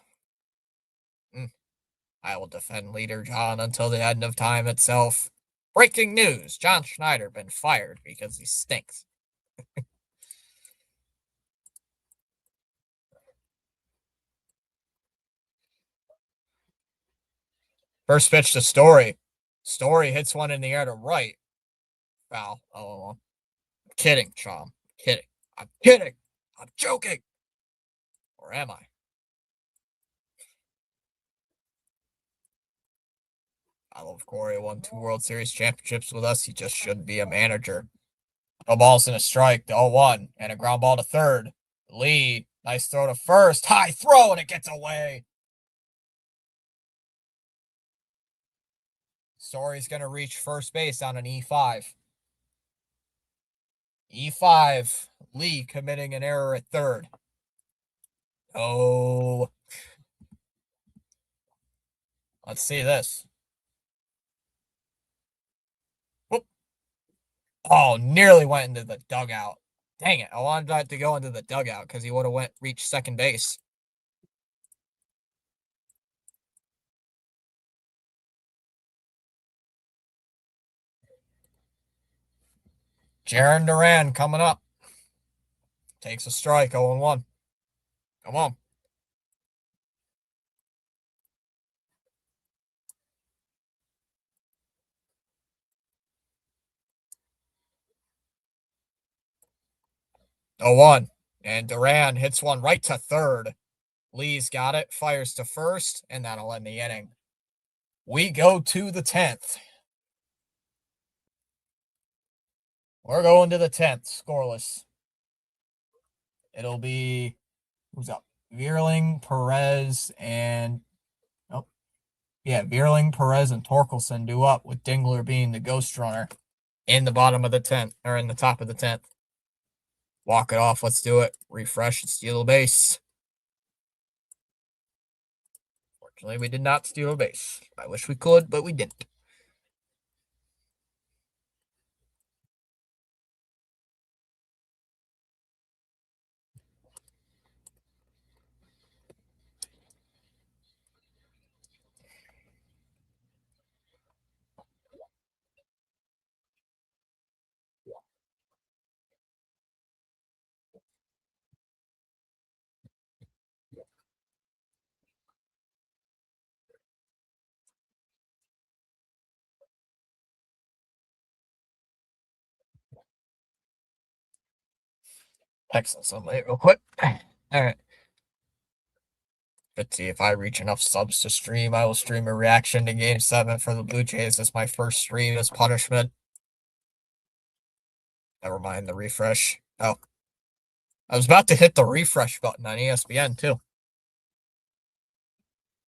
I will defend leader John until the end of time itself. Breaking news: John Schneider been fired because he stinks. First pitch to Story. Story hits one in the air to right. Foul. Oh, I'm kidding, Chom. Kidding. I'm kidding. I'm joking. Or am I? I love Corey. Won 2 World Series championships with us. He just shouldn't be a manager. No balls and a strike. The 0-1 and a ground ball to third. Lee, nice throw to first. High throw and it gets away. Story's going to reach first base on an E5. E5. Lee committing an error at third. Oh. Let's see this. Whoop. Oh, nearly went into the dugout. Dang it. I wanted that to go into the dugout because he would have reached second base. Jarren Duran coming up. Takes a strike, 0-1. Come on. Oh, 1. And Duran hits one right to third. Lee's got it, fires to first, and that'll end the inning. We go to the 10th. We're going to the 10th, scoreless. It'll be, who's up? Vierling, Perez, and Vierling, Perez, and Torkelson do up, with Dingler being the ghost runner in the bottom of the 10th, or in the top of the 10th. Walk it off. Let's do it. Refresh and steal a base. Fortunately, we did not steal a base. I wish we could, but we didn't. Texting somebody real quick. All right. Let's see, if I reach enough subs to stream, I will stream a reaction to Game 7 for the Blue Jays as my first stream as punishment. Never mind the refresh. Oh. I was about to hit the refresh button on ESPN, too.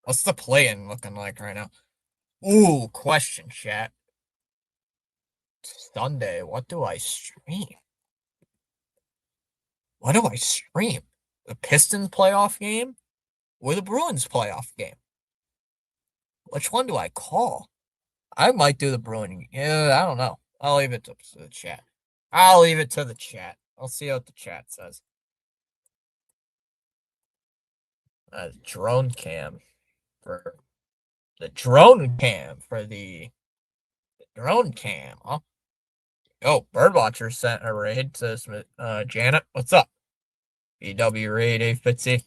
What's the play-in looking like right now? Ooh, question, chat. Sunday, what do I stream? What do I stream? The Pistons playoff game or the Bruins playoff game? Which one do I call? I might do the Bruin. Yeah, I don't know. I'll leave it to the chat. I'll leave it to the chat. I'll see what the chat says. Drone cam for the drone cam for the drone cam, huh? Oh, Birdwatcher sent a raid, says Janet. What's up? BW raid, Dave Fitzy.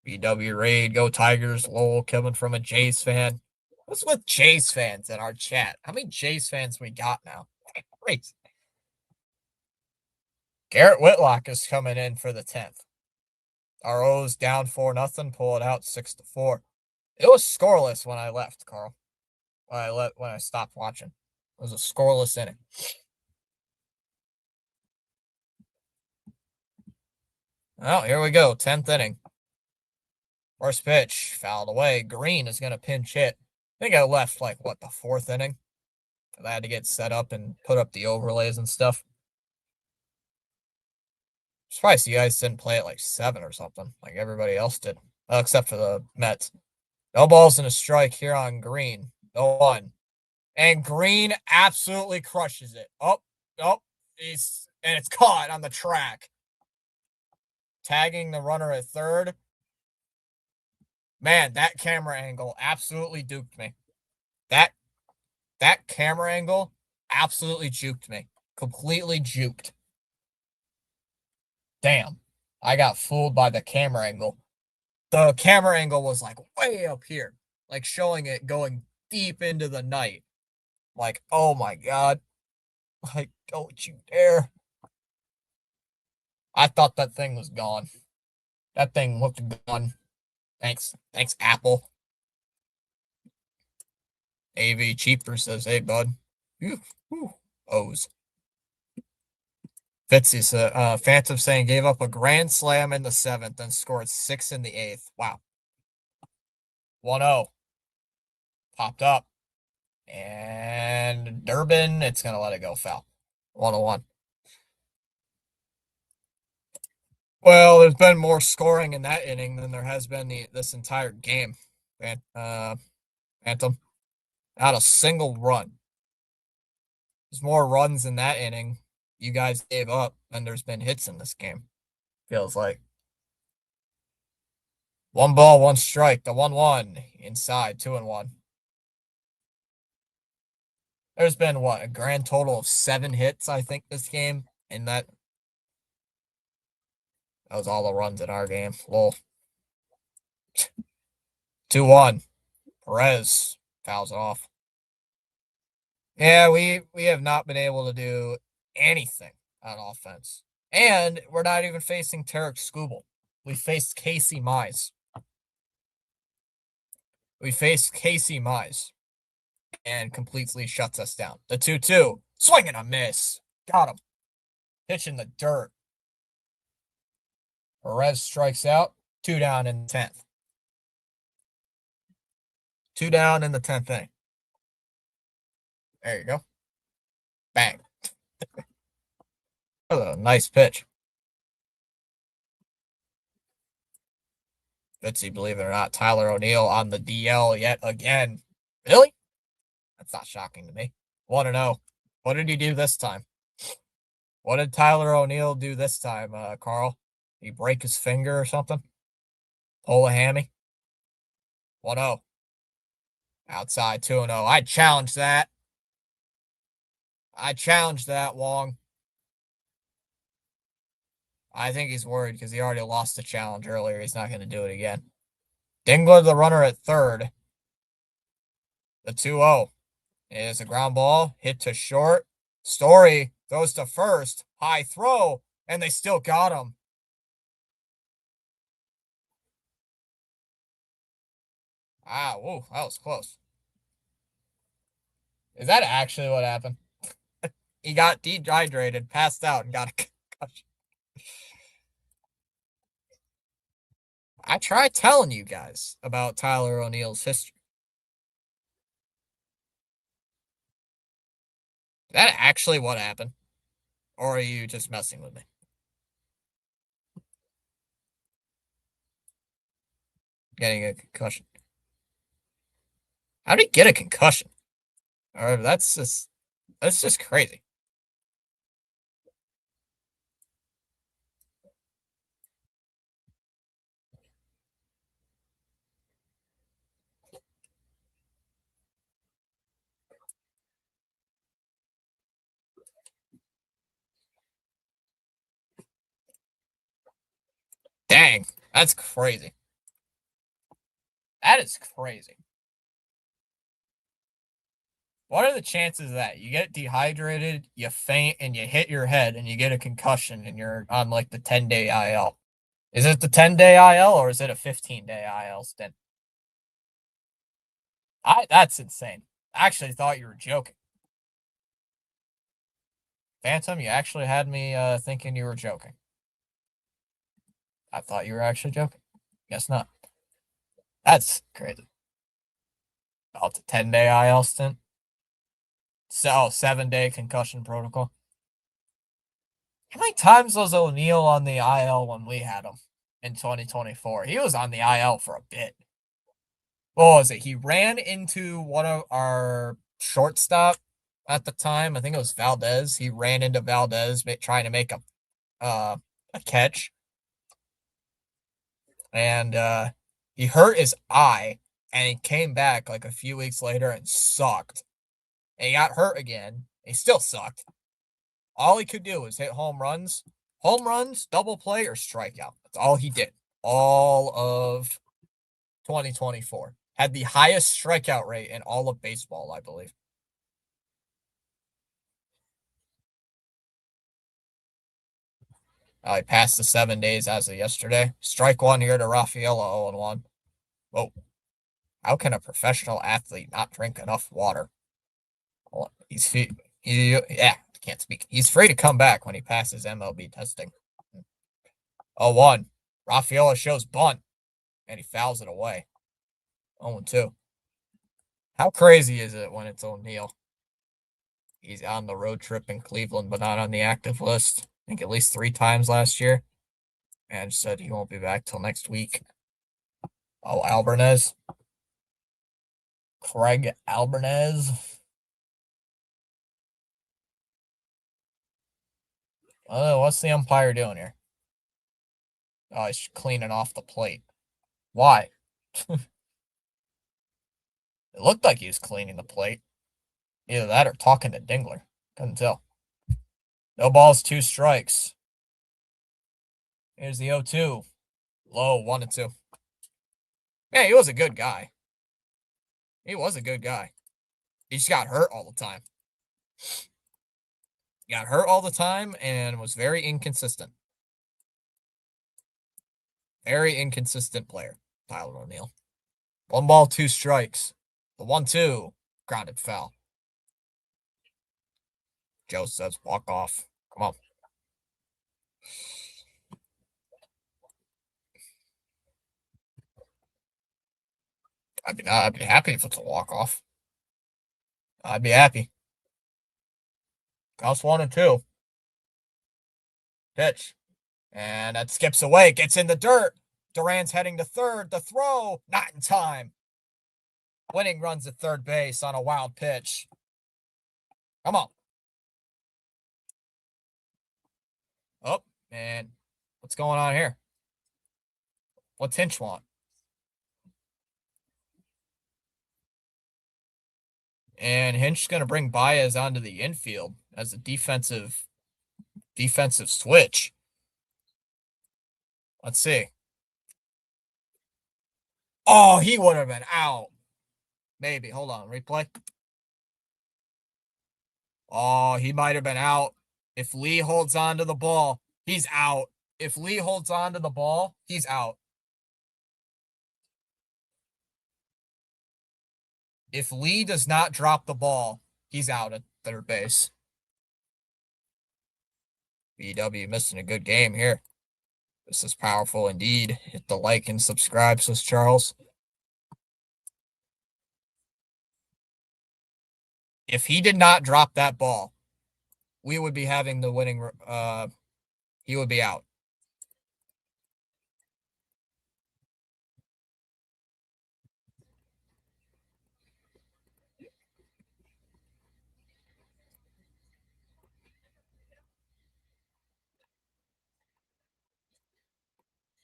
BW raid, go Tigers, lol, coming from a Jays fan. What's with Jays fans in our chat? How many Jays fans we got now? Great. Garrett Whitlock is coming in for the 10th. Our O's down 4-0, pull it out 6-4. It was scoreless when I left, Carl. When I stopped watching. It was a scoreless inning. Oh, here we go. 10th inning. First pitch, fouled away. Green is going to pinch hit. I think I left like what, the 4th inning? I had to get set up and put up the overlays and stuff. I'm surprised you guys didn't play at like 7 or something, like everybody else did, except for the Mets. No balls and a strike here on Green. No one. And Green absolutely crushes it. Oh, and it's caught on the track. Tagging the runner at third. Man, that camera angle absolutely duped me. That camera angle absolutely juked me. Completely juked. Damn. I got fooled by the camera angle. The camera angle was like way up here, like showing it going deep into the night. Like, oh my God. Like, don't you dare. I thought that thing was gone. That thing looked gone. Thanks, Apple. AV Cheaper says, hey, bud. O's. Fitzy's Phantom saying gave up a grand slam in the 7th and scored 6 in the 8th. Wow. 1-0. Popped up. And Durbin, it's going to let it go foul. 1-1. Well, there's been more scoring in that inning than there has been this entire game. Phantom. Not a single run. There's more runs in that inning you guys gave up than there's been hits in this game. Feels like. 1 ball, 1 strike. The 1-1 inside, 2-1. There's been what, a grand total of 7 hits, I think, this game. And that was all the runs in our game. Lol. 2-1. Perez fouls off. Yeah, we have not been able to do anything on offense. And we're not even facing Tarek Skubal. We faced Casey Mize. And completely shuts us down. The 2-2. Swing and a miss. Got him. Pitch in the dirt. Perez strikes out. 2 down in the 10th. 2 down in the 10th inning. There you go. Bang. That was a nice pitch. Fitzy, believe it or not, Tyler O'Neill on the DL yet again. Really? That's not shocking to me. 1-0. What did he do this time? What did Tyler O'Neill do this time, Carl? Did he break his finger or something? Pull a hammy? 1-0. Outside 2-0. I challenge that. Wong. I think he's worried because he already lost the challenge earlier. He's not going to do it again. Dingler, the runner at third. The 2-0 is a ground ball. Hit to short. Story throws to first. High throw. And they still got him. Whoa, that was close. Is that actually what happened? He got dehydrated, passed out, and got a concussion. I tried telling you guys about Tyler O'Neill's history. Is that actually what happened? Or are you just messing with me? Getting a concussion. How did he get a concussion? Or that's just crazy. Dang, that's crazy. That is crazy. What are the chances of that? You get dehydrated, you faint, and you hit your head, and you get a concussion, and you're on like the 10-day IL. Is it the 10-day IL, or is it a 15-day IL stint? That's insane. I actually thought you were joking. Phantom, you actually had me thinking you were joking. I thought you were actually joking. Guess not. That's crazy. Oh, it's a 10-day IL stint. So 7-day concussion protocol. How many times was O'Neill on the IL when we had him in 2024? He was on the IL for a bit. What was it? He ran into one of our shortstop at the time. I think it was Valdez. He ran into Valdez trying to make a catch, and he hurt his eye, and he came back like a few weeks later and sucked. And he got hurt again. He still sucked. All he could do was hit home runs, double play, or strikeout. That's all he did. All of 2024. Had the highest strikeout rate in all of baseball, I believe. He passed the 7 days as of yesterday. Strike one here to Rafaela 0-1. Whoa. How can a professional athlete not drink enough water? Yeah, can't speak. He's free to come back when he passes MLB testing. 0-1. Rafaela shows bunt, and he fouls it away. 0-2. How crazy is it when it's O'Neill? He's on the road trip in Cleveland, but not on the active list. I think at least 3 times last year. And said he won't be back till next week. Oh, Albernez. Craig Albernez. Oh, what's the umpire doing here? Oh, he's cleaning off the plate. Why? It looked like he was cleaning the plate. Either that or talking to Dingler. Couldn't tell. No balls, 2 strikes. Here's the 0-2. Low, 1-2. Yeah, he was a good guy. He was a good guy. He just got hurt all the time. He got hurt all the time and was very inconsistent. Very inconsistent player, Tyler O'Neill. 1 ball, 2 strikes. The 1-2, grounded foul. Joe says, walk off. Come on. I'd be happy if it's a walk off. I'd be happy. Counts 1-2. Pitch. And that skips away. Gets in the dirt. Duran's heading to third. The throw, not in time. Winning runs at third base on a wild pitch. Come on. Oh, man. What's going on here? What's Hinch want? And Hinch's going to bring Baez onto the infield as a defensive switch. Let's see. Oh, he would have been out. Maybe. Hold on. Replay. Oh, he might have been out. If Lee holds on to the ball, he's out. If Lee holds on to the ball, he's out. If Lee does not drop the ball, he's out at third base. BW missing a good game here. This is powerful indeed. Hit the like and subscribe, says Charles. If he did not drop that ball, we would be having the winning. He would be out.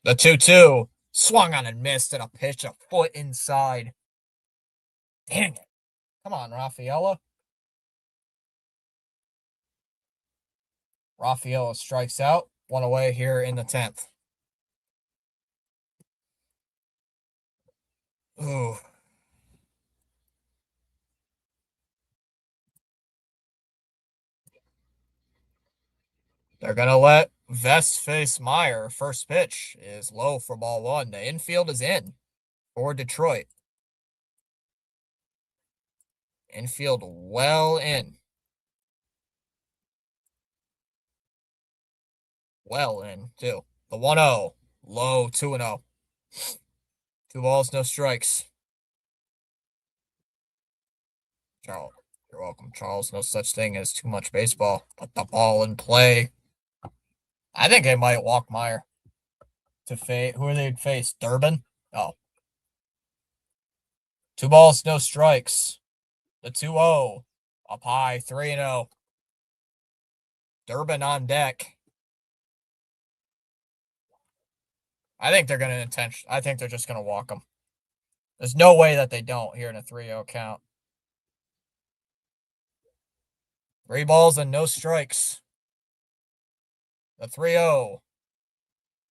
The 2-2 swung on and missed at a pitch a foot inside. Dang it. Come on, Rafaela. Rafaela strikes out. 1 away here in the 10th. Ooh. They're going to let Vest face Meyer. First pitch is low for ball 1. The infield is in for Detroit. Infield well in. well in, too. The 1-0. Low 2-0. 2 balls, no strikes. Charles, you're welcome, Charles. No such thing as too much baseball. Put the ball in play. I think they might walk Meyer to face. Who are they face? Durbin? Oh. 2 balls, no strikes. The 2-0. Up high, 3-0. Durbin on deck. I think they're going to I think they're just going to walk him. There's no way that they don't here in a 3-0 count. 3 balls and no strikes. The 3-0.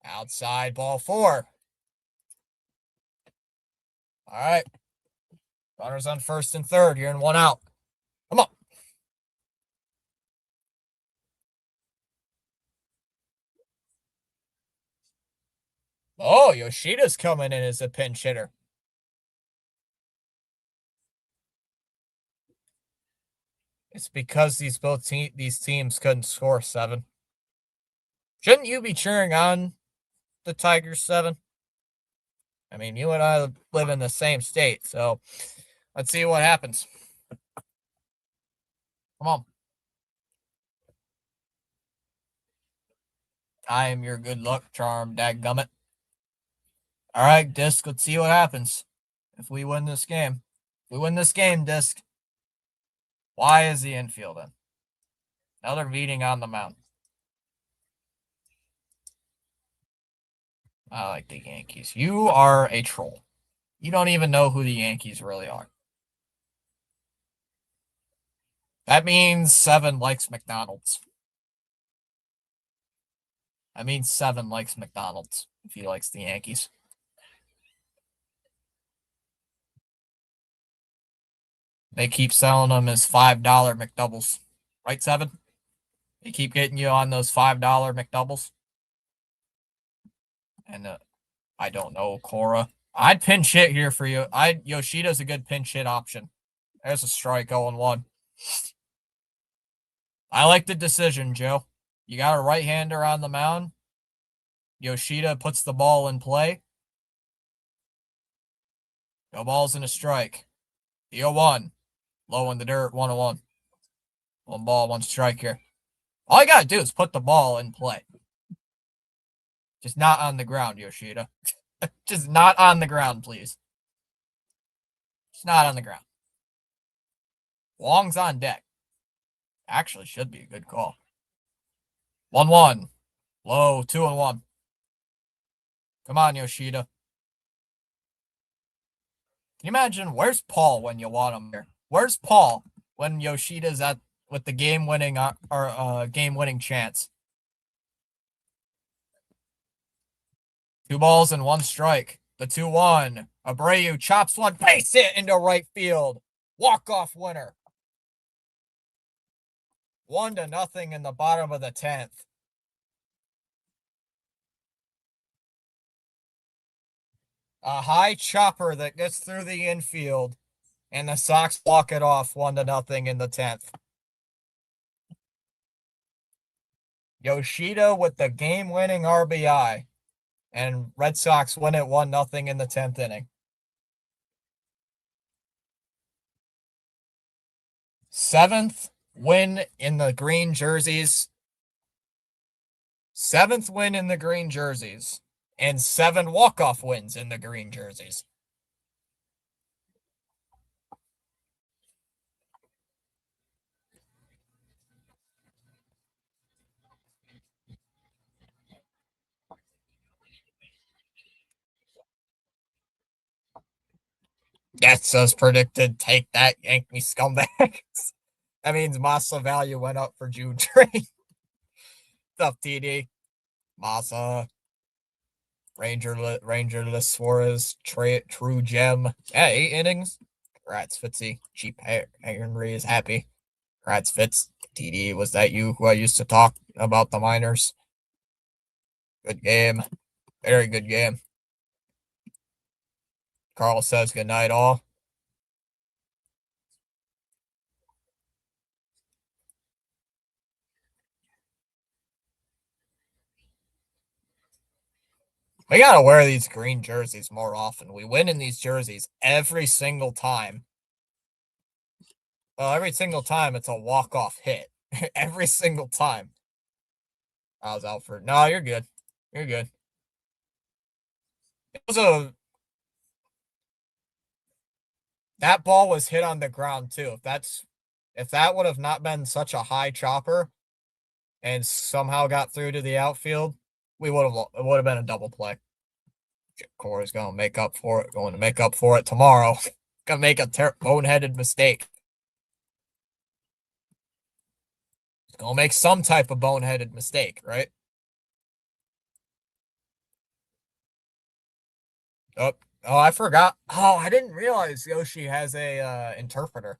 Outside ball 4. All right. Runners on first and third. You're in 1 out. Come on. Oh, Yoshida's coming in as a pinch hitter. It's because these teams couldn't score 7. Shouldn't you be cheering on the Tigers 7? I mean, you and I live in the same state, so let's see what happens. Come on. I am your good luck charm, dadgummit. All right, Disc, let's see what happens if we win this game. If we win this game, Disc, why is the infield in? Another meeting on the mound. I like the Yankees. You are a troll. You don't even know who the Yankees really are. That means 7 likes McDonald's. That means 7 likes McDonald's if he likes the Yankees. They keep selling them as $5 McDoubles. Right, 7? They keep getting you on those $5 McDoubles. And I don't know, Cora. I'd pinch hit here for you. Yoshida's a good pinch hit option. There's a strike 0-1. I like the decision, Joe. You got a right-hander on the mound. Yoshida puts the ball in play. No balls and a strike. The 0-1. Low in the dirt, 1-1. 1 ball, 1 strike here. All you gotta do is put the ball in play. Just not on the ground, Yoshida. Just not on the ground, please. Just not on the ground. Wong's on deck. Actually, should be a good call. 1-1. Low, 2-1. Come on, Yoshida. Can you imagine? Where's Paul when you want him here? Where's Paul when Yoshida's with the game-winning game-winning chance? 2 balls and 1 strike. The 2-1. Abreu chops one base hit into right field. Walk-off winner. 1-0 in the bottom of the 10th. A high chopper that gets through the infield, and the Sox walk it off 1-0 in the 10th. Yoshida with the game-winning RBI, and Red Sox win it 1-0 in the 10th inning. 7th win in the green jerseys. 7th win in the green jerseys. And 7 walk-off wins in the green jerseys. Yes, as predicted. Take that, Yankee scumbags. That means Massa value went up for June trade. Tough TD. Massa. Rangerless Suarez. True gem. Yeah, 8 innings. Congrats, Fitzy. Cheap Henry is happy. Congrats, Fitz. TD, was that you who I used to talk about the minors? Good game. Very good game. Carl says good night, all. We gotta wear these green jerseys more often. We win in these jerseys every single time. Well, every single time it's a walk-off hit. Every single time. I was out for. No, you're good. You're good. It was a. That ball was hit on the ground too. If that would have not been such a high chopper and somehow got through to the outfield, it would have been a double play. Corey's going to make up for it. Going to make up for it tomorrow. Going to make a boneheaded mistake. He's going to make some type of boneheaded mistake, right? Oh, I forgot. Oh, I didn't realize Yoshi has a interpreter.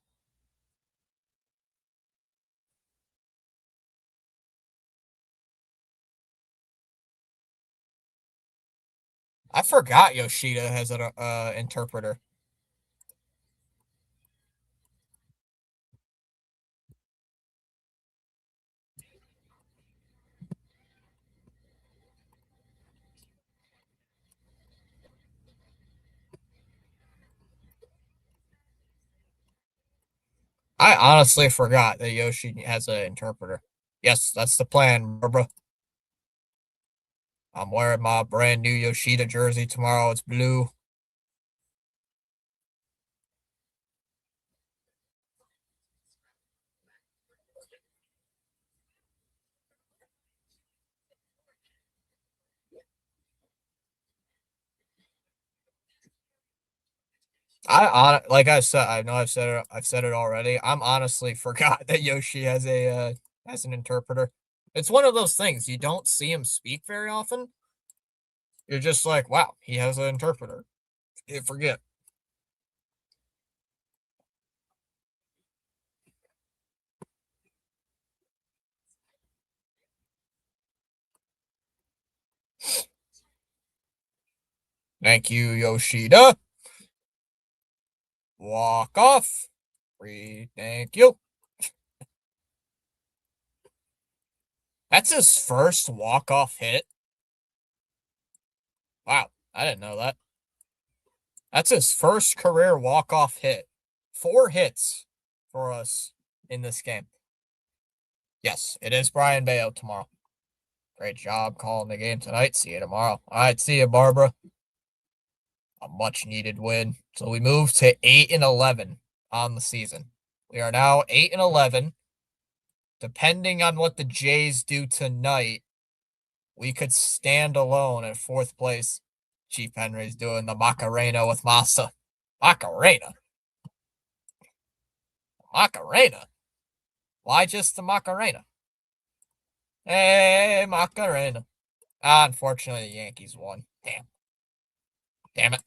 I forgot Yoshida has an interpreter. I honestly forgot that Yoshi has an interpreter. Yes, that's the plan, bro. I'm wearing my brand new Yoshida jersey tomorrow. It's blue. Like I said, I know I've said it already. I'm honestly forgot that Yoshi has an interpreter. It's one of those things you don't see him speak very often. You're just like, wow, he has an interpreter. You forget. Thank you, Yoshida. Walk off. Thank you. That's his first walk-off hit. Wow, I didn't know that. That's his first career walk-off hit. 4 hits for us in this game. Yes, it is Brayan Bello tomorrow. Great job calling the game tonight. See you tomorrow. All right, see you, Barbara. A much-needed win. So we move to 8-11 on the season. We are now 8-11. Depending on what the Jays do tonight, we could stand alone in 4th place. Chief Henry's doing the Macarena with Masa. Macarena? Macarena? Why just the Macarena? Hey, Macarena. Unfortunately, the Yankees won. Damn. Damn it.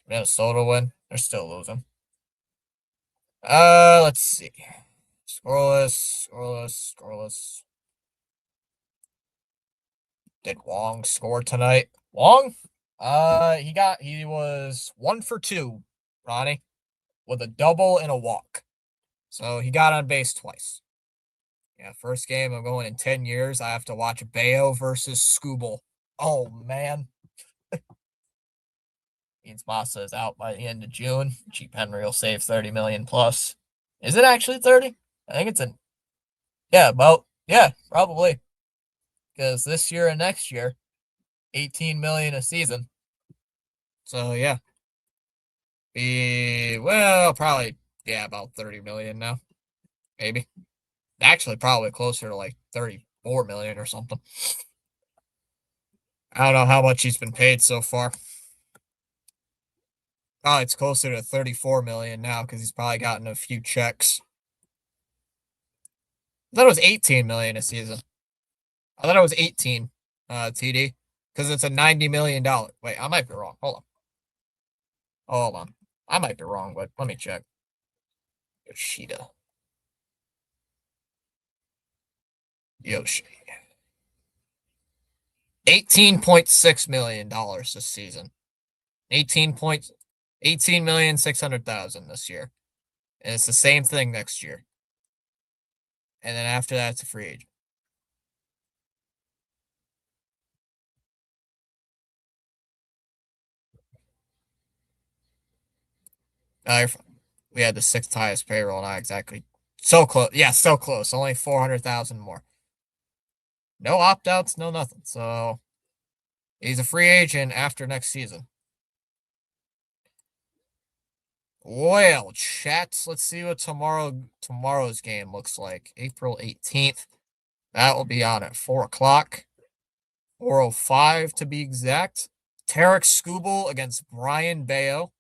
Minnesota win. They're still losing. Let's see. Scoreless. Did Wong score tonight? Wong? He was 1 for 2, Ronnie, with a double and a walk. So he got on base twice. Yeah, first game I'm going in 10 years. I have to watch Bayo versus Skubal. Oh, man. Means Masa is out by the end of June. Cheap Henry will save 30 million plus. Is it actually 30? I think it's probably. Because this year and next year, 18 million a season. So yeah. Probably about 30 million now. Maybe. Actually, probably closer to like 34 million or something. I don't know how much he's been paid so far. Oh, it's closer to 34 million now because he's probably gotten a few checks. I thought it was 18 million a season. I thought it was 18 TD because it's a $90 million. Wait, I might be wrong. Hold on. I might be wrong, but let me check. Yoshida. Yoshi. $18.6 million this season. 18,600,000 this year. And it's the same thing next year. And then after that, it's a free agent. We had the sixth highest payroll, not exactly. So close. Yeah, so close. Only 400,000 more. No opt-outs, no nothing. So he's a free agent after next season. Well, chat, let's see what tomorrow's game looks like. April 18th. That will be on at 4 o'clock. 4:05 to be exact. Tarek Skubal against Brian Bayo.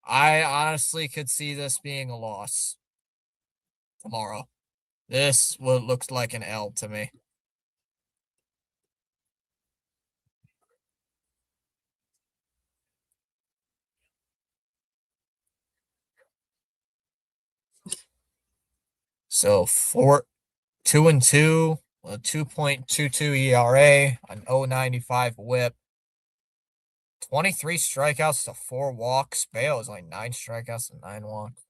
I honestly could see this being a loss tomorrow. This looks like an L to me. So 2-2, a 2.22 ERA, an 0.95 WHIP, 23 strikeouts to 4 walks. Bayo is like 9 strikeouts and 9 walks.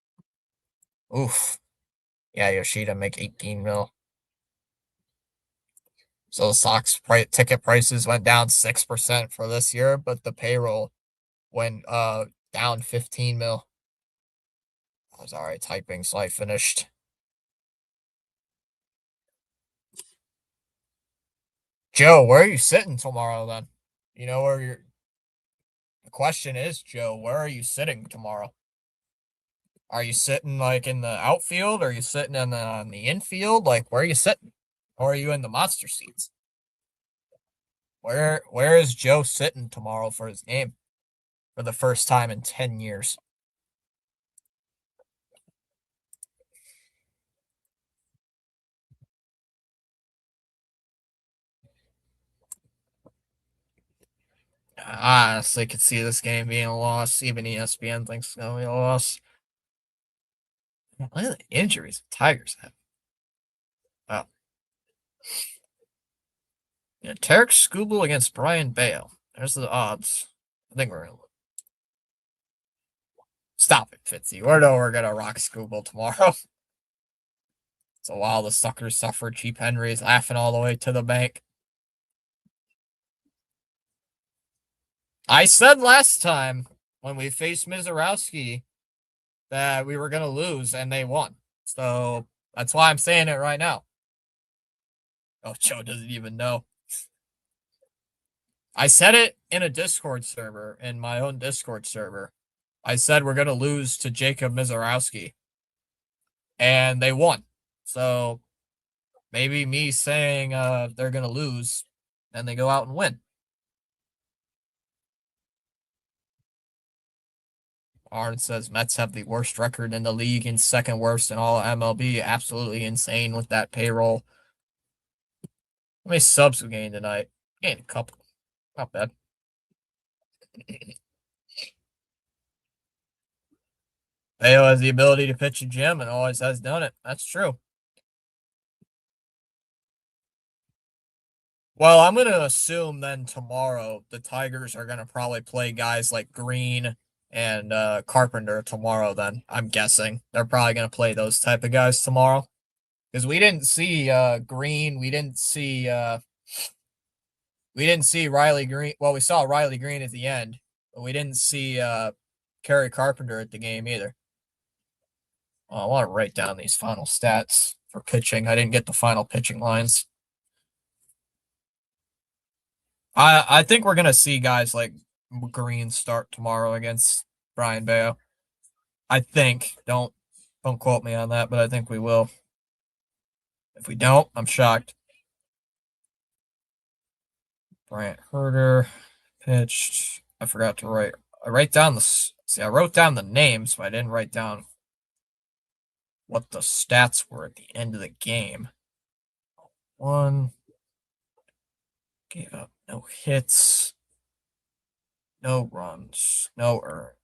Oof. Yeah, Yoshida make 18 mil. So the Sox ticket prices went down 6% for this year, but the payroll went down 15 mil. I was already typing, so I finished. Joe, where are you sitting tomorrow then? You know where you're. The question is, Joe, where are you sitting tomorrow? Are you sitting like in the outfield? Are you sitting on the infield? Like where are you sitting? Or are you in the monster seats? Where is Joe sitting tomorrow for his game? For the first time in 10 years. I honestly could see this game being a loss. Even ESPN thinks it's gonna be a loss. What are the injuries the Tigers have? Oh. Yeah, Tarek Skubal against Brian Bayo. There's the odds. I think we're gonna stop it, Fitzy. We're gonna rock Skubal tomorrow. So while the suckers suffer, Cheap Henry's laughing all the way to the bank. I said last time when we faced Mizorowski that we were gonna lose, and they won. So that's why I'm saying it right now. Oh, Joe doesn't even know. I said it in a Discord server, in my own Discord server. I said we're gonna lose to Jacob Mizorowski, and they won. So maybe me saying they're gonna lose, and they go out and win. Arn says Mets have the worst record in the league and second worst in all of MLB. Absolutely insane with that payroll. How many subs we gained tonight? Gained a couple. Not bad. Bayo has the ability to pitch a gym and always has done it. That's true. Well, I'm going to assume then tomorrow the Tigers are going to probably play guys like Green and Carpenter tomorrow then. I'm guessing. They're probably going to play those type of guys tomorrow. Because we didn't see Green. We didn't see Riley Green. Well, we saw Riley Green at the end, but we didn't see Kerry Carpenter at the game either. I want to write down these final stats for pitching. I didn't get the final pitching lines. I think we're gonna see guys like Green start tomorrow against Brian Bayo. I think. Don't quote me on that, but I think we will. If we don't, I'm shocked. Bryant Herder pitched. I forgot to write. I wrote down the names, but I didn't write down what the stats were at the end of the game. 1 gave up no hits, no runs, no earned,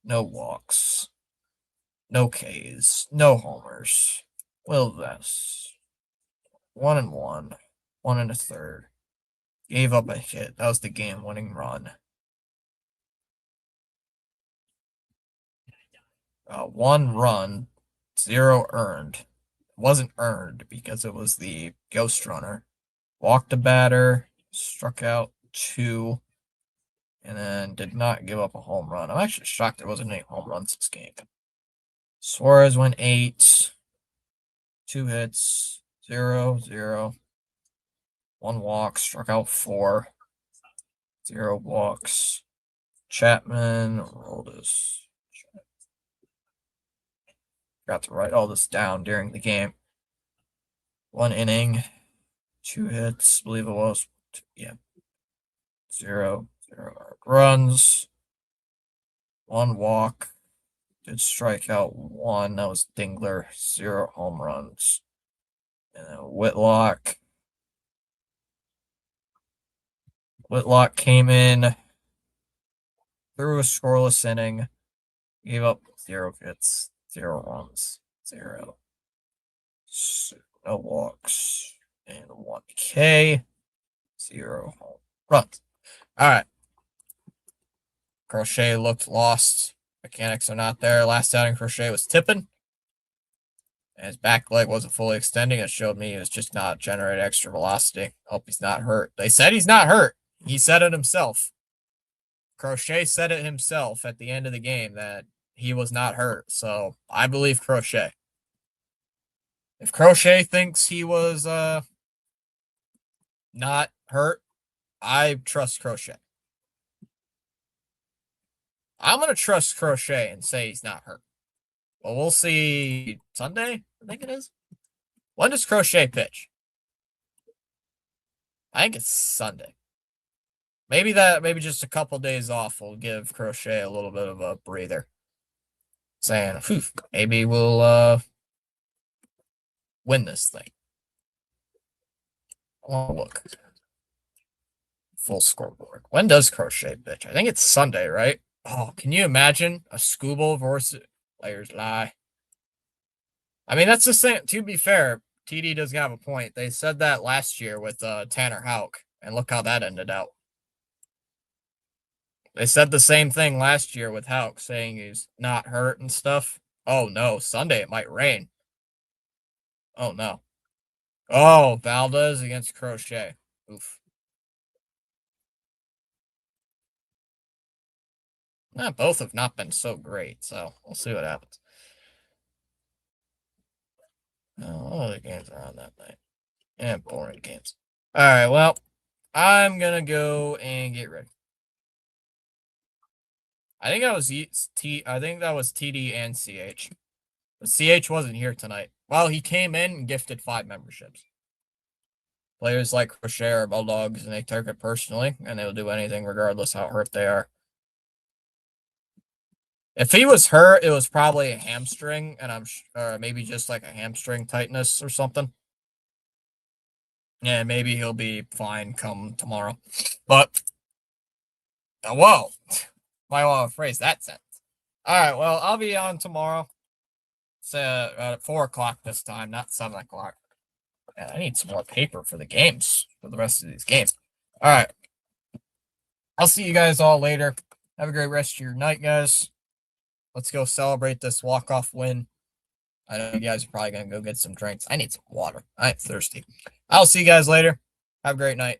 no walks, no Ks, no homers. Will Vest, 1-1, 1 1/3. Gave up a hit. That was the game-winning run. 1 run, 0 earned. It wasn't earned because it was the ghost runner. Walked a batter, struck out 2. and then did not give up a home run. I'm actually shocked there wasn't any home runs this game. Suarez went 8, 2 hits, 0-0, 1 walk, struck out 4, 0 walks. Chapman rolled his. Got to write all this down during the game. 1 inning, 2 hits, I believe it was. Yeah. 0 runs, 1 walk. Did strike out 1. That was Dingler. 0 home runs. And then Whitlock. Whitlock came in, threw a scoreless inning, gave up 0 hits, 0 runs, 0. No walks, and 1 K, 0 home runs. All right. Crochet looked lost. Mechanics are not there. Last outing, Crochet was tipping. And his back leg wasn't fully extending. It showed me he was just not generating extra velocity. Hope he's not hurt. They said he's not hurt. He said it himself. Crochet said it himself at the end of the game that he was not hurt. So I believe Crochet. If Crochet thinks he was not hurt, I trust Crochet. I'm going to trust Crochet and say he's not hurt. Well, we'll see Sunday, I think it is. When does Crochet pitch? I think it's Sunday. Maybe just a couple days off will give Crochet a little bit of a breather. Saying, maybe we'll win this thing. Oh, look. Full scoreboard. When does Crochet pitch? I think it's Sunday, right? Oh, can you imagine a Scooble versus Players Lie? I mean, that's the same. To be fair, TD doesn't have a point. They said that last year with Tanner Houck, and look how that ended out. They said the same thing last year with Houck, saying he's not hurt and stuff. Oh, no. Sunday, it might rain. Oh, no. Oh, Valdez against Crochet. Oof. Both have not been so great, so we'll see what happens. All the games are on that night. Yeah, boring games. All right, well, I'm going to go and get ready. I think that was TD and CH. But CH wasn't here tonight. Well, he came in and gifted 5 memberships. Players like Crochet are Bulldogs, and they take it personally, and they'll do anything regardless how hurt they are. If he was hurt, it was probably a hamstring, and or maybe just like a hamstring tightness or something. Yeah, maybe he'll be fine come tomorrow. But, whoa, might want to phrase that sentence. All right, well, I'll be on tomorrow. It's at 4 o'clock this time, not 7 o'clock. I need some more paper for the games, for the rest of these games. All right. I'll see you guys all later. Have a great rest of your night, guys. Let's go celebrate this walk-off win. I know you guys are probably going to go get some drinks. I need some water. I'm thirsty. I'll see you guys later. Have a great night.